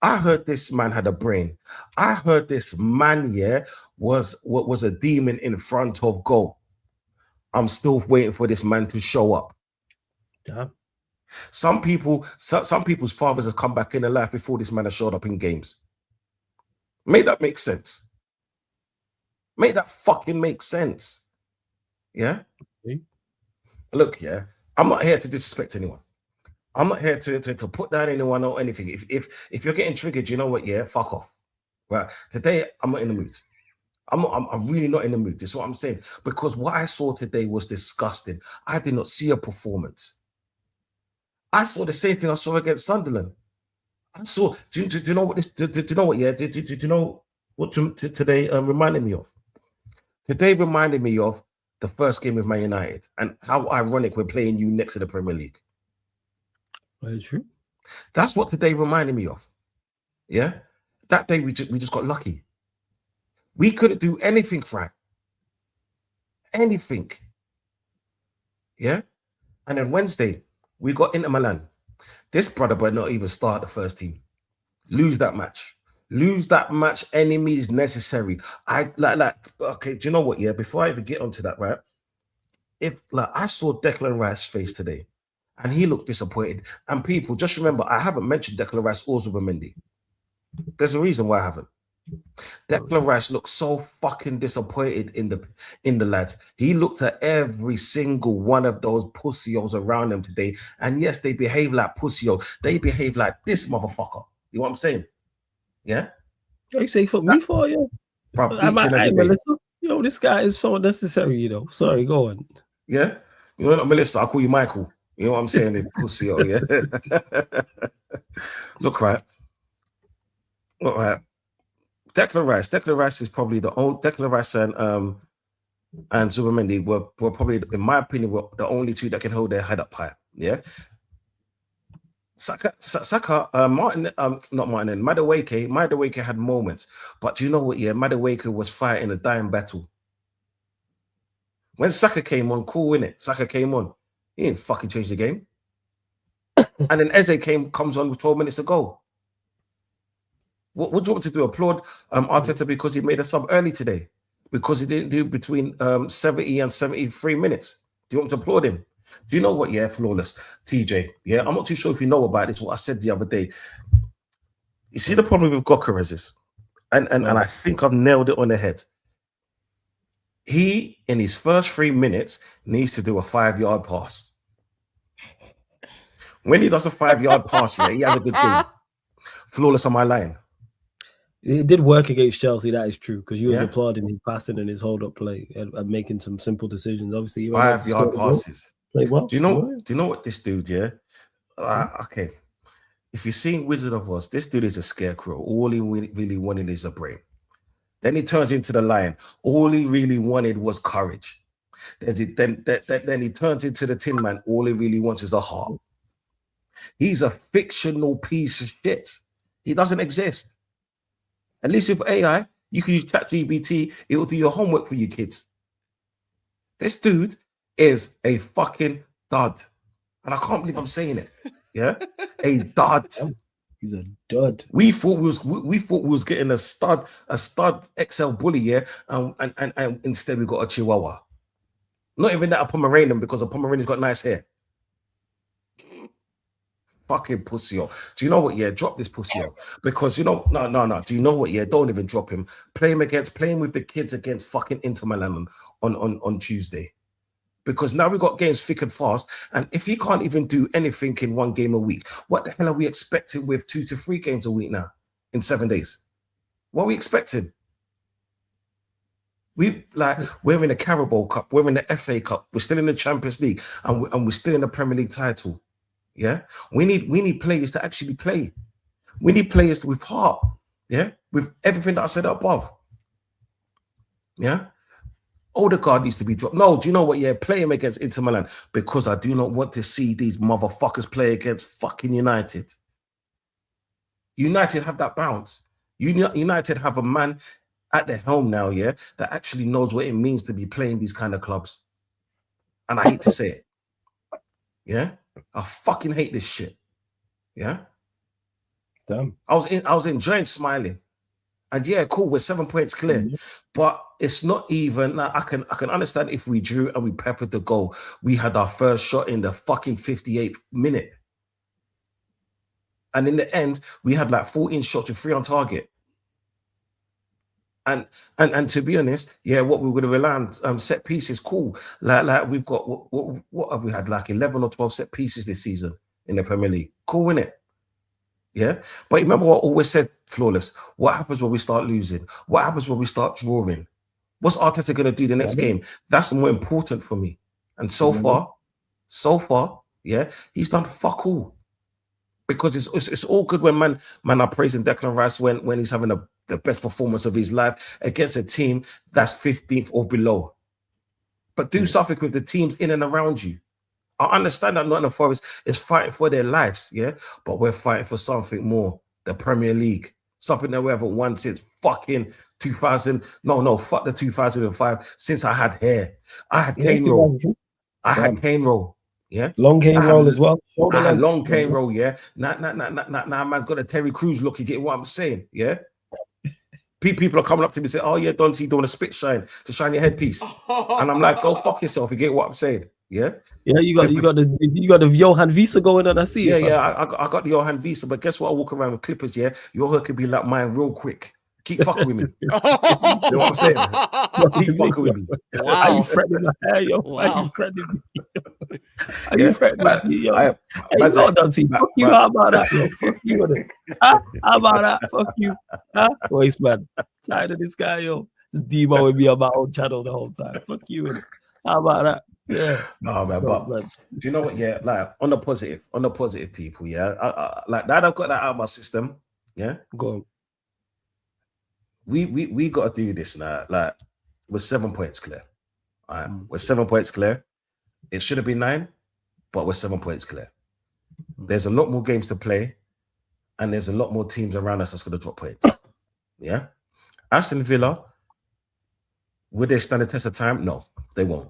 I heard this man had a brain. I heard this man, yeah, was a demon in front of goal. I'm still waiting for this man to show up. Yeah. Some people's fathers have come back in their life before this man has showed up in games. Make that make sense. Make that fucking make sense. Yeah? Okay. Look, yeah, I'm not here to disrespect anyone. I'm not here to put down anyone or anything. If you're getting triggered, you know what? Yeah, fuck off. Right. Today, I'm not in the mood. I'm really not in the mood. This is what I'm saying. Because what I saw today was disgusting. I did not see a performance. I saw the same thing I saw against Sunderland. I saw. Do you know what this? Do you know what? Yeah. Do you know what today reminded me of? Today reminded me of the first game with Man United and how ironic we're playing you next to the Premier League. Very true. That's what today reminded me of. Yeah. That day we just got lucky. We couldn't do anything right. Anything. Yeah. And then Wednesday, we got Inter Milan. This brother better not even start the first team. Lose that match. Lose that match any means necessary. Okay, do you know what? Yeah, before I even get onto that, right? If like I saw Declan Rice's face today and he looked disappointed. And people, just remember, I haven't mentioned Declan Rice or Zubimendi. There's a reason why I haven't. Declan Rice looked so fucking disappointed in the lads. He looked at every single one of those pussios around him today. And yes, they behave like pussios. They behave like this motherfucker. You know what I'm saying? Yeah? You say for me for you? Bro, each and every day. Melissa, this guy is so unnecessary, Sorry, go on. Yeah? You know what, Melissa? I'll call you Michael. You know what I'm saying? This pussio, yeah? Look, right. Declan Rice is probably the only Declan Rice and Zubimendi were probably, in my opinion, were the only two that can hold their head up high. Yeah. Madueke had moments, but do you know what? Yeah, Madueke was fighting a dying battle. When Saka came on, cool, innit? Saka came on, he didn't fucking change the game. And then Eze comes on with 12 minutes to go. What do you want to do? Applaud Arteta because he made a sub early today? Because he didn't do between 70 and 73 minutes. Do you want to applaud him? Do you know what? Yeah, flawless. TJ. Yeah, I'm not too sure if you know about this. What I said the other day. You see the problem with Gyökeres is, and I think I've nailed it on the head. He, in his first 3 minutes, needs to do a 5-yard pass. When he does a 5-yard pass, yeah, he has a good game. Flawless on my line. It did work against Chelsea, that is true, because you was applauding his passing and his hold-up play and making some simple decisions. Obviously, 5-yard passes. Play well. Do you know what this dude? Yeah. Okay. If you're seeing Wizard of Oz, this dude is a scarecrow. All he really wanted is a brain. Then he turns into the lion. All he really wanted was courage. Then he turns into the Tin Man. All he really wants is a heart. He's a fictional piece of shit. He doesn't exist. At least with AI, you can use ChatGPT. It will do your homework for you kids. This dude is a fucking dud. And I can't believe I'm saying it. Yeah? A dud. He's a dud. We thought we was getting a stud XL bully, yeah? And instead we got a Chihuahua. Not even that a Pomeranian, because a Pomeranian's got nice hair. Fucking pussy. Do you know what? Yeah, drop this pussy. Because no. Do you know what? Yeah, don't even drop him. Playing with the kids against fucking Inter Milan on Tuesday. Because now we've got games thick and fast. And if he can't even do anything in one game a week, what the hell are we expecting with 2 to 3 games a week now in 7 days? What are we expecting? We're in the Carabao Cup, we're in the FA Cup, we're still in the Champions League, and we're still in the Premier League title. Yeah, we need players to actually play. We need players with heart. Yeah, with everything that I said above. Yeah, Odegaard needs to be dropped. No, do you know what? Yeah, play him against Inter Milan, because I do not want to see these motherfuckers play against fucking United. United have that bounce. United have a man at the helm now, yeah, that actually knows what it means to be playing these kind of clubs. And I hate to say it. Yeah. I fucking hate this shit. Yeah. Damn. I was enjoying smiling. And yeah, cool, we're 7 points clear. Mm-hmm. But it's not even I can understand if we drew and we peppered the goal. We had our first shot in the fucking 58th minute. And in the end, we had like 14 shots with 3 on target. And to be honest, yeah, what we would have rely on set pieces, cool. Like we've got what have we had, like 11 or 12 set pieces this season in the Premier League. Cool, innit? Yeah. But remember what I always said, Flawless. What happens when we start losing? What happens when we start drawing? What's Arteta gonna do the next game? That's more important for me. And so far, yeah, he's done fuck all. Because it's all good when man are praising Declan Rice when he's having the best performance of his life against a team that's 15th or below. But do something with the teams in and around you. I understand that Nottingham Forest is fighting for their lives, yeah? But we're fighting for something more. The Premier League. Something that we haven't won since fucking 2000. No, fuck the 2005. Since I had hair. I had cane roll. I had cane roll. Yeah, Long game I roll have- as well. Shoulder I had length. long cane roll, yeah. Nah, man's got a Terry Crews look. You get what I'm saying, yeah. People are coming up to me and say, "Oh yeah, Dante doing a spit shine to shine your headpiece," and I'm like, "Go fuck yourself." You get what I'm saying, yeah. Yeah, you got the Johan Visa going on. I see. Yeah, it, yeah. I got the Johan Visa, but guess what? I walk around with clippers, yeah. Your hair could be like mine real quick. Keep fucking with me. You know what I'm saying? Keep fucking with me. Are you Wow. threatening my hair, yo? Are you Wow. threatening me? Are Yeah, you threatening but me, yo? I, Hey, man's no, like- Dante. but- Fuck you. but- How about that, yo? Fuck you with it. Huh? How about that? Fuck you. Huh? Waste man. Tired of this guy, yo. Just demoing me on my own channel the whole time. Fuck you with it. How about that? Yeah. No, man, No, but man. do you know what? Yeah, like on the positive, people. Yeah, like that. I've got that out of my system. Yeah, Go on. we got to do this now. Like we're 7 points clear. All right, Mm. we're 7 points clear. It should have been 9, but we're 7 points clear. There's a lot more games to play, and there's a lot more teams around us that's going to drop points. Yeah, Aston Villa, will they stand the test of time? No, they won't.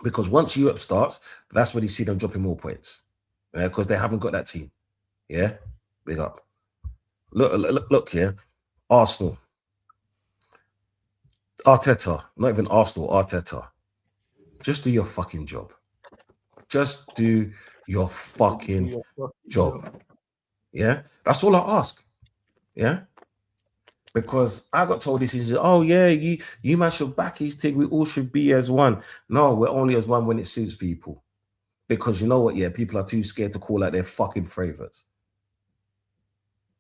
Because once Europe starts, that's when you see them dropping more points. Because they haven't got that team. Yeah, big up. Look here. Arsenal. Arteta, not even Arsenal, Arteta. Just do your fucking job. Just do your fucking job. Yeah, that's all I ask. Yeah, because I got told this is, oh yeah, you man should back his thing. We all should be as one. No, we're only as one when it suits people. Because you know what? Yeah, people are too scared to call out their fucking favorites.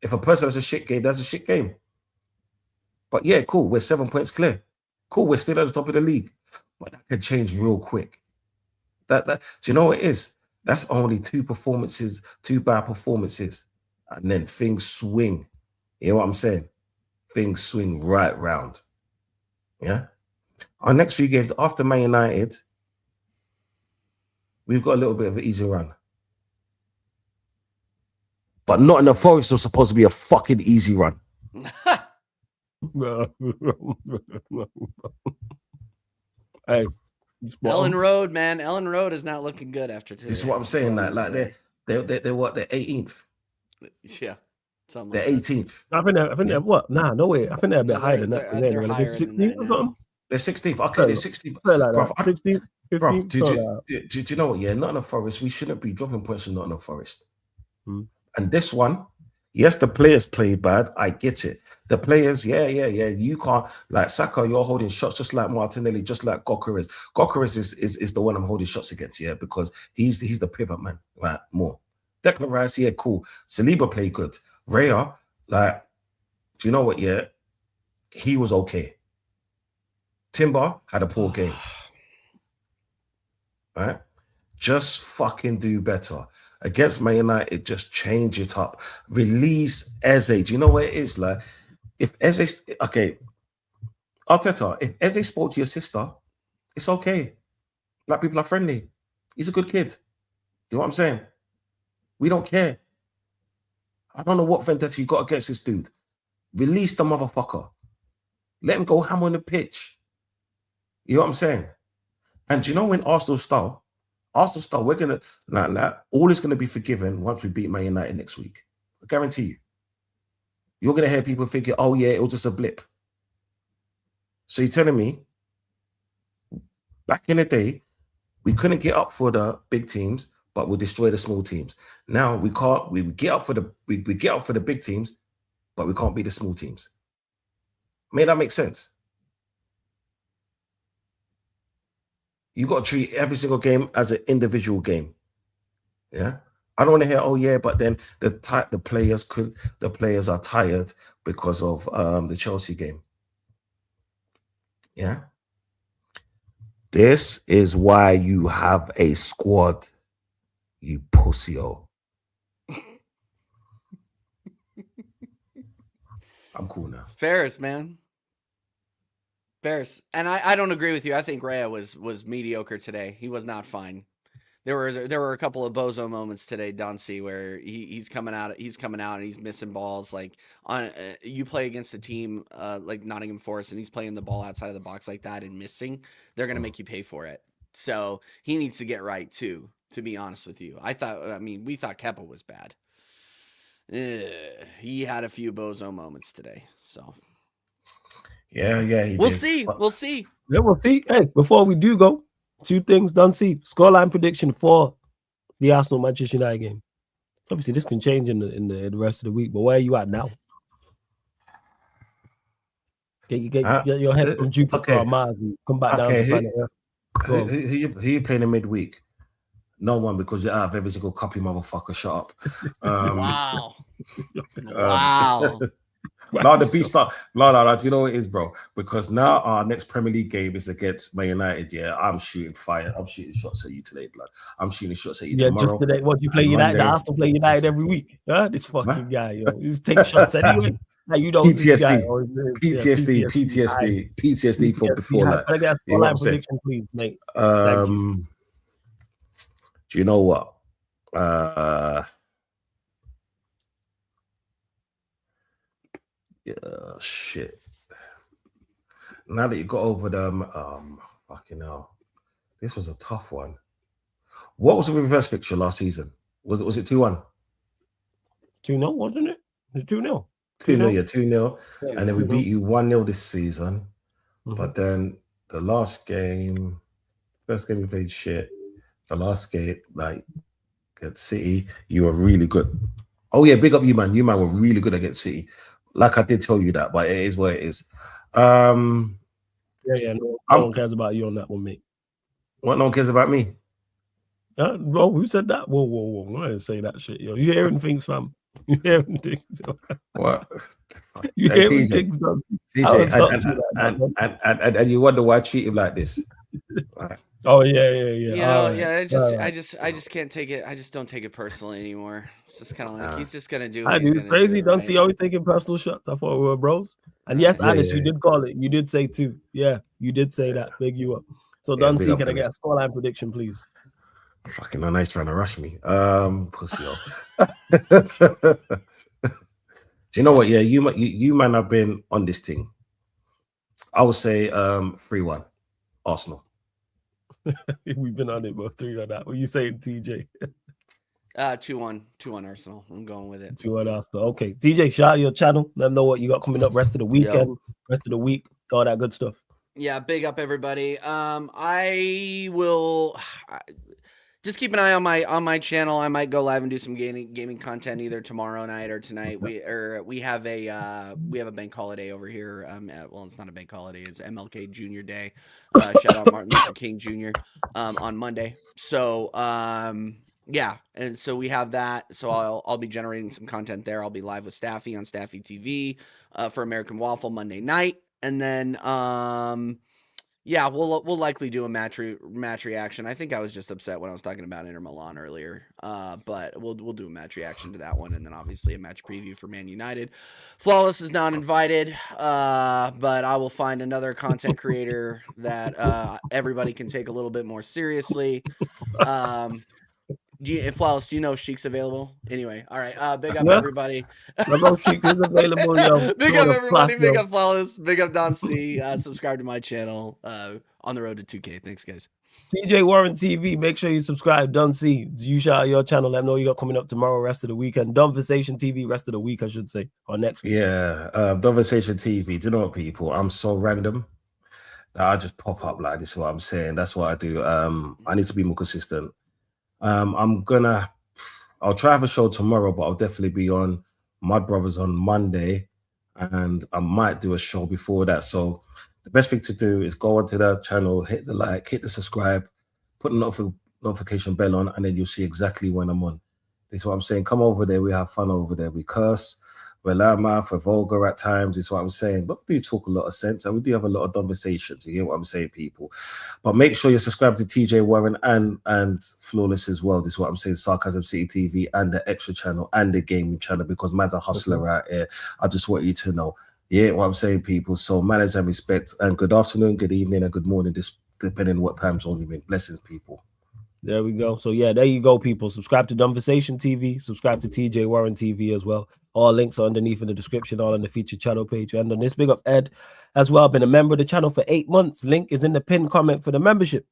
If a person has a shit game, that's a shit game. But yeah, cool. We're 7 points clear. Cool. We're still at the top of the league. But that could change real quick. That do you know what it is? That's only 2 performances, 2 bad performances. And then things swing. You know what I'm saying? Things swing right round. Yeah. Our next few games after Man United, we've got a little bit of an easy run. But Nottingham Forest was supposed to be a fucking easy run. Hey, Ellen Road, man. Ellen Road is not looking good after today. This is what I'm saying. Like they're what? They're 18th. Yeah. Something They're like that. 18th. I think they're what? Nah, no way. I think they're a bit No, higher than that. they're higher than that now. They're 16th. Okay, they're 16th. Bruv, 16, 15, Bruv, something do you know what? Yeah, Nottingham Forest, we shouldn't be dropping points in Nottingham Forest. Hmm. And this one, yes, the players played bad. I get it. The players, yeah. You can't, like Saka, you're holding shots just like Martinelli, just like Gokares. Gokares is the one I'm holding shots against, yeah, because he's the pivot man, right? More. Declan Rice, yeah, cool. Saliba played good. Raya, like, do you know what? Yeah, he was okay. Timber had a poor game. Right? Just fucking do better. Against Man United, just change it up. Release Eze. Do you know what it is? Like, if Eze, okay, Arteta, if Eze spoke to your sister, it's okay. Black people are friendly. He's a good kid. You know what I'm saying? We don't care. I don't know what vendetta you got against this dude. Release the motherfucker. Let him go ham on the pitch. You know what I'm saying? And you know when Arsenal start, we're gonna like all is gonna be forgiven once we beat Man United next week. I guarantee you. You're gonna hear people thinking, oh yeah, it was just a blip. So you're telling me back in the day, we couldn't get up for the big teams, but we'll destroy the small teams. Now we can't, we get up for the we get up for the big teams, but we can't beat the small teams. May that make sense? You got to treat every single game as an individual game. Yeah. I don't want to hear, oh yeah, but then the players are tired because of the Chelsea game. Yeah. This is why you have a squad, you pussy-o. I'm cool now. Ferris, man. Ferris. And I don't agree with you. I think Raya was mediocre today. He was not fine. There were a couple of bozo moments today, Duncy, where he's coming out and he's missing balls. Like on you play against a team like Nottingham Forest and he's playing the ball outside of the box like that and missing, they're gonna make you pay for it. So he needs to get right too. to be honest with you. We thought Kepa was bad. He had a few bozo moments today. So Yeah, he we'll did. see. But We'll see. Yeah, we'll see. Hey, before we do go, two things done. See scoreline prediction for the Arsenal Manchester United game. Obviously, this can change in the rest of the week. But where are you at now? Get your head from Jupiter or Mars and come back down to planet Earth. Who you playing in midweek? No one, because you're out of every single copy, motherfucker. Shut up. Wow. Wow. No, the beast start. No. Do you know what it is, bro? Because now our next Premier League game is against Man United. Yeah, I'm shooting fire. I'm shooting shots at you today, blood. I'm shooting shots at you tomorrow. Just today. What you play United? The Arsenal play United every week. Huh? This fucking guy, yo. You just take shots anyway. Now you know this guy. PTSD from before that. Can I get a scoreline prediction, please, mate? Thank you. Do you know what? Yeah, shit. Now that you got over them, fucking hell. This was a tough one. What was the reverse fixture last season? Was it 2-1? 2-0, wasn't it? It was 2-0. 2-0, yeah, 2-0. And then we beat you 1-0 this season. But then the last game, first game we played shit. The last game, like at City, you were really good. Oh yeah, big up you, man. You man were really good against City. Like I did tell you that, but it is what it is. No one cares about you on that one, mate. What? No one cares about me? Bro, who said that? Whoa. I didn't say that shit, yo. You hearing things, fam? You hearing things, yo. What? You hearing things, done. And you wonder why I treat him like this. Oh yeah. You know, I just can't take it. I just don't take it personally anymore. It's just kind of like he's just gonna do. It's crazy. Don't see always taking personal shots. I thought we were bros. And yes, Alice, you did call it. You did say 2. Yeah, you did say that. Big you up. So Duncy, can I get a scoreline prediction, please? Fucking nice trying to rush me. Pussy. Do you know what? Yeah, you man have been on this thing. I would say 3-1 Arsenal. We've been on it, bro. 3 on that. What are you saying, TJ? 2-1 Arsenal. I'm going with it. 2-1 Arsenal. Okay, TJ, shout out your channel. Let them know what you got coming up rest of the weekend, rest of the week, all that good stuff. Yeah, big up everybody. I will just keep an eye on my channel. I might go live and do some gaming content either tomorrow night or tonight. We have a bank holiday over here. Well, it's not a bank holiday. It's MLK Jr. Day. Shout out Martin Luther King Jr. On Monday. So yeah, and so we have that. So I'll be generating some content there. I'll be live with Staffy on Staffy TV for American Waffle Monday night, and then yeah, we'll likely do a match reaction. I think I was just upset when I was talking about Inter Milan earlier, but we'll do a match reaction to that one, and then obviously a match preview for Man United. Flawless is not invited, but I will find another content creator that everybody can take a little bit more seriously. Flawless, do you know Sheik's available? Anyway, all right. Big up everybody. Sheik is available, yo. Big up everybody. Big up Flawless. Big up Don C. Subscribe to my channel. On the road to 2K. Thanks, guys. TJ Warren TV. Make sure you subscribe. Don C. You shout out your channel. Let them know you got coming up tomorrow, rest of the weekend. Donversation TV, rest of the week, I should say, or next week. Yeah, Donversation TV. Do you know what, people? I'm so random that I just pop up like this. Is what I'm saying. That's what I do. I need to be more consistent. I'll try have a show tomorrow, but I'll definitely be on Mud Brothers on Monday, and I might do a show before that. So the best thing to do is go onto the channel, hit the like, hit the subscribe, put the notification bell on, and then you'll see exactly when I'm on. This is what I'm saying. Come over there. We have fun over there. We curse. We're loudmouth, we're vulgar at times, is what I'm saying. But we do talk a lot of sense, and we do have a lot of conversations. You hear what I'm saying, people? But make sure you're subscribed to TJ Warren and Flawless as well. This is what I'm saying. Sarcasm City TV and the extra channel and the gaming channel, because man's a hustler out here. I just want you to know. Yeah, what I'm saying, people. So manners and respect, and good afternoon, good evening, and good morning, depending on what time zone you're in. Blessings, people. There we go. So yeah, there you go, people. Subscribe to Donversation TV. Subscribe to TJ Warren TV as well. All links are underneath in the description, all on the featured channel page. And on this, big up Ed as well. Been a member of the channel for 8 months. Link is in the pinned comment for the membership.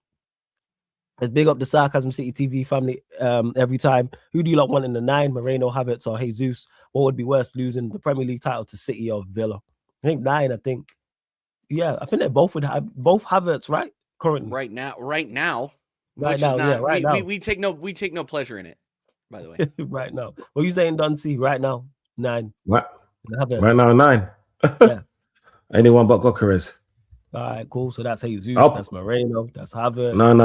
Let's big up the Sarcasm City TV family every time. Who do you lot want in the 9? Moreno, Havertz, or Jesus? What would be worse, losing the Premier League title to City or Villa? I think 9, I think. Yeah, I think they both would have both Havertz, right? Currently. Right now. Right Which now, is not, yeah, right now. we take no pleasure in it, by the way. Right now. What are you saying, Dunsey? Right now, 9. Right, Havertz. right now, 9. Yeah. Anyone but Gokares. All right, cool. So that's Jesus, I'll- that's Moreno, that's Havertz. No. Eze,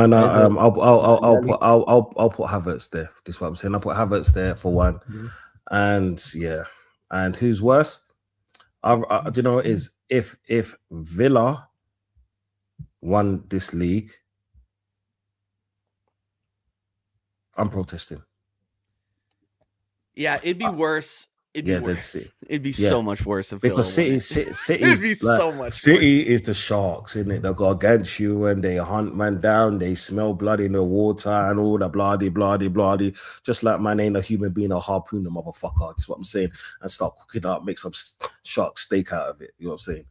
I'll put Havertz there. This is what I'm saying. I'll put Havertz there for 1. Mhm. And yeah, and who's worse? Do you know what it is? If Villa won this league, I'm protesting. Yeah, it'd be worse. It'd be worse. It'd be so much worse if because Villa won City it. It'd be so much City worse. is the sharks, isn't it? They go against you and they hunt man down, they smell blood in the water and all the bloody. Just like man ain't a human being, a harpoon the motherfucker. That's what I'm saying. And start cooking up, make some shark steak out of it. You know what I'm saying?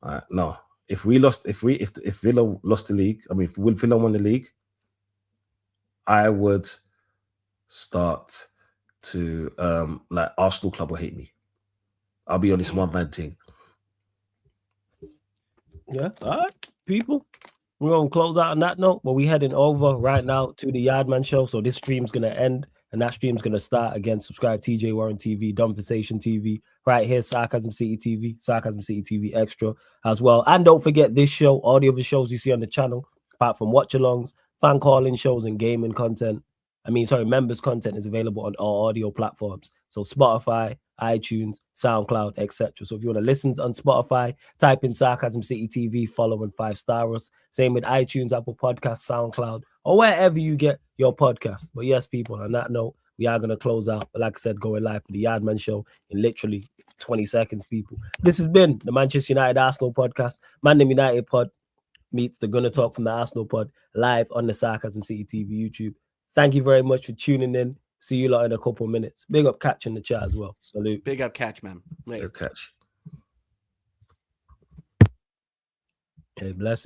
All right, no. If Villa lost the league, I mean, if Villa won the league, I would start to like Arsenal club will hate me. I'll be honest, one bad thing. Yeah, all right, people. We're gonna close out on that note, but we're heading over right now to the Yardman show. So this stream's gonna end and that stream's gonna start again. Subscribe TJ Warren TV, Conversation TV, right here, Sarcasm City TV, Sarcasm City TV Extra as well. And don't forget this show, all the other shows you see on the channel, apart from watch-alongs, fan calling shows, and gaming content. Members content is available on all audio platforms. So Spotify, iTunes, SoundCloud, etc. So if you want to listen on Spotify, type in Sarcasm City TV, follow and 5-star us. Same with iTunes, Apple Podcasts, SoundCloud, or wherever you get your podcast. But yes, people, on that note, we are going to close out. But like I said, going live for the Yardman show in literally 20 seconds, people. This has been the Manchester United Arsenal podcast. Man United pod meets the Gonna Talk from the Arsenal pod live on the Sarcasm City TV YouTube. Thank you very much for tuning in. See you lot in a couple minutes. Big up Catch in the chat as well. Salute. Big up Catch, man. Later. Catch. Hey, blessings.